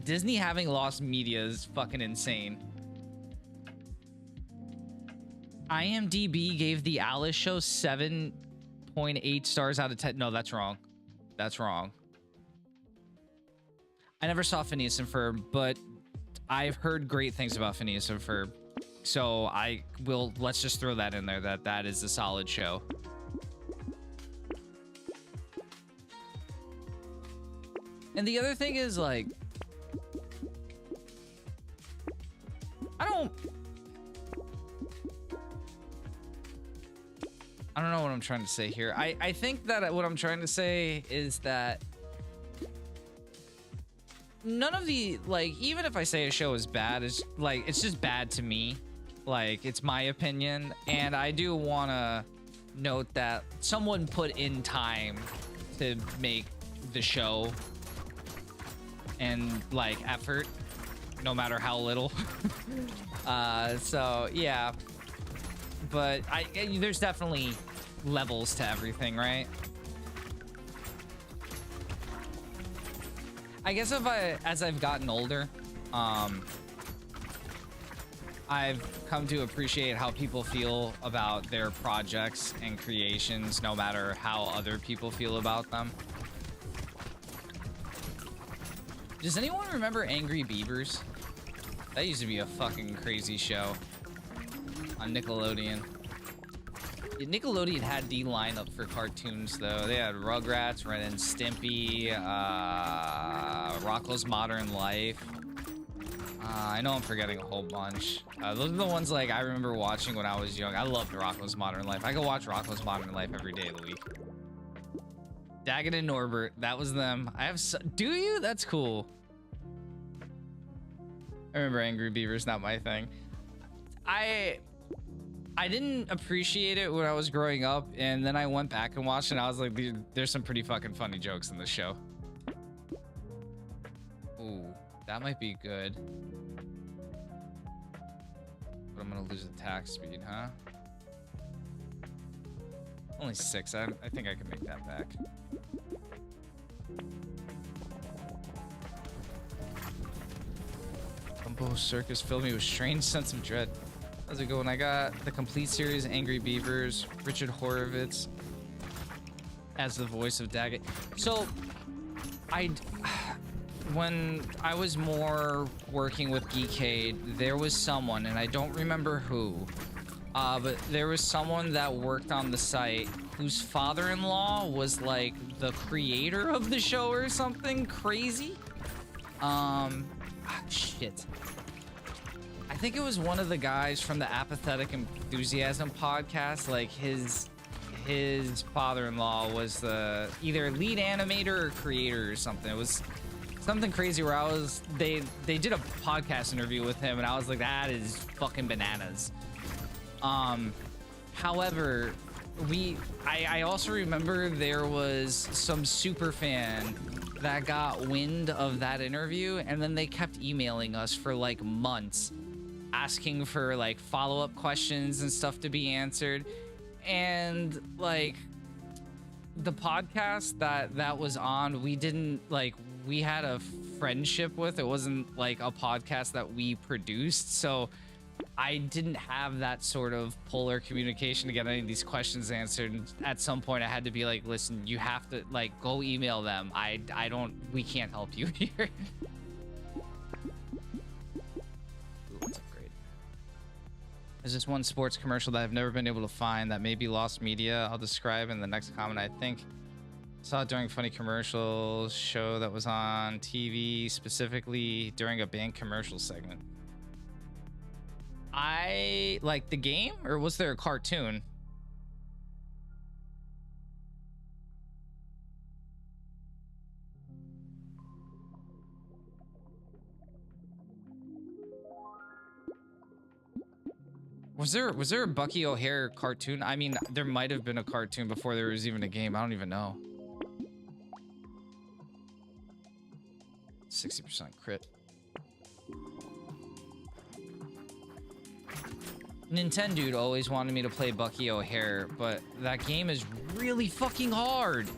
Disney having lost media is fucking insane. IMDb gave the Alice Show 7.8 stars out of 10. No, that's wrong. That's wrong. I never saw Phineas and Ferb, but I've heard great things about Phineas and Ferb. So let's just throw that in there, that is a solid show. And the other thing is, like, I don't know what I'm trying to say here. I think that what I'm trying to say is that none of the, like, even if I say a show is bad, it's like, it's just bad to me. Like, it's my opinion. And I do want to note that someone put in time to make the show and, like, effort, no matter how little. So yeah, but there's definitely levels to everything, right? I guess as I've gotten older, I've come to appreciate how people feel about their projects and creations, no matter how other people feel about them. Does anyone remember Angry Beavers? That used to be a fucking crazy show on Nickelodeon. Nickelodeon had the lineup for cartoons, though. They had Rugrats, Ren and Stimpy, Rocko's Modern Life. I know I'm forgetting a whole bunch. Those are the ones, like, I remember watching when I was young. I loved Rocko's Modern Life. I could watch Rocko's Modern Life every day of the week. Daggett and Norbert, that was them. Do you? That's cool. I remember Angry Beavers, not my thing. I didn't appreciate it when I was growing up, and then I went back and watched it, and I was like, there's some pretty fucking funny jokes in this show. Ooh, that might be good. But I'm gonna lose attack speed, huh? Only 6. I think I can make that back. Dumbo Circus filled me with strange sense of dread. How's it going? I got the complete series, Angry Beavers, Richard Horowitz as the voice of Daggett. So, when I was more working with Geekade, there was someone, and I don't remember who, but there was someone that worked on the site whose father-in-law was like the creator of the show or something crazy. Shit. I think it was one of the guys from the Apathetic Enthusiasm podcast. Like his father-in-law was the either lead animator or creator or something. It was something crazy where they did a podcast interview with him, and I was like, that is fucking bananas. However, I also remember there was some super fan that got wind of that interview, and then they kept emailing us for like months, asking for like follow-up questions and stuff to be answered. And like the podcast that was on, we didn't like, we had a friendship with. It wasn't like a podcast that we produced, so I didn't have that sort of polar communication to get any of these questions answered. And at some point I had to be like, listen, you have to like go email them. We can't help you here. Let's upgrade. There's this one sports commercial that I've never been able to find that may be lost media. I'll describe in the next comment. I think saw it during funny commercials show that was on TV, specifically during a band commercial segment. I like the game, or was there a cartoon? Was there a Bucky O'Hare cartoon? I mean, there might have been a cartoon before there was even a game. I don't even know. 60% crit. Nintendo always wanted me to play Bucky O'Hare, but that game is really fucking hard.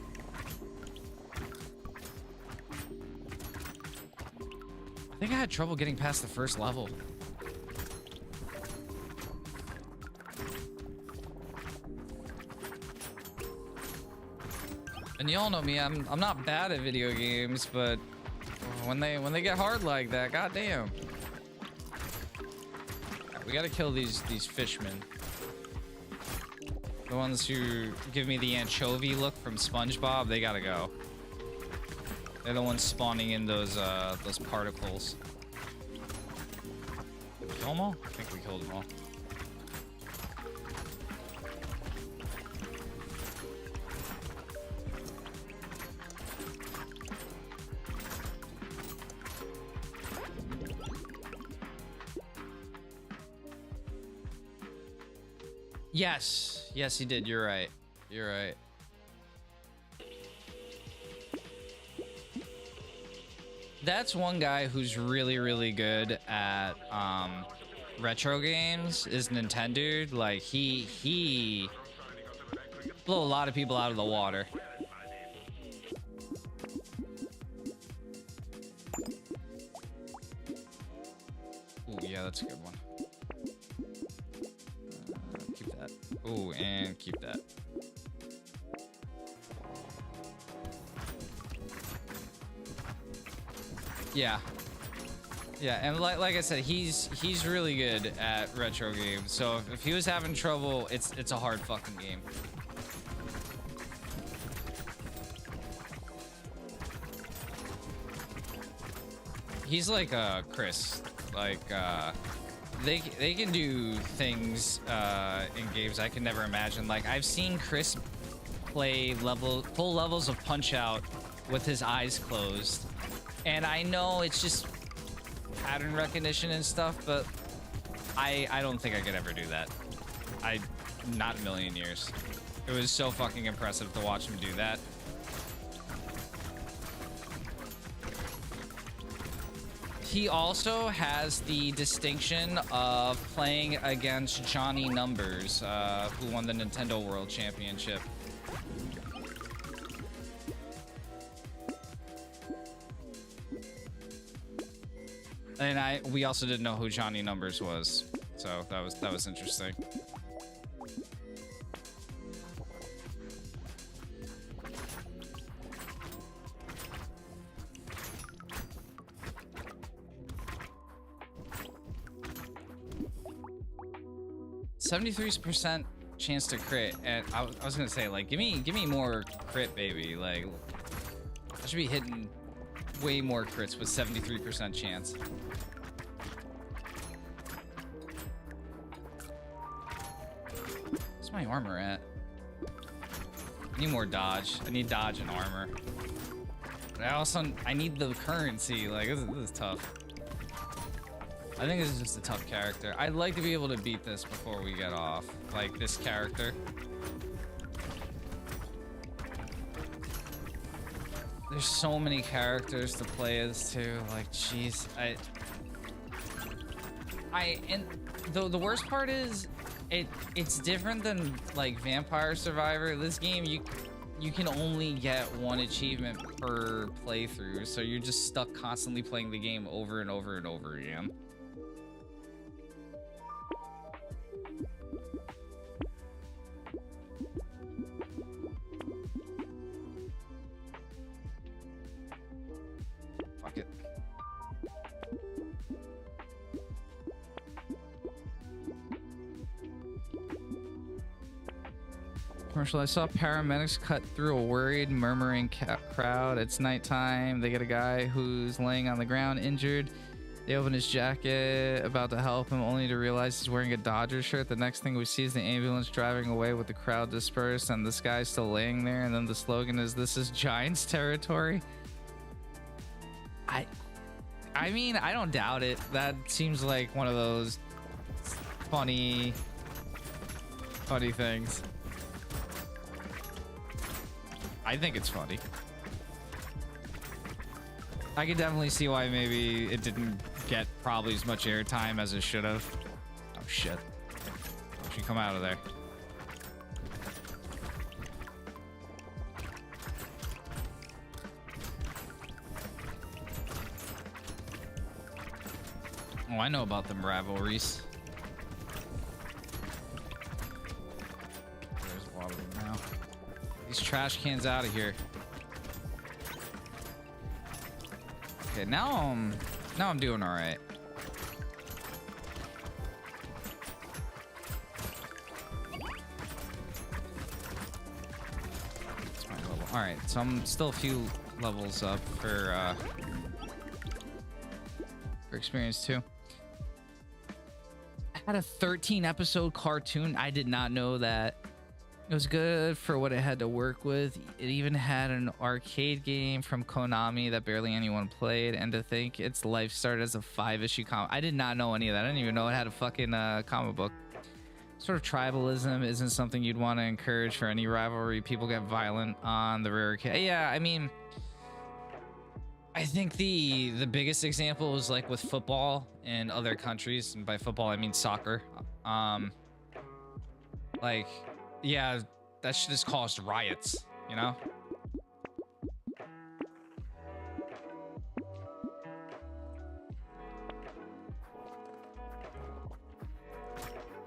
I think I had trouble getting past the first level. And y'all know me, I'm not bad at video games, but when they get hard like that, goddamn. We gotta kill these fishmen. The ones who give me the anchovy look from SpongeBob, they gotta go. They're the ones spawning in those particles. Did we kill them all? I think we killed them all. Yes, he did. You're right. You're right. That's one guy who's really, really good at retro games is Nintendo. Like he blew a lot of people out of the water. Ooh, yeah, that's a good one. Keep that. Ooh, and keep that. Yeah, and like I said, he's really good at retro games. So if he was having trouble, it's a hard fucking game. He's like Chris, like they can do things in games I can never imagine. Like I've seen Chris play full levels of Punch-Out with his eyes closed. And I know it's just pattern recognition and stuff, but I don't think I could ever do that. Not a million years. It was so fucking impressive to watch him do that. He also has the distinction of playing against Johnny Numbers, who won the Nintendo World Championship. And we also didn't know who Johnny Numbers was, so that was interesting. %73% chance to crit, and I was gonna say, like, give me more crit, baby. Like, I should be hitting way more crits with 73% chance. Where's my armor at? I need more dodge. I need dodge and armor. But I need the currency. Like, this is tough. I think this is just a tough character. I'd like to be able to beat this before we get off. Like, this character. There's so many characters to play as too. Like, jeez, and the worst part is, it's different than like Vampire Survivor. This game, you can only get one achievement per playthrough, so you're just stuck constantly playing the game over and over and over again. Fuck it. Commercial. I saw paramedics cut through a worried, murmuring crowd. It's nighttime. They get a guy who's laying on the ground, injured. They open his jacket, about to help him, only to realize he's wearing a Dodgers shirt. The next thing we see is the ambulance driving away with the crowd dispersed, and this guy's still laying there. And then the slogan is, "This is Giants territory." I mean, I don't doubt it. That seems like one of those funny things. I think it's funny. I could definitely see why maybe it didn't get probably as much airtime as it should have. Oh shit. She come out of there. Oh, I know about them rivalries. There's a lot of them now. These trash cans out of here. Okay, now I'm doing all right. That's my level. All right, so I'm still a few levels up for experience 2. I had a 13 episode cartoon. I did not know that. It was good for what it had to work with. It even had an arcade game from Konami that barely anyone played. And to think its life started as a 5-issue comic. I did not know any of that. I didn't even know it had a fucking comic book. Sort of tribalism isn't something you'd want to encourage for any rivalry. People get violent on the rare occasion. Yeah, I mean, I think the biggest example was like with football in other countries. And by football, I mean soccer. Like, yeah, that shit has caused riots, you know?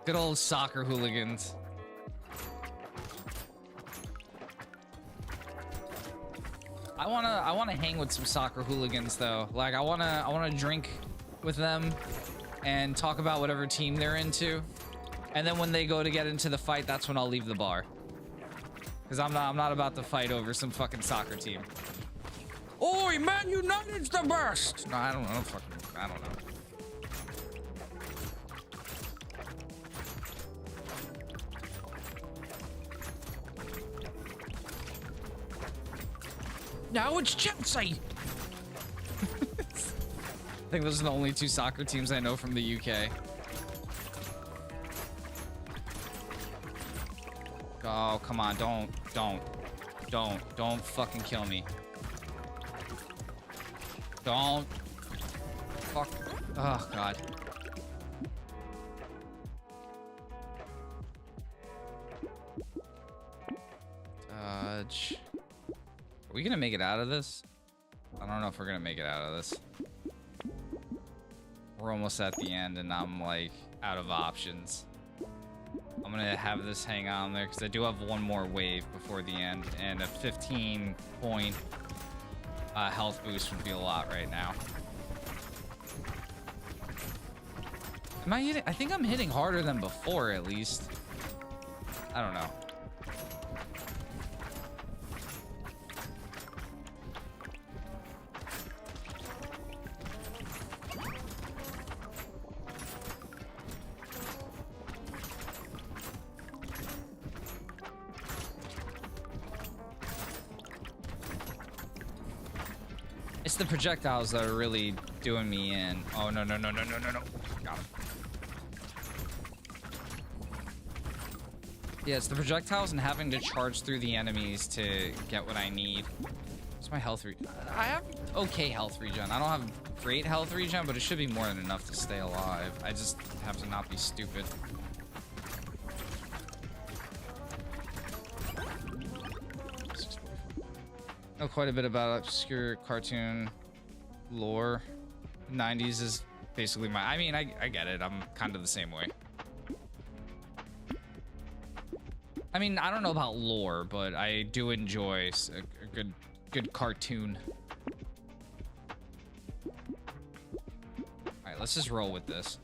Good old soccer hooligans. I wanna hang with some soccer hooligans though. Like I wanna drink with them and talk about whatever team they're into. And then when they go to get into the fight, that's when I'll leave the bar. Cause I'm not about to fight over some fucking soccer team. Oi, Man United's the best. No, I don't know. I don't know. Now it's Chelsea. I think those are the only 2 soccer teams I know from the UK. Oh, come on. Don't fucking kill me. Don't. Fuck. Oh, God. Dodge. Are we gonna make it out of this? I don't know if we're gonna make it out of this. We're almost at the end and I'm like out of options. I'm gonna have this hang on there because I do have one more wave before the end, and a 15-point health boost would be a lot right now. Am I hitting? I think I'm hitting harder than before, at least. I don't know. It's the projectiles that are really doing me in. Oh, no. Got him. Yeah, it's the projectiles and having to charge through the enemies to get what I need. What's my health regen? I have okay health regen. I don't have great health regen, but it should be more than enough to stay alive. I just have to not be stupid. know quite a bit about obscure cartoon lore. 90s is basically my... I mean, I get it. I'm kind of the same way. I mean, I don't know about lore, but I do enjoy a good cartoon. All right, let's just roll with this.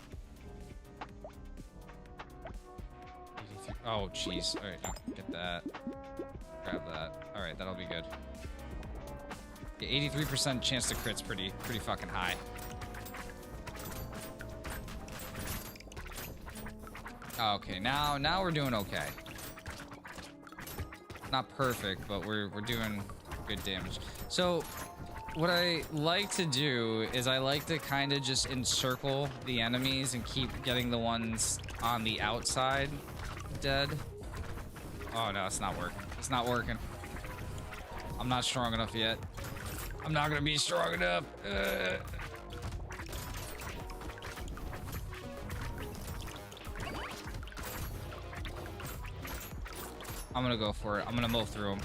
83. Oh, jeez. All right, get that. Grab that. All right, that'll be good. Yeah, 83% chance to crit's pretty fucking high. Okay, now we're doing okay. Not perfect, but we're doing good damage. So what I like to do is I like to kind of just encircle the enemies and keep getting the ones on the outside dead. Oh no, it's not working. It's not working. I'm not strong enough yet. I'm not gonna be strong enough. I'm gonna go for it. I'm gonna mow through him.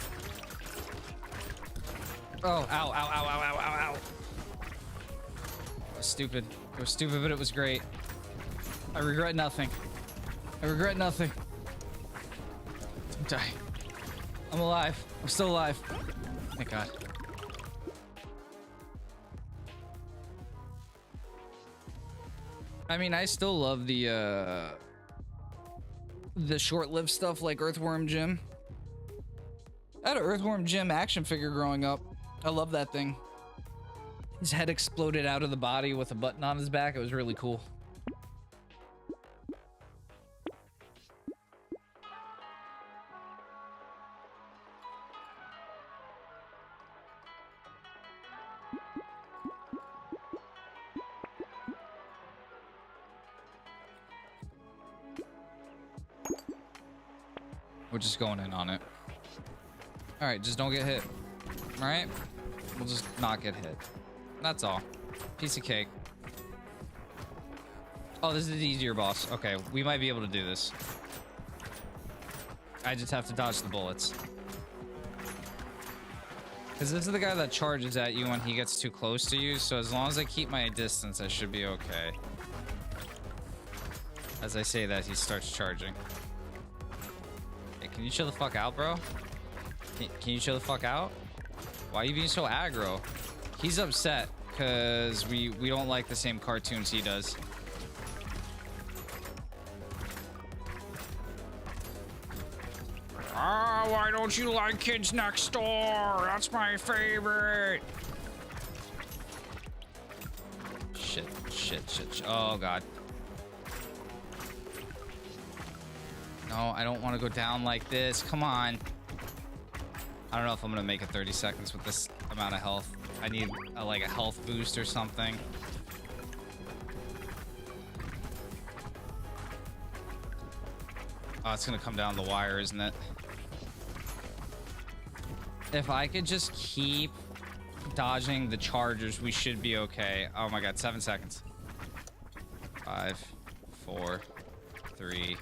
Oh, ow, ow, ow, ow, ow, ow, ow. It was stupid. It was stupid, but it was great. I regret nothing. I regret nothing. Don't die. I'm alive. I'm still alive. Thank God. I mean, I still love the short-lived stuff like Earthworm Jim. I had an Earthworm Jim action figure growing up. I love that thing. His head exploded out of the body with a button on his back. It was really cool. We're just going in on it. All right, just don't get hit. All right, we'll just not get hit. That's all. Piece of cake. Oh, this is the easier boss. Okay, we might be able to do this. I just have to dodge the bullets. Because this is the guy that charges at you when he gets too close to you, so as long as I keep my distance, I should be okay. As I say that, he starts charging. Hey, can you chill the fuck out, bro? Can you chill the fuck out? Why are you being so aggro? He's upset because we don't like the same cartoons he does. Ah, why don't you like Kids Next Door? That's my favorite. Shit. Oh, God. No, I don't want to go down like this. Come on. I don't know if I'm going to make it 30 seconds with this amount of health. I need like a health boost or something. Oh, it's going to come down the wire, isn't it? If I could just keep dodging the chargers, we should be okay. Oh my God, 7 seconds. 5, 4, 3.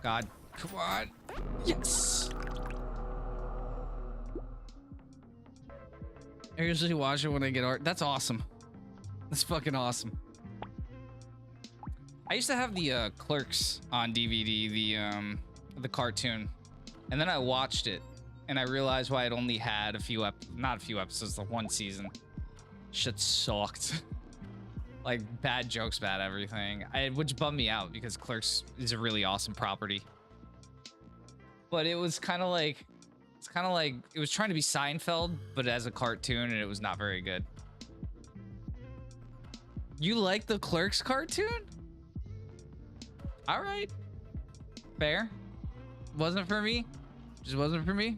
God, come on. Yes. I usually watch it when I get art. That's awesome. That's fucking awesome. I used to have the Clerks on DVD, the cartoon, and then I watched it, and I realized why it only had not a few episodes, the one season. Shit sucked. Like bad jokes, bad everything. Which bummed me out because Clerks is a really awesome property. But it was kind of like. It's kind of like it was trying to be Seinfeld, but as a cartoon, and it was not very good. You like the Clerks cartoon? All right. Fair. Wasn't for me. Just wasn't for me.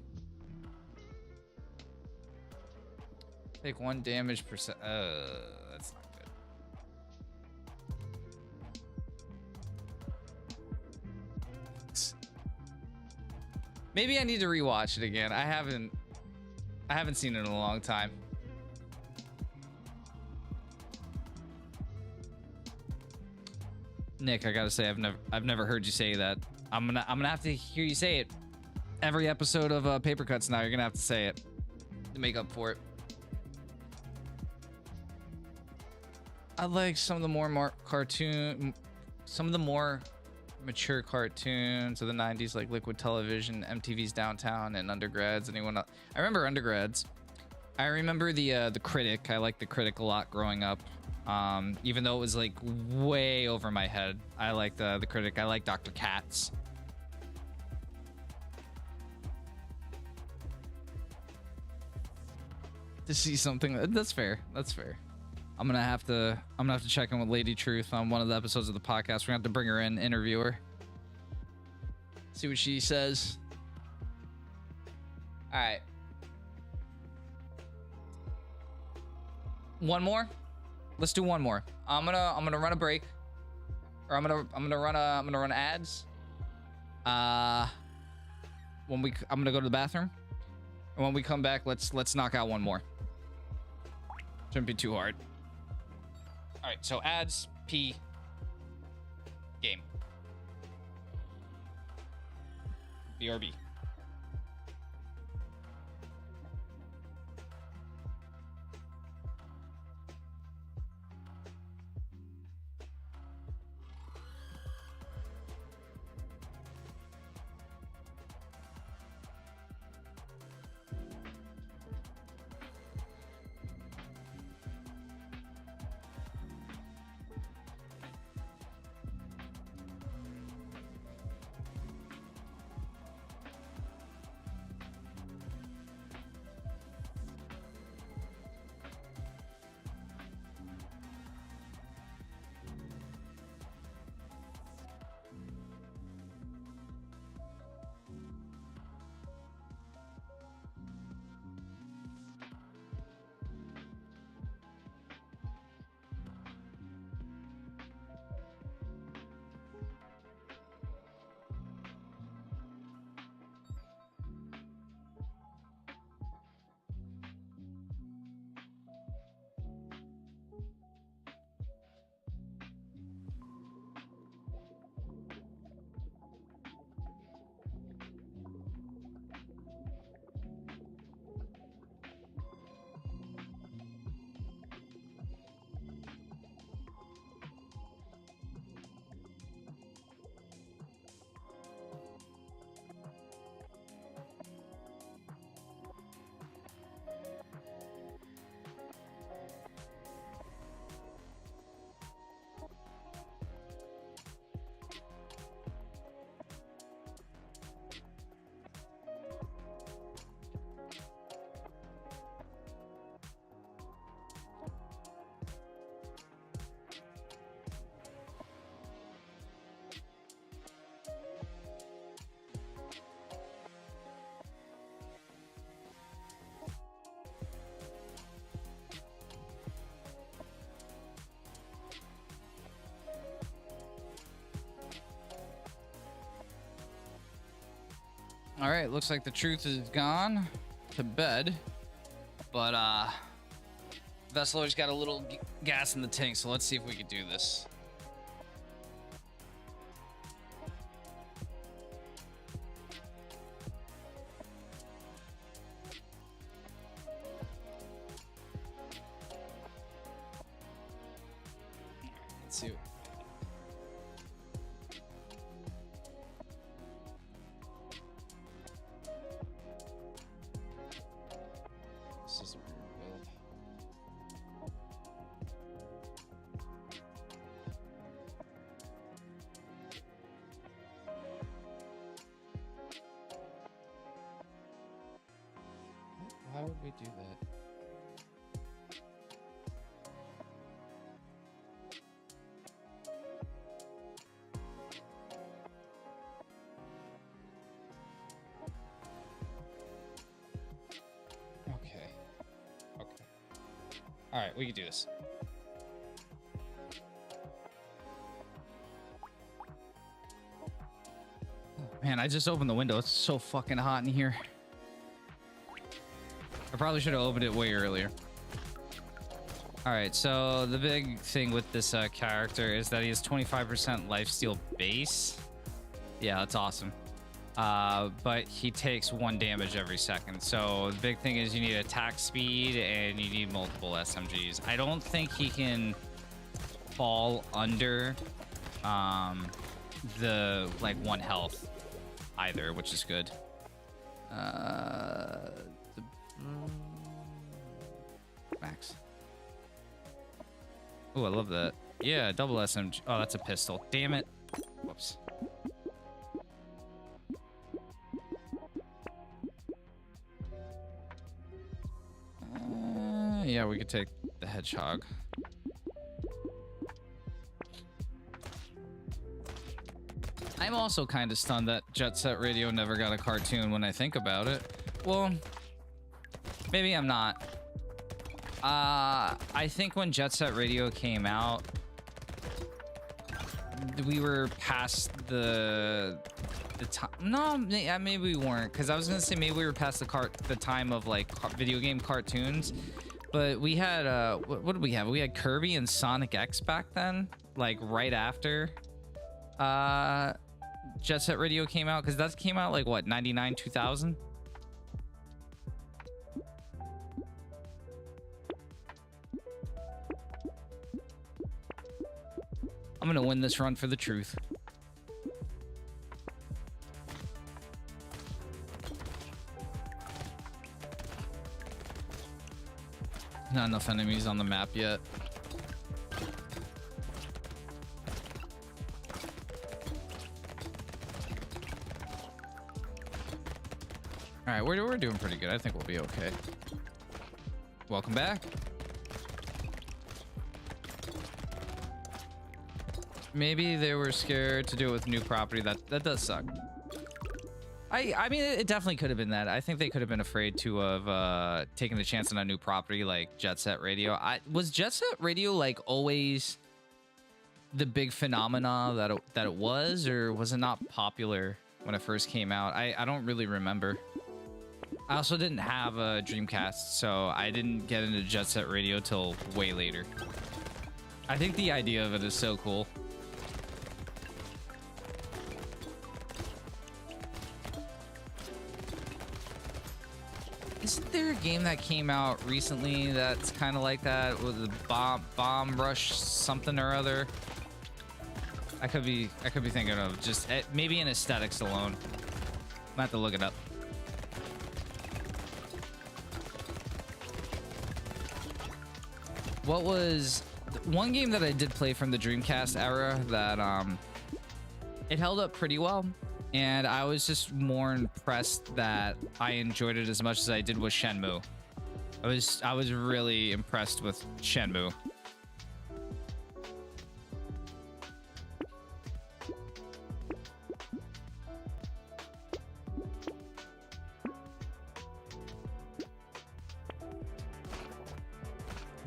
Take 1 damage per se. That's not good. Maybe I need to rewatch it again. I haven't seen it in a long time. Nick, I gotta say, I've never heard you say that. I'm gonna have to hear you say it every episode of Paper Cuts now. You're gonna have to say it. to make up for it. I like some of the more some of the more mature cartoons of the 90s, like Liquid Television, MTV's Downtown, and Undergrads. Anyone else? I remember Undergrads. I remember the Critic. I liked the Critic a lot growing up. Even though it was like way over my head. I liked the Critic. I like Dr. Katz. To see something that's fair. That's fair. I'm gonna have to check in with Lady Truth on one of the episodes of the podcast. We're gonna have to bring her in, interview her, see what she says. All right, one more. Let's do one more. I'm gonna run a break, or I'm gonna run ads. I'm gonna go to the bathroom, and when we come back, let's knock out one more. Shouldn't be too hard. All right, so ads, P, game. BRB. All right, looks like the truth is gone to bed, but Vesseler's got a little gas in the tank, so let's see if we can do this. Let's see. This is a weird build. Why would we do that? Okay. All right, we can do this. Man, I just opened the window. It's so fucking hot in here. I probably should have opened it way earlier. All right, so the big thing with this character is that he has 25% lifesteal base. Yeah, that's awesome. but he takes 1 damage every second. So the big thing is you need attack speed and you need multiple SMGs. I don't think he can fall under the like 1 health either, which is good. Max. Oh, I love that. Yeah, double SMG. Oh, that's a pistol. Damn it. Whoops. Yeah, we could take the hedgehog. I'm also kind of stunned that Jet Set Radio never got a cartoon when I think about it. Well, maybe I'm not. I think when Jet Set Radio came out, we were past the time. No, maybe we weren't, because I was gonna say maybe we were past the time of like video game cartoons. But we had what did we have? We had Kirby and Sonic X back then, like right after Jet Set Radio came out, because that came out like what, 99, 2000? I'm gonna win this run for the truth. Not enough enemies on the map yet. All right, we're doing pretty good. I think we'll be okay. Welcome back. Maybe they were scared to do it with new property. That does suck. I mean, it definitely could have been that. I think they could have been afraid to have taken the chance on a new property like Jet Set Radio. Was Jet Set Radio like always the big phenomena that it was, or was it not popular when it first came out? I don't really remember. I also didn't have a Dreamcast, so I didn't get into Jet Set Radio till way later. I think the idea of it is so cool. Isn't there a game that came out recently that's kind of like that with a bomb rush something or other? I could be thinking of just maybe in aesthetics alone. Might have to look it up. What was one game that I did play from the Dreamcast era that it held up pretty well, and I was just more impressed that I enjoyed it as much as I did with Shenmue. I was really impressed with Shenmue.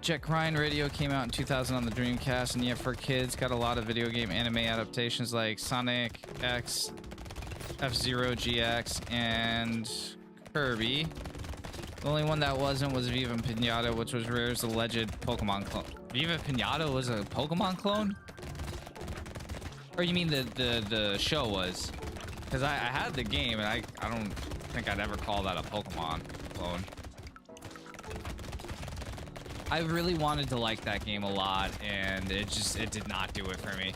Jet Grind Radio came out in 2000 on the Dreamcast, and yeah, for kids, got a lot of video game anime adaptations like Sonic X, F-Zero GX, and Kirby. The only one that wasn't was Viva Pinata, which was Rare's alleged Pokemon clone. Viva Pinata was a Pokemon clone? Or you mean the show was? Because I had the game, and I don't think I'd ever call that a Pokemon clone. I really wanted to like that game a lot, and it did not do it for me.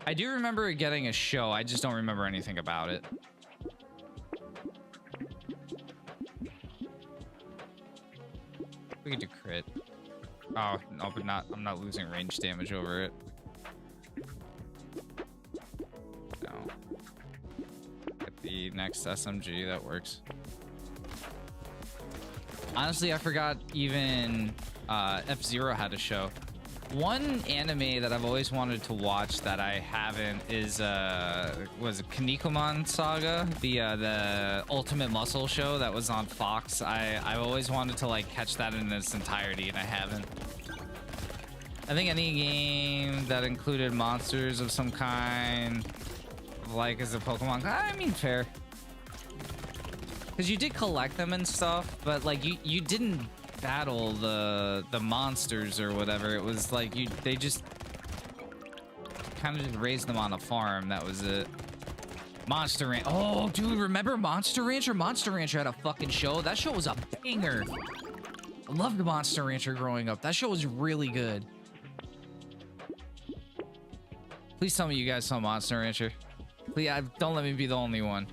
I do remember it getting a show. I just don't remember anything about it. We could do crit. Oh, no, but I'm not losing range damage over it. No. Get the next SMG, that works. Honestly, I forgot even F-Zero had a show. One anime that I've always wanted to watch that I haven't is was Kinnikuman Saga, the Ultimate Muscle show that was on Fox. I've always wanted to like catch that in its entirety, and I haven't. I think any game that included monsters of some kind, like as a Pokemon, I mean, fair. Because you did collect them and stuff, but like you didn't battle the monsters or whatever. It was like they just kind of just raised them on a farm. That was it. Monster Ranch. Oh, dude, remember Monster Rancher? Monster Rancher had a fucking show. That show was a banger. I loved Monster Rancher growing up. That show was really good. Please tell me you guys saw Monster Rancher. Please, don't let me be the only one.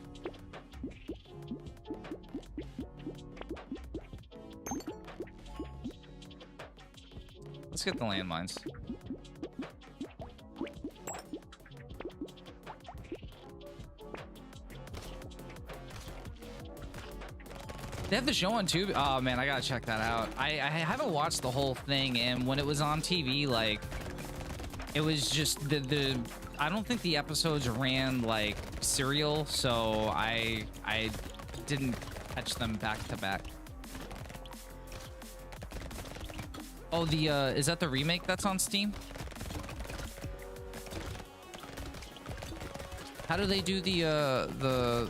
Let's get the landmines. They have the show on Tube. Oh man, I gotta check that out. I haven't watched the whole thing, and when it was on TV, like, it was just the I don't think the episodes ran like serial, so I didn't catch them back to back. Oh, the is that the remake that's on Steam? How do they do the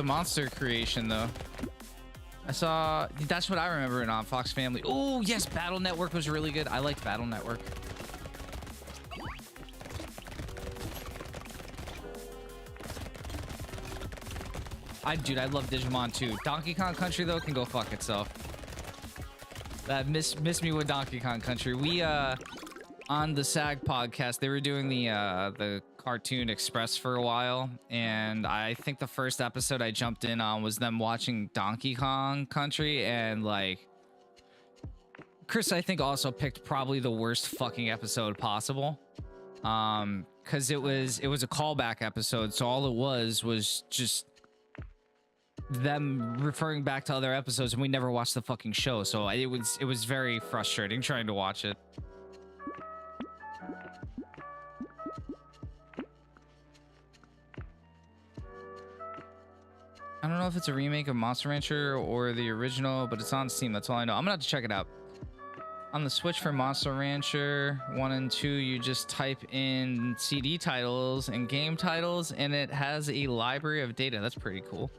monster creation though? I saw, that's what I remember in on Fox Family. Oh yes, Battle Network was really good. I liked Battle Network. Dude, I love Digimon too. Donkey Kong Country though can go fuck itself. That miss me with Donkey Kong Country. We on the SAG podcast, they were doing the Cartoon Express for a while, and I think the first episode I jumped in on was them watching Donkey Kong Country, and like Chris, I think also picked probably the worst fucking episode possible, because it was a callback episode, so all it was just them referring back to other episodes, and we never watched the fucking show, so it was very frustrating trying to watch it. I don't know if it's a remake of Monster Rancher or the original, but it's on Steam. That's all I know. I'm gonna have to check it out. On the Switch for Monster Rancher 1 and 2, you just type in CD titles and game titles, and it has a library of data. That's pretty cool.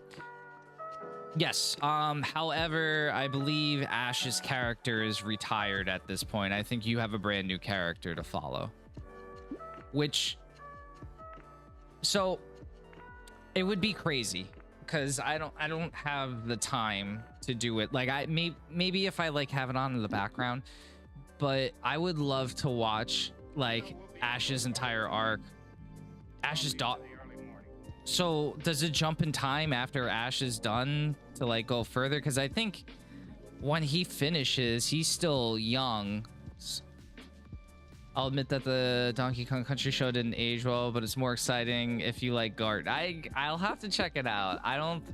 Yes. However, I believe Ash's character is retired at this point. I think you have a brand new character to follow. Which, so it would be crazy, because I don't have the time to do it. Like maybe if I like have it on in the background, but I would love to watch like Ash's entire arc. Ash's daughter. So does it jump in time after Ash is done to like go further? Because I think when he finishes, he's still young. I'll admit that the Donkey Kong Country show didn't age well, but it's more exciting if you like garden. I'll have to check it out. I don't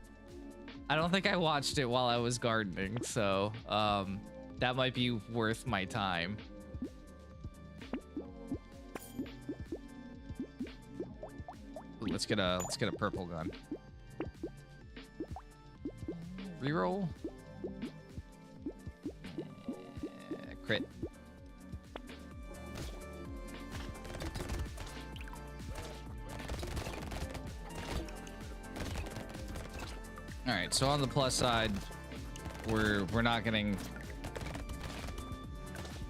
think I watched it while I was gardening, so that might be worth my time. Ooh, let's get a purple gun. Reroll. Crit. All right, so on the plus side, we're not getting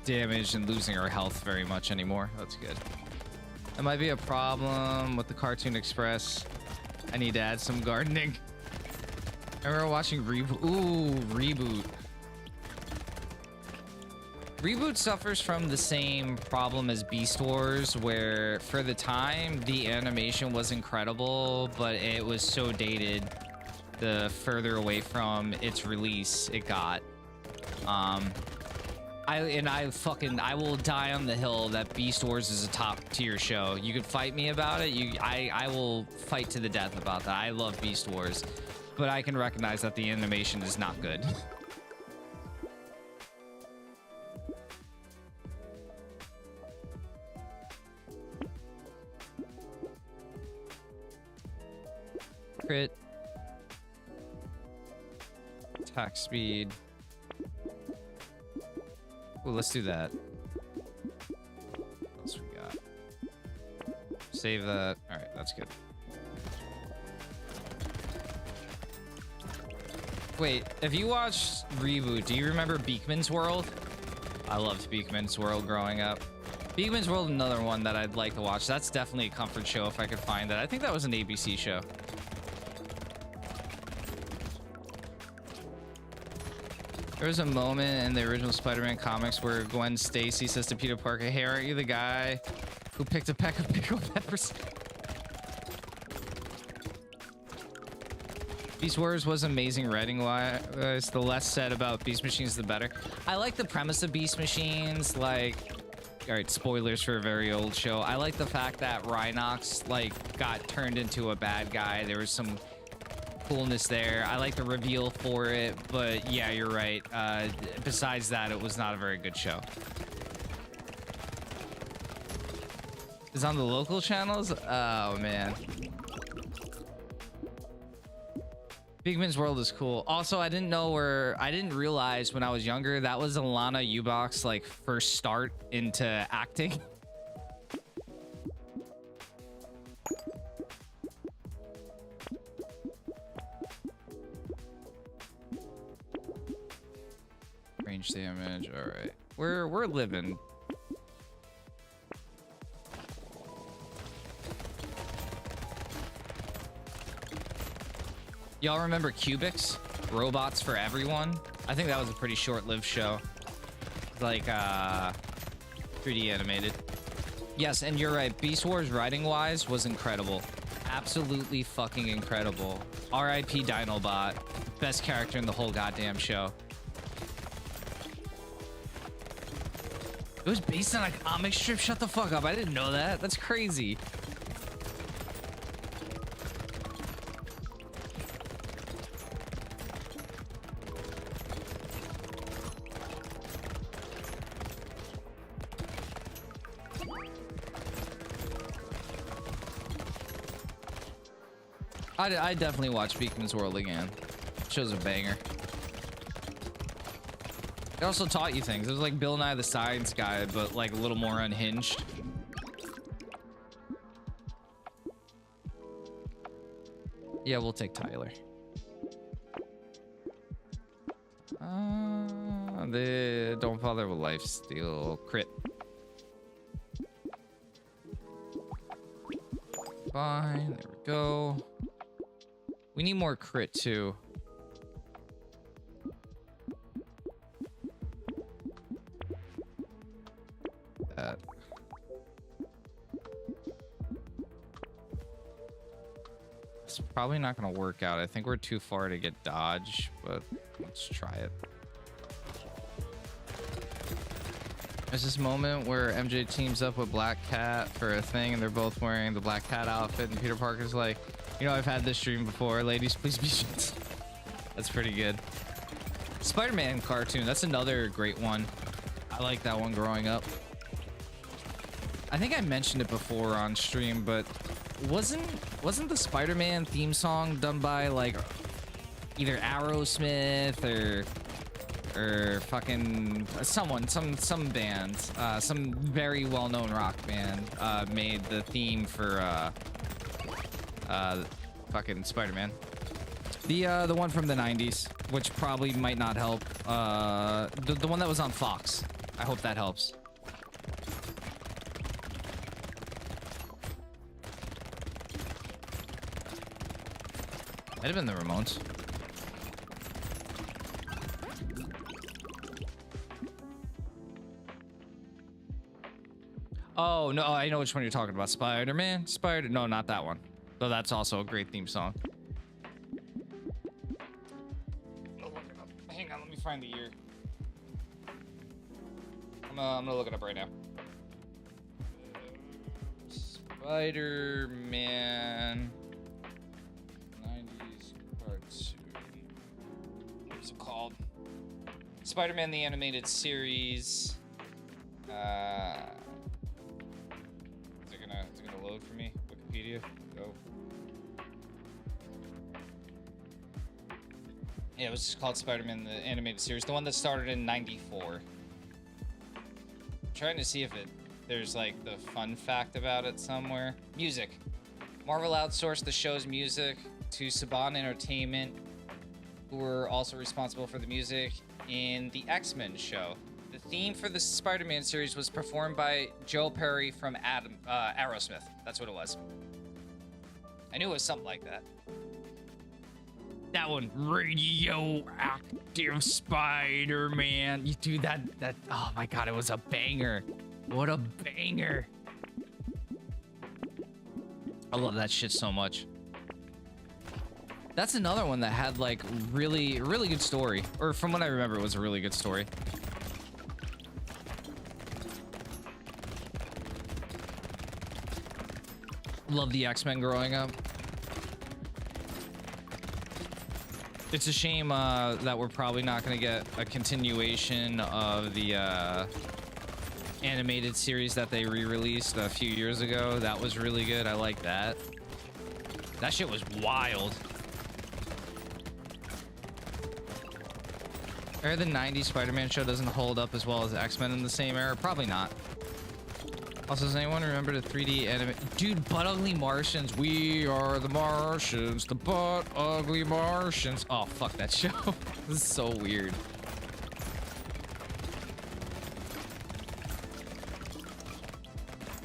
damaged and losing our health very much anymore. That's good. That might be a problem with the Cartoon Express. I need to add some gardening. I remember watching Reboot. Ooh, Reboot. Reboot suffers from the same problem as Beast Wars, where for the time the animation was incredible, but it was so dated the further away from its release it got. I will die on the hill that Beast Wars is a top tier show. You could fight me about it. I will fight to the death about that. I love Beast Wars, but I can recognize that the animation is not good. Crit. Attack speed. Ooh, let's do that. What else we got? Save that. All right, that's good. Wait, if you watched Reboot, do you remember Beakman's World? I loved Beakman's World growing up. Beakman's World, another one that I'd like to watch. That's definitely a comfort show if I could find it. I think that was an ABC show. There was a moment in the original Spider-Man comics where Gwen Stacy says to Peter Parker, "Hey, aren't you the guy who picked a peck of pickled peppers?" Beast Wars was amazing writing wise. The less said about Beast Machines, the better. I like the premise of Beast Machines. Like, all right, spoilers for a very old show. I like the fact that Rhinox like got turned into a bad guy. There was some coolness there. I like the reveal for it, but yeah, you're right. Besides that, it was not a very good show. It's on the local channels? Oh man. Beakman's World is cool. Also, I didn't realize when I was younger that was Alana Ubach's like first start into acting. Range damage. All right, we're living. Y'all remember Cubics? Robots for Everyone? I think that was a pretty short-lived show. Like 3D animated. Yes, and you're right. Beast Wars writing-wise was incredible. Absolutely fucking incredible. R.I.P. Dinobot. Best character in the whole goddamn show. It was based on a comic strip? Shut the fuck up. I didn't know that. That's crazy. I definitely watch Beakman's World again. Show's a banger. It also taught you things. It was like Bill Nye the Science Guy, but like a little more unhinged. Yeah, we'll take Tyler. They don't bother with lifesteal. Crit. Fine, there we go. We need more crit too. That. It's probably not gonna work out. I think we're too far to get dodge, but let's try it. There's this moment where MJ teams up with Black Cat for a thing, and they're both wearing the Black Cat outfit, and Peter Parker's like, "You know, I've had this dream before. Ladies, please be shit." That's pretty good. Spider-Man cartoon. That's another great one. I like that one growing up. I think I mentioned it before on stream, but wasn't the Spider-Man theme song done by like either Aerosmith or fucking someone, some band, some very well-known rock band made the theme for fucking Spider-Man. The one from the 90s, which probably might not help. The one that was on Fox. I hope that helps. Might have been the Ramones. Oh, no, I know which one you're talking about. Spider-Man? No, not that one. Though that's also a great theme song. Hang on, let me find the year. I'm gonna look it up right now. Spider-Man 90s cartoon. What's it called? Spider-Man the Animated Series. Is it gonna load for me? Wikipedia. Go. Yeah, it was just called Spider-Man the Animated Series, the one that started in '94. I'm trying to see if there's like the fun fact about it somewhere. Music. Marvel outsourced the show's music to Saban Entertainment who were also responsible for the music in the X-Men show. The theme for the Spider-Man series was performed by Joe Perry from Aerosmith. That's what it was. I knew it was something like that. That one, radioactive Spider-Man. You do that, oh my God, it was a banger. What a banger. I love that shit so much. That's another one that had like really good story. Or from what I remember, it was a really good story. Love the X-Men growing up. It's a shame that we're probably not going to get a continuation of the animated series that they re-released a few years ago. That was really good. I like that. That shit was wild. I heard the 90s Spider-Man show doesn't hold up as well as X-Men in the same era. Probably not. Also, does anyone remember the 3D anime? Dude, Butt Ugly Martians. We are the Martians, the Butt Ugly Martians. Oh, fuck that show. This is so weird.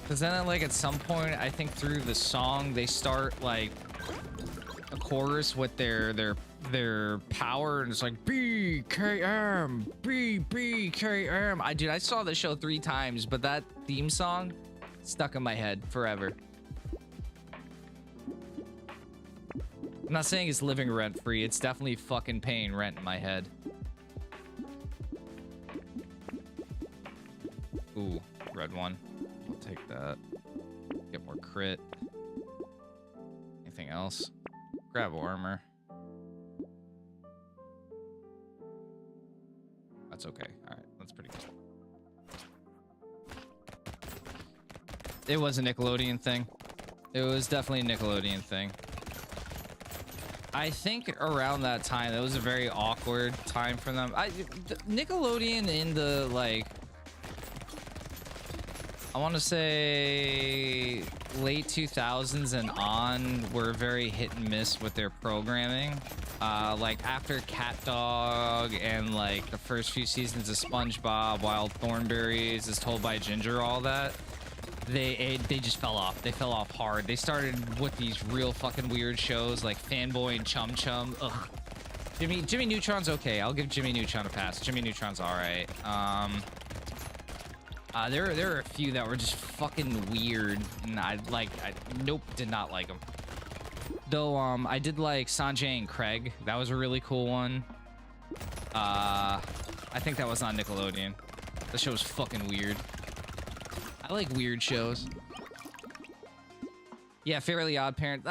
Because then, like, at some point, I think through the song, they start, like, a chorus with their power, and it's like BKM, BKM. Dude, I saw the show 3 times, but that theme song stuck in my head forever. I'm not saying it's living rent free. It's definitely fucking paying rent in my head. Ooh, red one. I'll take that. Get more crit. Anything else? Grab armor. That's okay. All right, that's pretty good. It was a Nickelodeon thing. It was definitely a Nickelodeon thing. I think around that time, it was a very awkward time for them. Nickelodeon in the, like, I want to say late 2000s and on were very hit and miss with their programming. Like after Cat Dog and like the first few seasons of SpongeBob, Wild Thornberrys, Is Told by Ginger, all that, they just fell off. They fell off hard. They started with these real fucking weird shows like Fanboy and Chum Chum. Ugh. Jimmy Neutron's okay. I'll give Jimmy Neutron a pass. Jimmy Neutron's all right. There were a few that were just fucking weird, and nope, did not like them. Though, I did like Sanjay and Craig. That was a really cool one. I think that was on Nickelodeon. The show was fucking weird. I like weird shows. Yeah, Fairly Odd Parents.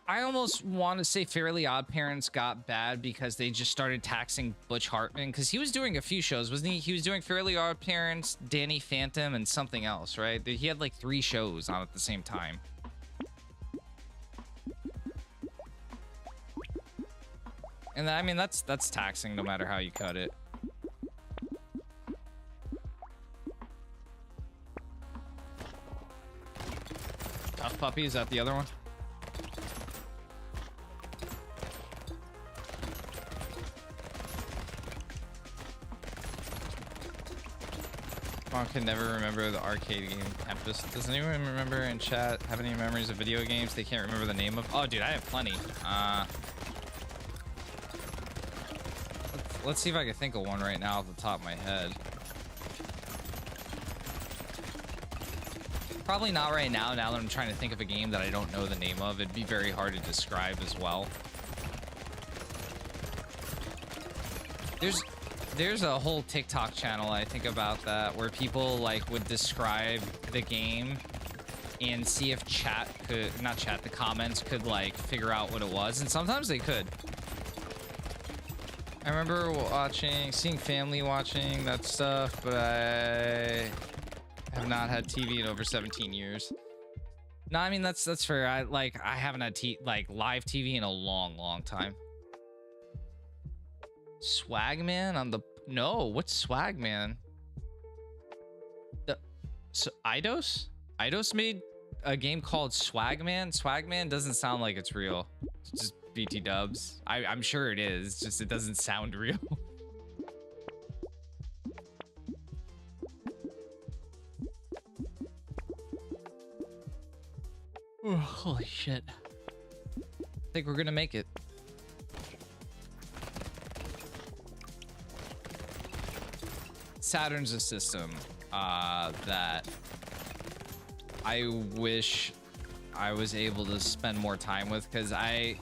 I almost want to say Fairly Odd Parents got bad because they just started taxing Butch Hartman, because he was doing a few shows, wasn't he? He was doing Fairly Odd Parents, Danny Phantom, and something else, right? He had like 3 shows on at the same time. And I mean, that's taxing no matter how you cut it. Tough Puppy, is that the other one? I can never remember the arcade game Tempest. Does anyone remember in chat have any memories of video games they can't remember the name of? Oh, dude, I have plenty. Let's see if I can think of one right now off the top of my head. Probably not right now. Now that I'm trying to think of a game that I don't know the name of, it'd be very hard to describe as well. There's a whole TikTok channel, I think, about that, where people like would describe the game and see if the comments could like figure out what it was, and sometimes they could. I remember seeing family watching that stuff, but I have not had TV in over 17 years. No, I mean that's fair. I haven't had live TV in a long time. Swagman on the what's Swagman? So Eidos made a game called Swagman. Swagman doesn't sound like it's real. Just BT dubs. I'm sure it is, just it doesn't sound real. Oh, holy shit. I think we're gonna make it. Saturn's a system that I wish I was able to spend more time with, because the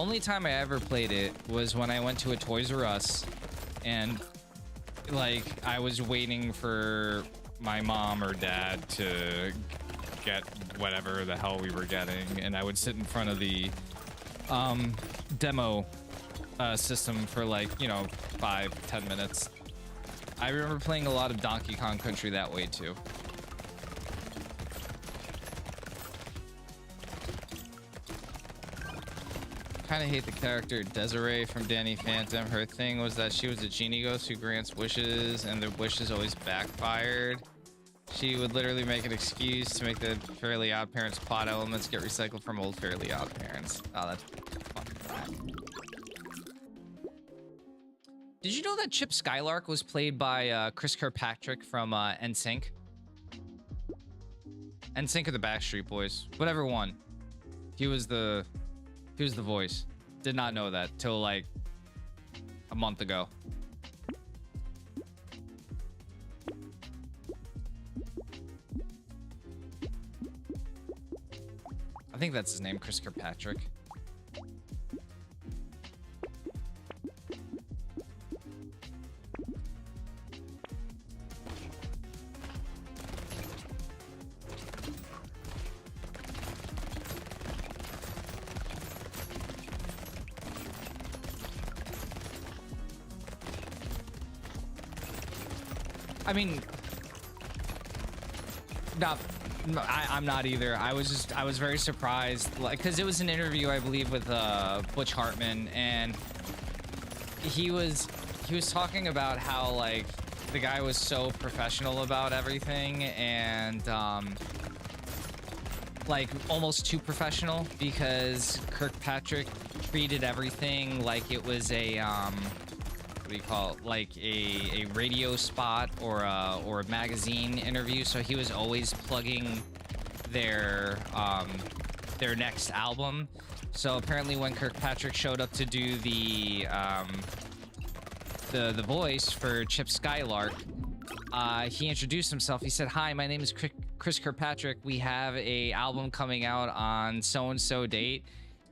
only time I ever played it was when I went to a Toys R Us and like I was waiting for my mom or dad to get whatever the hell we were getting, and I would sit in front of the demo system for like, you know, 5-10 minutes. I remember playing a lot of Donkey Kong Country that way too. Kind of hate the character Desiree from Danny Phantom. Her thing was that she was a genie ghost who grants wishes, and the wishes always backfired. She would literally make an excuse to make the Fairly Odd Parents plot elements get recycled from old Fairly Odd Parents. Oh, that's fucking bad. Did you know that Chip Skylark was played by Chris Kirkpatrick from NSYNC? NSYNC or the Backstreet Boys, whatever one. He was the voice. Did not know that till like a month ago. I think that's his name, Chris Kirkpatrick. I mean, I'm not either. I was very surprised, like, because it was an interview, I believe, with Butch Hartman, and he was talking about how like the guy was so professional about everything, and like almost too professional, because Kirkpatrick treated everything like it was a what do you call it, like a radio spot or a magazine interview. So he was always plugging their next album. So apparently when Kirkpatrick showed up to do the voice for Chip Skylark, he introduced himself. He said, "Hi, my name is Chris Kirkpatrick. We have a album coming out on so-and-so date."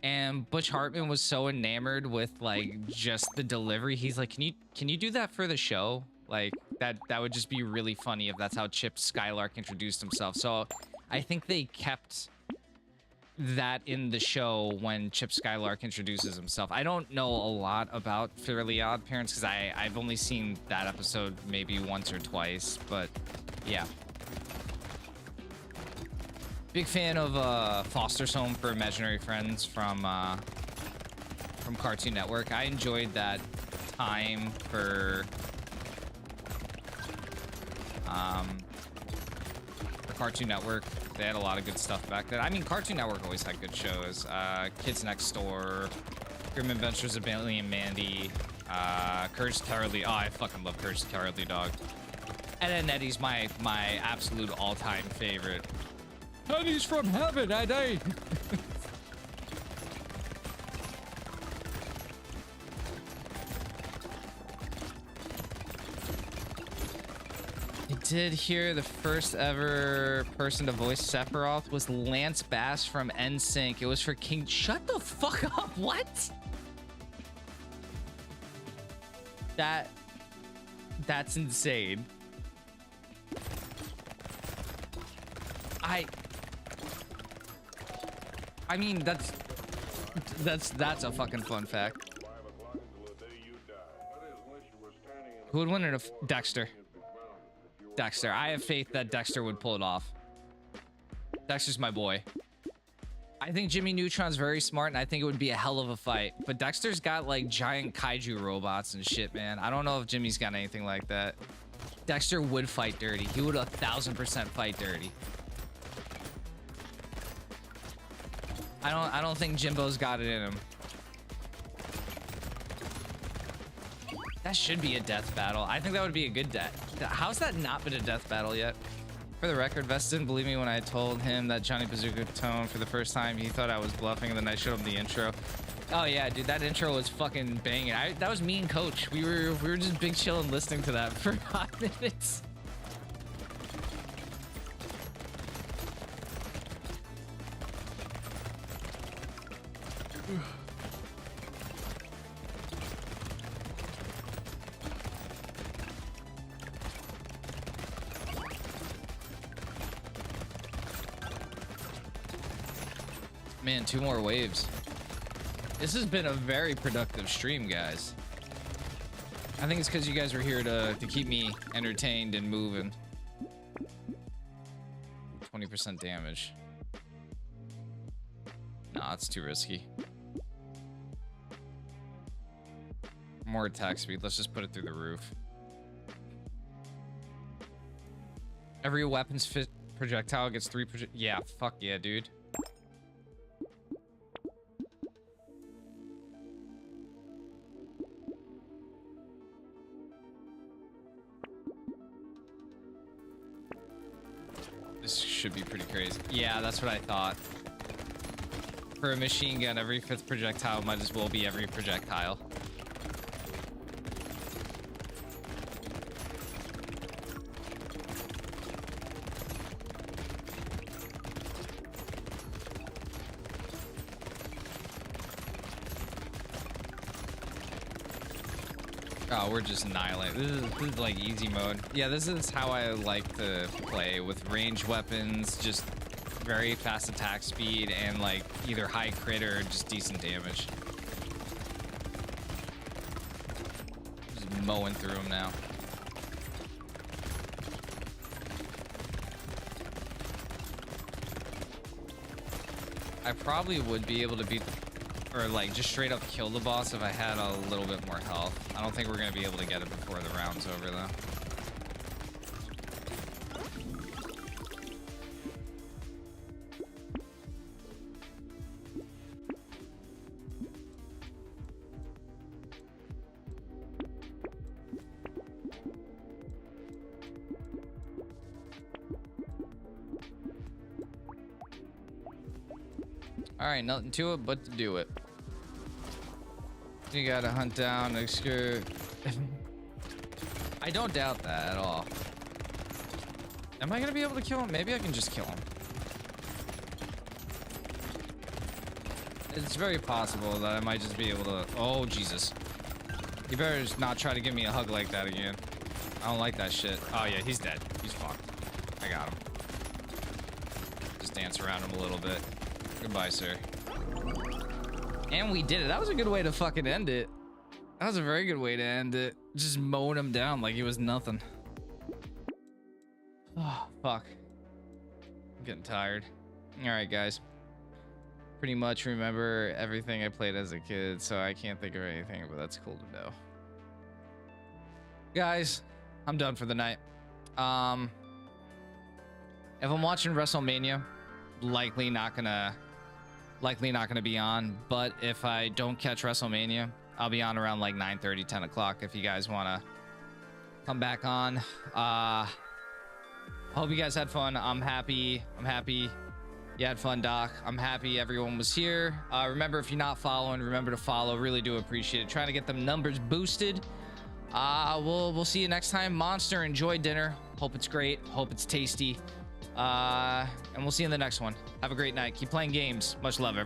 And Butch Hartman was so enamored with like just the delivery. He's like, can you do that for the show? Like that would just be really funny if that's how Chip Skylark introduced himself. So I think they kept that in the show when Chip Skylark introduces himself. I don't know a lot about Fairly Odd Parents because I've only seen that episode maybe once or twice, but yeah. Big fan of Foster's Home for Imaginary Friends from Cartoon Network. I enjoyed that time for Cartoon Network. They had a lot of good stuff back then. I mean, Cartoon Network always had good shows. Kids Next Door, Grim Adventures of Billy and Mandy, Courage the Cowardly. Oh, I fucking love Courage the Cowardly Dog. And then Eddie's my absolute all-time favorite. Eddie's from heaven, Eddie. I did hear the first ever person to voice Sephiroth was Lance Bass from NSYNC. It was for King. Shut the fuck up. What? That's insane. I mean, that's a fucking fun fact. Who would win in a Dexter? Dexter. I have faith that Dexter would pull it off. Dexter's my boy. I think Jimmy Neutron's very smart, and I think it would be a hell of a fight. But Dexter's got like giant kaiju robots and shit, man. I don't know if Jimmy's got anything like that. Dexter would fight dirty. He would 1000% fight dirty. I don't think Jimbo's got it in him. That should be a death battle. I think that would be a good death. How's that not been a death battle yet? For the record, Vest didn't believe me when I told him that Johnny Bazooka tone for the first time. He thought I was bluffing, and then I showed him the intro. Oh yeah, dude, that intro was fucking banging. That was me and Coach. We were just big chilling listening to that for 5 minutes. Man, 2 more waves. This has been a very productive stream, guys. I think it's because you guys were here to keep me entertained and moving. 20% damage. Nah, it's too risky. More attack speed. Let's just put it through the roof. Every weapon's fit projectile gets 3 Yeah, fuck yeah, dude. This should be pretty crazy. Yeah, that's what I thought. For a machine gun, every 5th projectile might as well be every projectile. Oh, we're just annihilating. This is like easy mode. Yeah, this is how I like to play with ranged weapons, just very fast attack speed and like either high crit or just decent damage. Just mowing through them now. I probably would be able to beat or like just straight up kill the boss if I had a little bit more health. I don't think we're gonna be able to get it before the round's over though. All right, nothing to it but to do it. You gotta hunt down, excure. I don't doubt that at all. Am I gonna be able to kill him? Maybe I can just kill him. It's very possible that I might just be able to. Oh, Jesus. You better just not try to give me a hug like that again. I don't like that shit. Oh, yeah, he's dead. He's fucked. I got him. Just dance around him a little bit. Goodbye, sir. And we did it. That was a good way to fucking end it. That was a very good way to end it. Just mowing him down like he was nothing. Oh, fuck. I'm getting tired. All right, guys. Pretty much remember everything I played as a kid, so I can't think of anything, but that's cool to know. Guys, I'm done for the night. If I'm watching WrestleMania, likely not gonna be on, but if I don't catch WrestleMania, I'll be on around like 9:30, 10 o'clock if you guys want to come back on. Hope you guys had fun. I'm happy you had fun, Doc. I'm happy everyone was here. Remember, if you're not following, remember to follow. Really do appreciate it. Trying to get them numbers boosted. We'll see you next time. Monster, enjoy dinner. Hope it's great. Hope it's tasty. And we'll see you in the next one. Have a great night. Keep playing games. Much love, everyone.